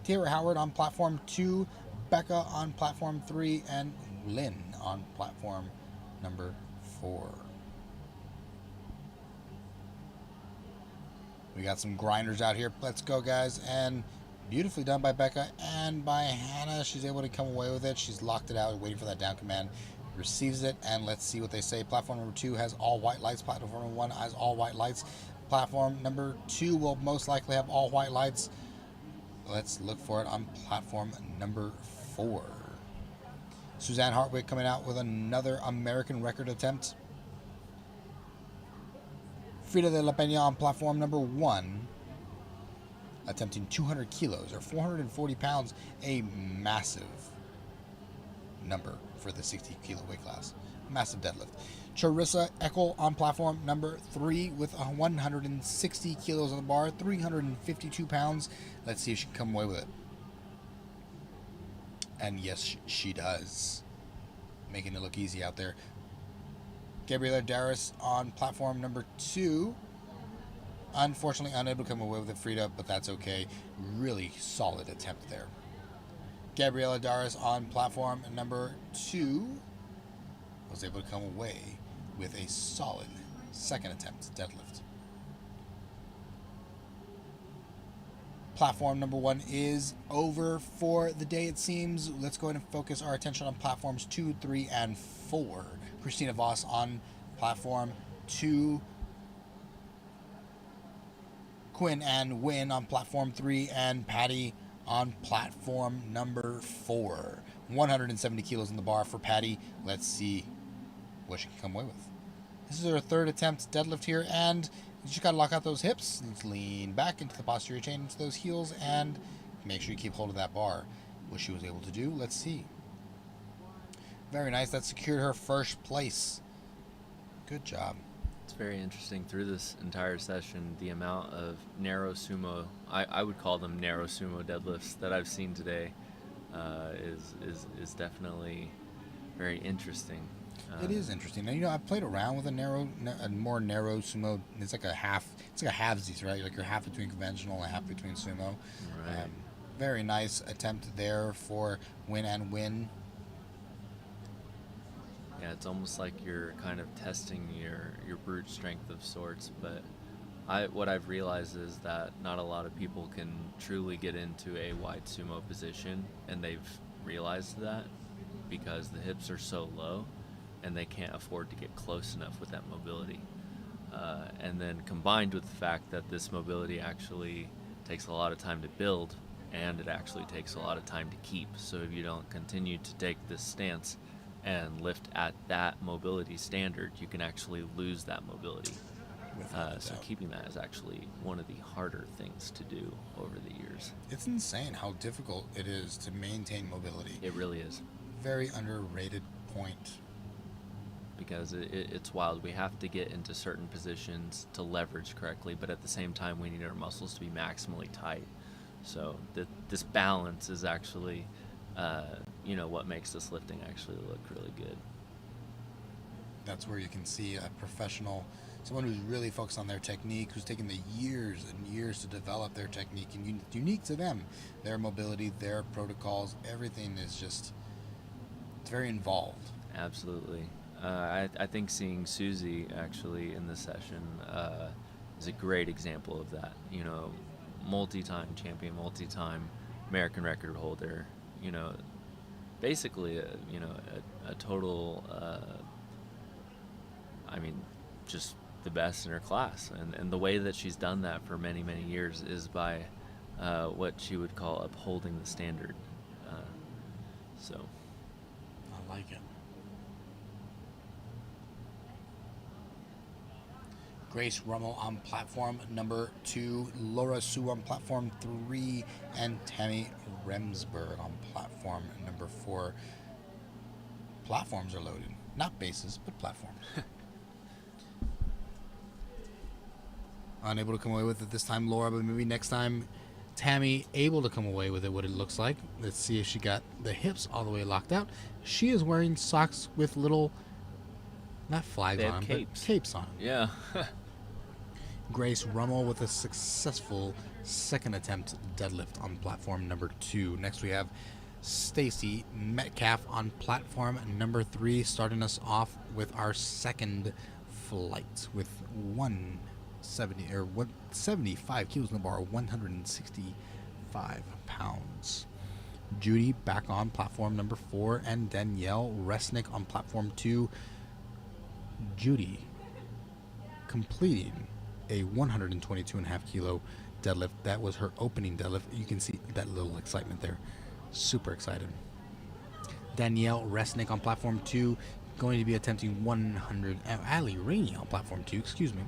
A: Tara Howard on platform 2, Becca on platform 3, and Lynn on platform number 4. We got some grinders out here. Let's go, guys. And beautifully done by Becca and by Hannah. She's able to come away with it. She's locked it out, waiting for that down command. Receives it, and let's see what they say. Platform number 2 has all white lights. Platform number 1 has all white lights. Platform number 2 will most likely have all white lights. Let's look for it on platform number 4. Suzanne Hartwig coming out with another American record attempt. Frida de la Peña on platform number 1, attempting 200 kilos or 440 pounds, a massive number for the 60 kilo weight class. Massive deadlift. Charissa Eckel on platform number 3 with 160 kilos on the bar, 352 pounds. Let's see if she can come away with it. And yes, she does. Making it look easy out there. Gabriela Darris on platform number 2. Unfortunately, unable to come away with it, Frida, but that's okay. Really solid attempt there. Gabriela Darris on platform number 2 was able to come away with a solid second attempt deadlift. Platform number 1 is over for the day, it seems. Let's go ahead and focus our attention on platforms 2, 3, and 4. Christina Voss on platform 2. Quinn Ann Wynn on platform 3, and Patty on platform number 4. 170 kilos in the bar for Patty. Let's see what she can come away with. This is her third attempt deadlift here, and you just got to lock out those hips. Let's lean back into the posterior chain, into those heels, and make sure you keep hold of that bar. What she was able to do, let's see. Very nice. That secured her first place. Good job.
B: It's very interesting through this entire session, the amount of narrow sumo, I would call them narrow sumo deadlifts that I've seen today is definitely very interesting.
A: It is interesting. And, I've played around with a more narrow sumo. It's like a halvesies, right? Like you're half between conventional and half between sumo.
B: Right.
A: Very nice attempt there for Win and Win.
B: Yeah, it's almost like you're kind of testing your brute strength of sorts, but what I've realized is that not a lot of people can truly get into a wide sumo position, and they've realized that because the hips are so low and they can't afford to get close enough with that mobility. And then combined with the fact that this mobility actually takes a lot of time to build, and it actually takes a lot of time to keep. So if you don't continue to take this stance and lift at that mobility standard, you can actually lose that mobility.
A: Without a
B: So
A: doubt.
B: keeping that is actually one of the harder things to do over the years.
A: It's insane how difficult it is to maintain mobility.
B: It really is,
A: Very underrated point.
B: because it's wild. We have to get into certain positions to leverage correctly, but at the same time, we need our muscles to be maximally tight. So this balance is actually, what makes this lifting actually look really good.
A: That's where you can see a professional, someone who's really focused on their technique, who's taken the years and years to develop their technique, and unique to them, their mobility, their protocols, everything is just, it's very involved.
B: Absolutely. I think seeing Susie actually in this session is a great example of that. Multi-time champion, multi-time American record holder. Basically, a total. Just the best in her class, and the way that she's done that for many, many years is by what she would call upholding the standard. So.
C: I like it.
A: Grace Rummel on platform number 2, Laura Sue on platform 3, and Tammy Remsberg on platform number 4. Platforms are loaded. Not bases, but platforms. Unable to come away with it this time, Laura, but maybe next time, Tammy able to come away with it, what it looks like. Let's see if she got the hips all the way locked out. She is wearing socks with little, not flags
B: They have
A: on,
B: capes.
A: but capes on.
B: Yeah.
A: Grace Rummel with a successful second attempt deadlift on platform number 2. Next we have Stacy Metcalf on platform number 3, starting us off with our second flight with 175 kilos in the bar, 165 pounds. Judy back on platform number 4, and Danielle Resnick on platform 2. Judy completing a 122.5 kilo deadlift. That was her opening deadlift. You can see that little excitement there. Super excited. Danielle Resnick on platform 2, going to be attempting 100. Ali Rainey on platform 2, excuse me.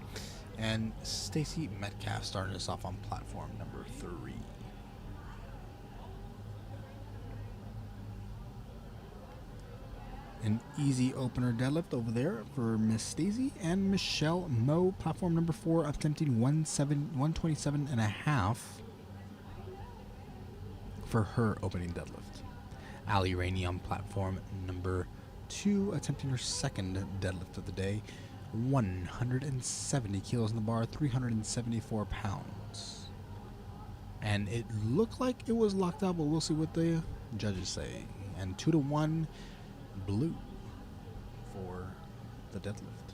A: And Stacy Metcalf starting us off on platform number 3. An easy opener deadlift over there for Miss Stacy, and Michelle Moe, platform number 4, attempting 127.5 for her opening deadlift. Ali Rainey on platform number 2, attempting her second deadlift of the day, 170 kilos in the bar, 374 pounds. And it looked like it was locked out, but we'll see what the judges say. And 2-1 blue for the deadlift.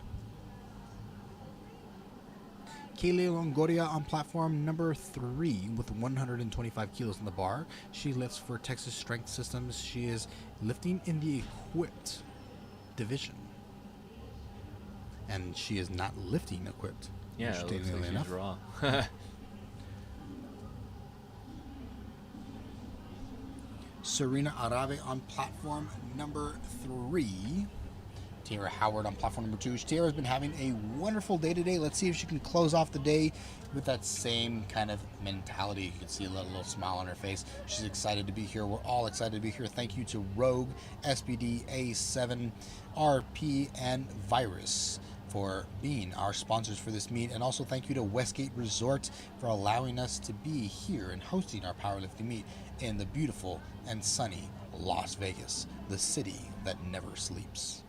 A: Kaylee Longoria on platform number 3 with 125 kilos in the bar. She lifts for Texas Strength Systems. She is lifting in the equipped division. And she is not lifting equipped.
B: Yeah, it looks like
A: interestingly
B: she's
A: enough.
B: raw.
A: Serena Arabe on platform number 3. Tara Howard on platform number 2. Tara's been having a wonderful day today. Let's see if she can close off the day with that same kind of mentality. You can see a little smile on her face. She's excited to be here. We're all excited to be here. Thank you to Rogue, SBD, A7, RP, and Virus for being our sponsors for this meet. And also thank you to Westgate Resort for allowing us to be here and hosting our powerlifting meet in the beautiful and sunny Las Vegas, the city that never sleeps.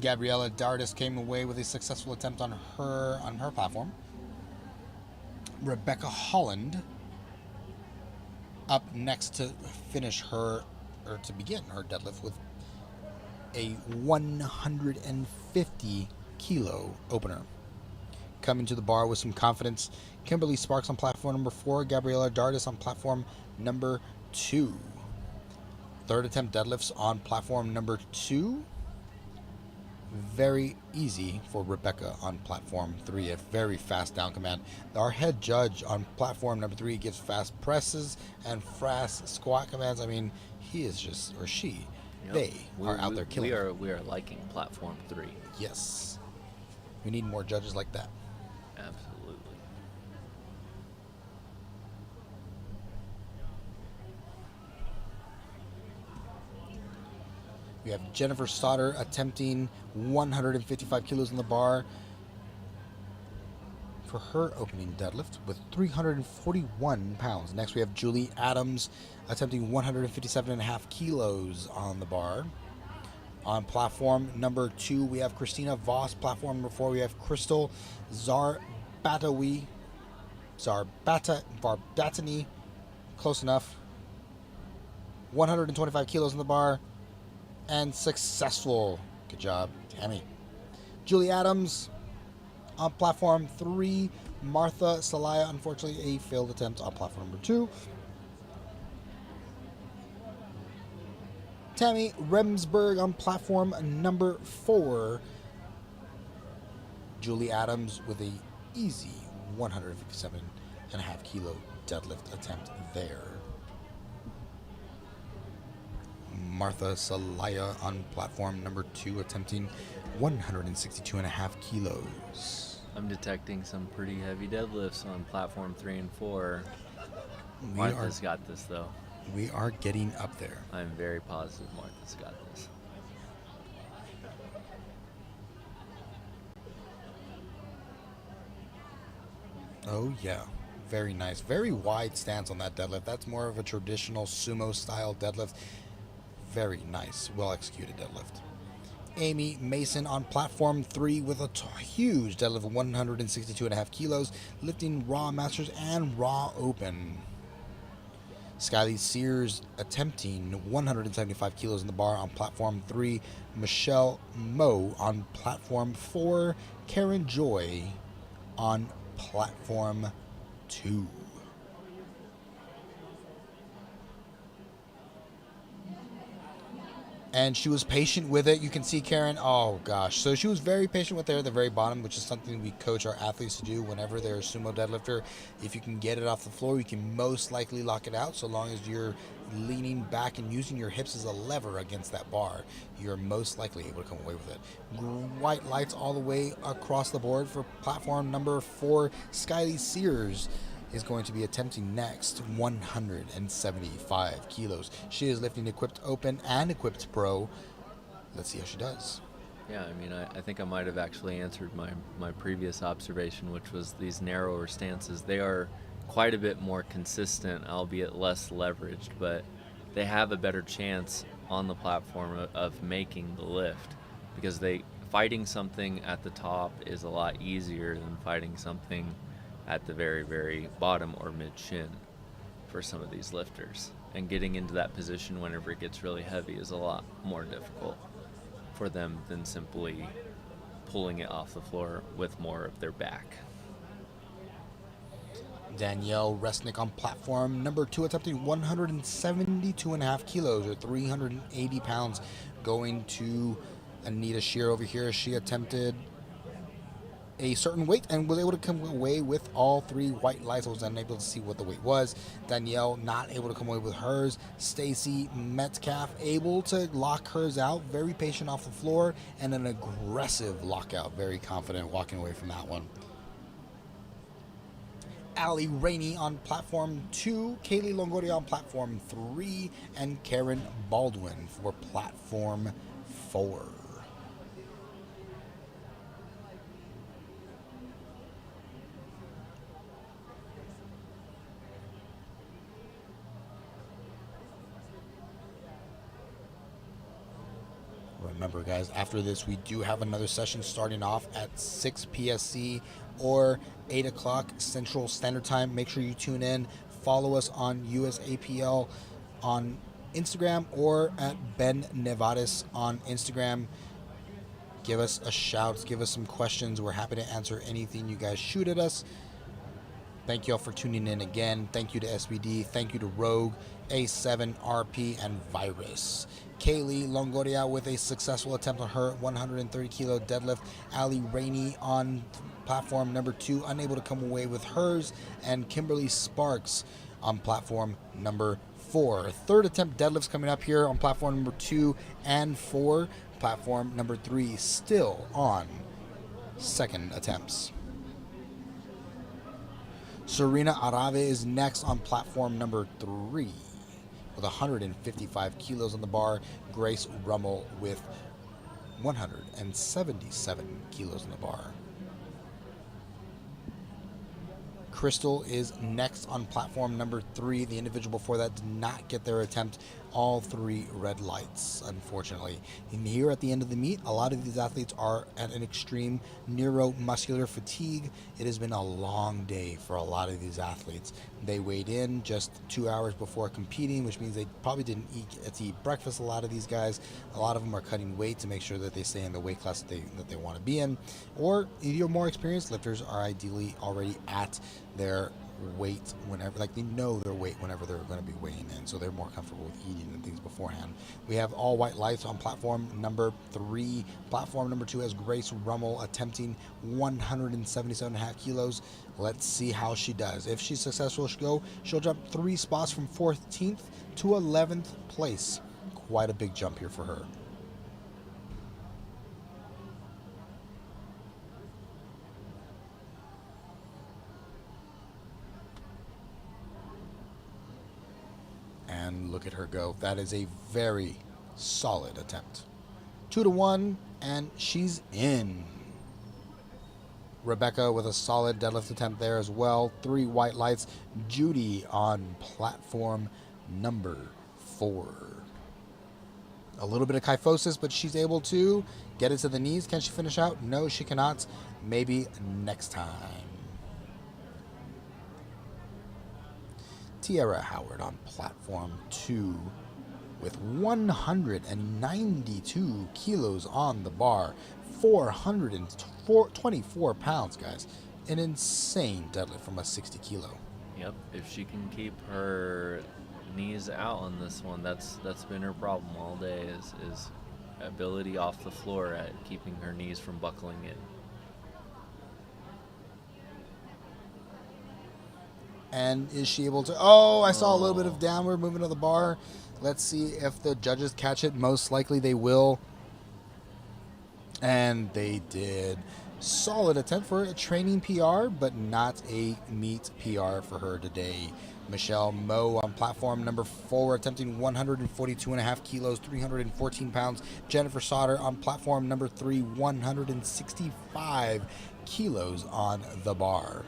A: Gabriella Dardis came away with a successful attempt on her platform. Rebecca Holland up next to finish her, or to begin her deadlift with a 150 kilo opener. Coming to the bar with some confidence, Kimberly Sparks on platform number 4, Gabriella Dardis on platform number 2. Third attempt deadlifts on platform number 2. Very easy for Rebecca on platform 3, a very fast down command. Our head judge on platform number 3 gives fast presses and fast squat commands. I mean, he is just, or she,
B: Yep.
A: they are out there killing it.
B: We are liking platform 3.
A: Yes. We need more judges like that.
B: Absolutely.
A: We have Jennifer Stoddard attempting 155 kilos on the bar for her opening deadlift with 341 pounds. Next, we have Julie Adams attempting 157.5 kilos on the bar. On platform number 2, we have Christina Voss. Platform number 4, we have Crystal Zarbatani. Close enough. 125 kilos on the bar. And successful. Good job, Tammy. Julie Adams on platform 3. Martha Salaya, unfortunately, a failed attempt on platform number 2. Tammy Remsburg on platform number 4. Julie Adams with a easy 157.5 kilo deadlift attempt there. Martha Salaya on platform number 2 attempting 162.5 kilos.
B: I'm detecting some pretty heavy deadlifts on platform 3 and 4.
A: We
B: Martha's got this, though.
A: We are getting up there.
B: I'm very positive Martha's got this.
A: Oh, yeah. Very nice. Very wide stance on that deadlift. That's more of a traditional sumo style deadlift. Very nice. Well executed deadlift. Amy Mason on platform 3 with a huge deadlift of 162.5 kilos, lifting raw masters and raw open. Skyly Sears attempting 175 kilos in the bar on platform 3. Michelle Moe on platform 4. Karen Joy on platform 2. And she was patient with it. You can see Karen, oh gosh. So she was very patient with her at the very bottom, which is something we coach our athletes to do whenever they're a sumo deadlifter. If you can get it off the floor, you can most likely lock it out so long as you're leaning back and using your hips as a lever against that bar. You're most likely able to come away with it. White lights all the way across the board for platform number 4. Skyly Sears is going to be attempting next 175 kilos. She is lifting equipped open and equipped pro. Let's see how she does.
B: Yeah, I mean, I think I might have actually answered my previous observation, which was these narrower stances. They are quite a bit more consistent, albeit less leveraged, but they have a better chance on the platform of making the lift, because fighting something at the top is a lot easier than fighting something at the very, very bottom or mid-shin for some of these lifters. And getting into that position whenever it gets really heavy is a lot more difficult for them than simply pulling it off the floor with more of their back.
A: Danielle Resnick on platform number 2 attempting 172.5 kilos or 380 pounds, going to Anita Shear over here. She attempted a certain weight and was able to come away with all 3 white lights. I was unable to see what the weight was. Danielle not able to come away with hers. Stacy Metcalf able to lock hers out. Very patient off the floor and an aggressive lockout. Very confident walking away from that one. Allie Rainey on platform 2. Kaylee Longoria on platform 3. And Karen Baldwin for platform 4. Remember, guys, after this, we do have another session starting off at 6 PSC or 8 o'clock Central Standard Time. Make sure you tune in. Follow us on USAPL on Instagram or at Ben Nevadis on Instagram. Give us a shout. Give us some questions. We're happy to answer anything you guys shoot at us. Thank you all for tuning in again. Thank you to SBD. Thank you to Rogue, A7, RP, and Virus. Kaylee Longoria with a successful attempt on her 130 kilo deadlift. Ali Rainey on platform number 2, unable to come away with hers. And Kimberly Sparks on platform number 4. Third attempt deadlifts coming up here on platform number 2 and 4. Platform number 3 still on second attempts. Serena Arave is next on platform number 3 with 155 kilos on the bar. Grace Rummel with 177 kilos on the bar. Crystal is next on platform number 3. The individual before that did not get their attempt. All 3 red lights, unfortunately. And here at the end of the meet, a lot of these athletes are at an extreme neuromuscular fatigue. It has been a long day for a lot of these athletes. They weighed in just 2 hours before competing, which means they probably didn't eat breakfast. A lot of these guys, a lot of them are cutting weight to make sure that they stay in the weight class that they want to be in. Or your more experienced lifters are ideally already at their weight whenever, like they know their weight whenever they're going to be weighing in, so they're more comfortable with eating and things beforehand. We have all white lights on platform number 3. Platform number 2 has Grace Rummel attempting 177.5 kilos. Let's see how she does. If she's successful, she'll jump 3 spots from 14th to 11th place. Quite a big jump here for her. And look at her go. That is a very solid attempt. 2-1, and she's in. Rebecca with a solid deadlift attempt there as well. 3 white lights. Judy on platform number 4. A little bit of kyphosis, but she's able to get it to the knees. Can she finish out? No, she cannot. Maybe next time. Tiara Howard on platform 2 with 192 kilos on the bar, 424 pounds, guys. An insane deadlift from a 60 kilo.
B: Yep, if she can keep her knees out on this one, that's been her problem all day, is ability off the floor at keeping her knees from buckling in.
A: And is she able to... Oh, I saw a little bit of downward movement of the bar. Let's see if the judges catch it. Most likely they will. And they did. Solid attempt for a training PR, but not a meet PR for her today. Michelle Moe on platform number 4, attempting 142.5 kilos, 314 pounds. Jennifer Sauter on platform number 3, 165 kilos on the bar.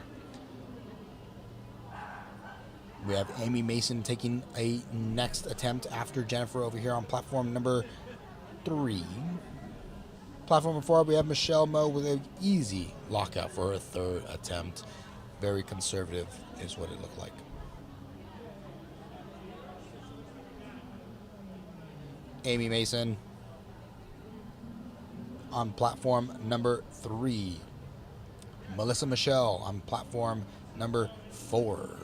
A: We have Amy Mason taking a next attempt after Jennifer over here on platform number 3. Platform number 4, we have Michelle Moe with an easy lockout for her 3rd attempt. Very conservative is what it looked like. Amy Mason on platform number 3. Melissa Michelle on platform number 4.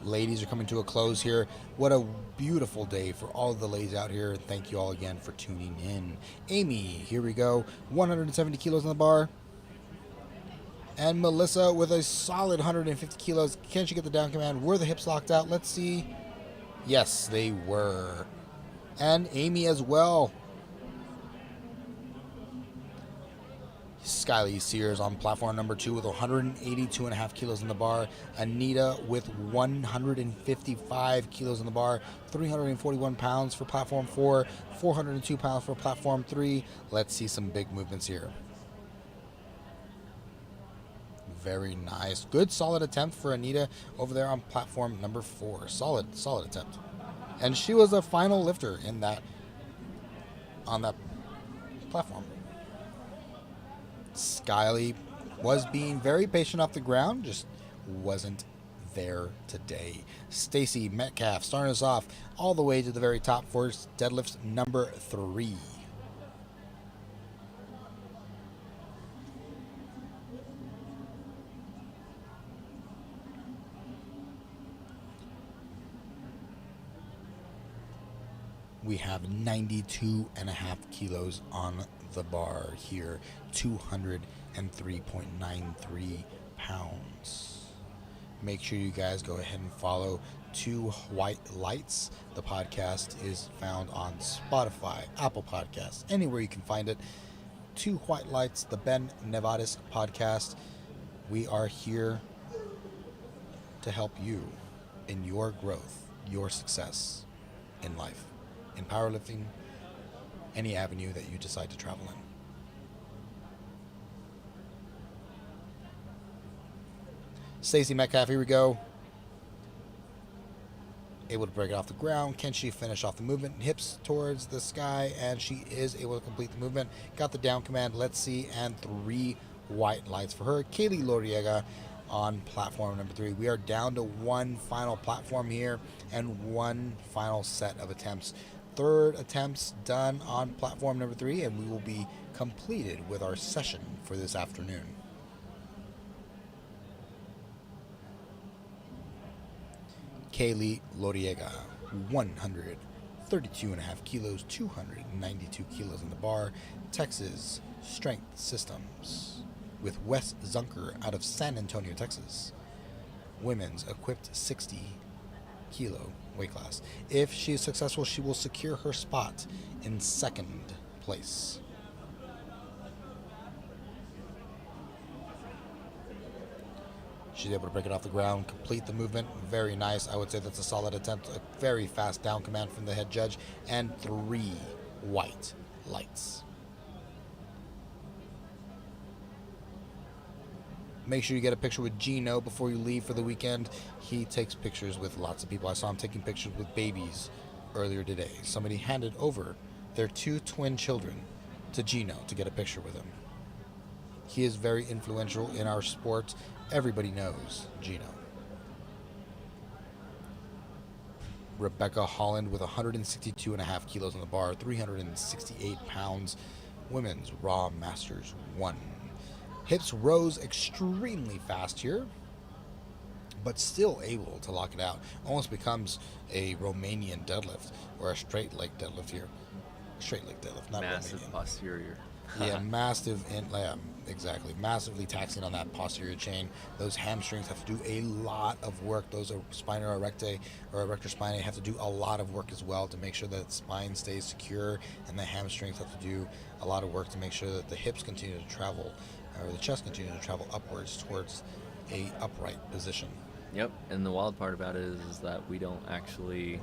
A: Ladies are coming to a close here. What a beautiful day for all of the ladies out here. Thank you all again for tuning in. Amy, here we go. 170 kilos on the bar. And Melissa with a solid 150 kilos. Can she get the down command? Were the hips locked out? Let's see. Yes, they were. And Amy as well. Skyly Sears on platform number 2 with 182.5 kilos in the bar. Anita with 155 kilos in the bar. 341 pounds for platform 4. 402 pounds for platform 3. Let's see some big movements here. Very nice. Good solid attempt for Anita over there on platform number 4. Solid attempt. And she was a final lifter on that platform. Skyly was being very patient off the ground, just wasn't there today. Stacy Metcalf starting us off all the way to the very top for deadlifts number 3. We have 92.5 kilos on the bar here, 203.93 pounds. Make sure you guys go ahead and follow Two White Lights. The podcast is found on Spotify, Apple Podcasts, anywhere you can find it. Two White Lights, the Ben Nevadas podcast. We are here to help you in your growth, your success in life, in powerlifting, any avenue that you decide to travel in. Stacey Metcalf, here we go. Able to break it off the ground. Can she finish off the movement? Hips towards the sky, and she is able to complete the movement. Got the down command. Let's see, and 3 white lights for her. Kaylee Loriega on platform number 3. We are down to 1 final platform here and 1 final set of attempts. 3rd attempts done on platform number 3, and we will be completed with our session for this afternoon. Kaylee Loriega, 132.5 kilos, 292 kilos in the bar. Texas Strength Systems with Wes Zunker out of San Antonio, Texas. Women's equipped 60 kilo weight class. If she is successful, she will secure her spot in 2nd place. She's able to break it off the ground, complete the movement. Very nice. I would say that's a solid attempt. A very fast down command from the head judge. And 3 white lights. Make sure you get a picture with Gino before you leave for the weekend. He takes pictures with lots of people. I saw him taking pictures with babies earlier today. Somebody handed over their 2 twin children to Gino to get a picture with him. He is very influential in our sport. Everybody knows Gino. Rebecca Holland with 162.5 kilos on the bar, 368 pounds. Women's Raw Masters 1. Hips rose extremely fast here, but still able to lock it out. Almost becomes a Romanian deadlift, or a straight leg deadlift here. Straight leg deadlift, not
B: Massive
A: Romanian.
B: posterior.
A: Yeah, exactly. Massively taxing on that posterior chain. Those hamstrings have to do a lot of work. Those are spina erecta or erector spinae have to do a lot of work as well to make sure that the spine stays secure, and the hamstrings have to do a lot of work to make sure that the hips continue to travel, or the chest continue to travel upwards towards a upright position.
B: Yep, and the wild part about it is that we don't actually,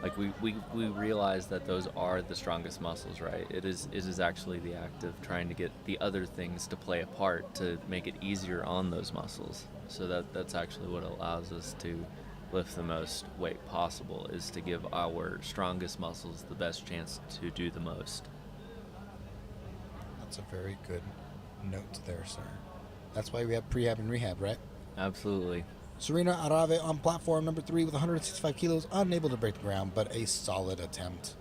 B: like, we realize that those are the strongest muscles, right? It is actually the act of trying to get the other things to play a part to make it easier on those muscles. So that's actually what allows us to lift the most weight possible, is to give our strongest muscles the best chance to do the most.
A: That's a very good note there, sir. That's why we have prehab and rehab, right?
B: Absolutely.
A: Serena Arave on platform number 3 with 165 kilos, unable to break the ground, but a solid attempt.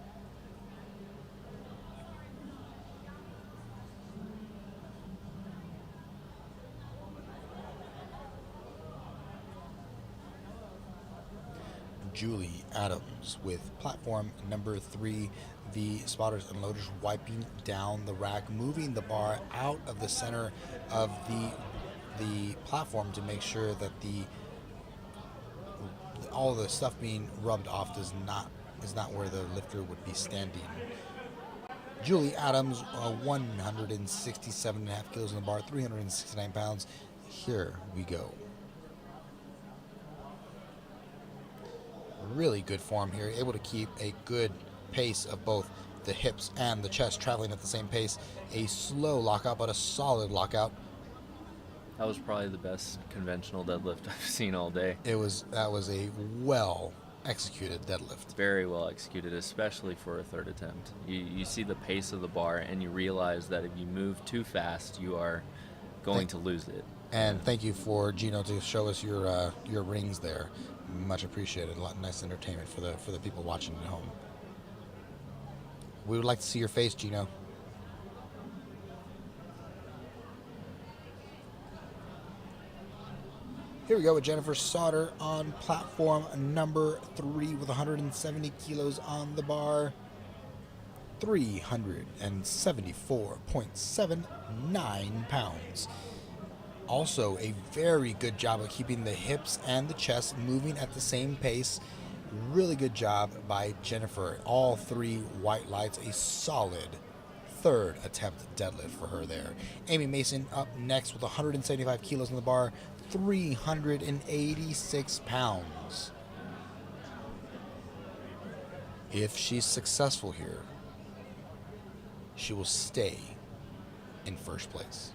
A: Julie Adams with platform number 3. The spotters and loaders wiping down the rack, moving the bar out of the center of the platform to make sure that all the stuff being rubbed off is not where the lifter would be standing. Julie Adams, 167.5 kilos on the bar, 369 pounds. Here we go. Really good form here, able to keep a good pace of both the hips and the chest traveling at the same pace. A slow lockout, but a solid lockout.
B: That was probably the best conventional deadlift I've seen all day.
A: That was a well executed deadlift.
B: Very well executed, especially for a 3rd attempt. You see the pace of the bar, and you realize that if you move too fast, you are going to lose it.
A: And thank you for Gino to show us your rings there. Much appreciated. A lot nice entertainment for the people watching at home. We would like to see your face, Gino. Here we go with Jennifer Sauter on platform number 3 with 170 kilos on the bar. 374.79 pounds. Also, a very good job of keeping the hips and the chest moving at the same pace. Really good job by Jennifer. All 3 white lights, a solid third attempt deadlift for her there. Amy Mason up next with 175 kilos on the bar, 386 pounds. If she's successful here, she will stay in first place.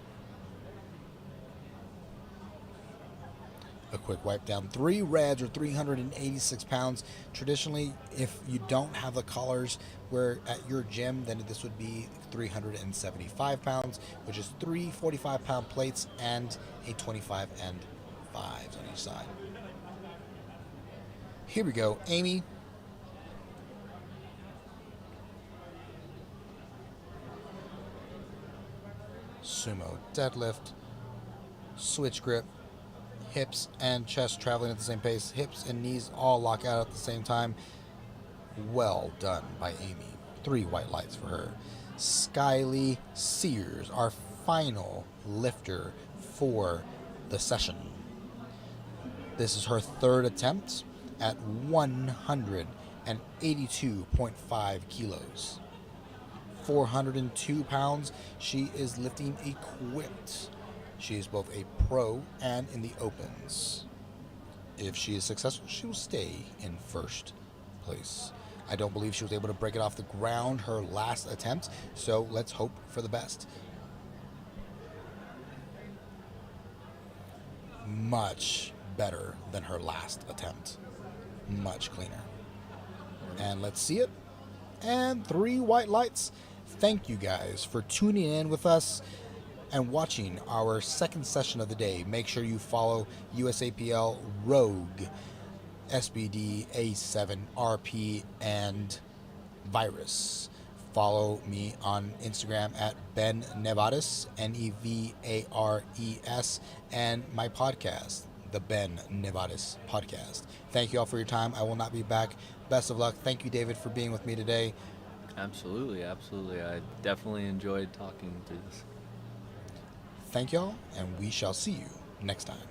A: A quick wipe down. 3 reds or 386 pounds. Traditionally, if you don't have the collars where at your gym, then this would be 375 pounds, which is 3 45-pound plates and a 25 and 5s on each side. Here we go. Amy. Sumo deadlift. Switch grip. Hips and chest traveling at the same pace. Hips and knees all lock out at the same time. Well done by Amy. 3 white lights for her. Skyly Sears, our final lifter for the session. This is her 3rd attempt at 182.5 kilos. 402 pounds. She is lifting equipped. She is both a pro and in the opens. If she is successful, she will stay in first place. I don't believe she was able to break it off the ground her last attempt, so let's hope for the best. Much better than her last attempt. Much cleaner. And let's see it. And 3 white lights. Thank you guys for tuning in with us and watching our 2nd session of the day. Make sure you follow USAPL, Rogue, SBD, A7, RP, and Virus. Follow me on Instagram at Ben Nevares, Nevares, and my podcast, the Ben Nevares Podcast. Thank you all for your time. I will not be back. Best of luck. Thank you, David, for being with me today.
B: Absolutely. I definitely enjoyed talking through this.
A: Thank y'all, and we shall see you next time.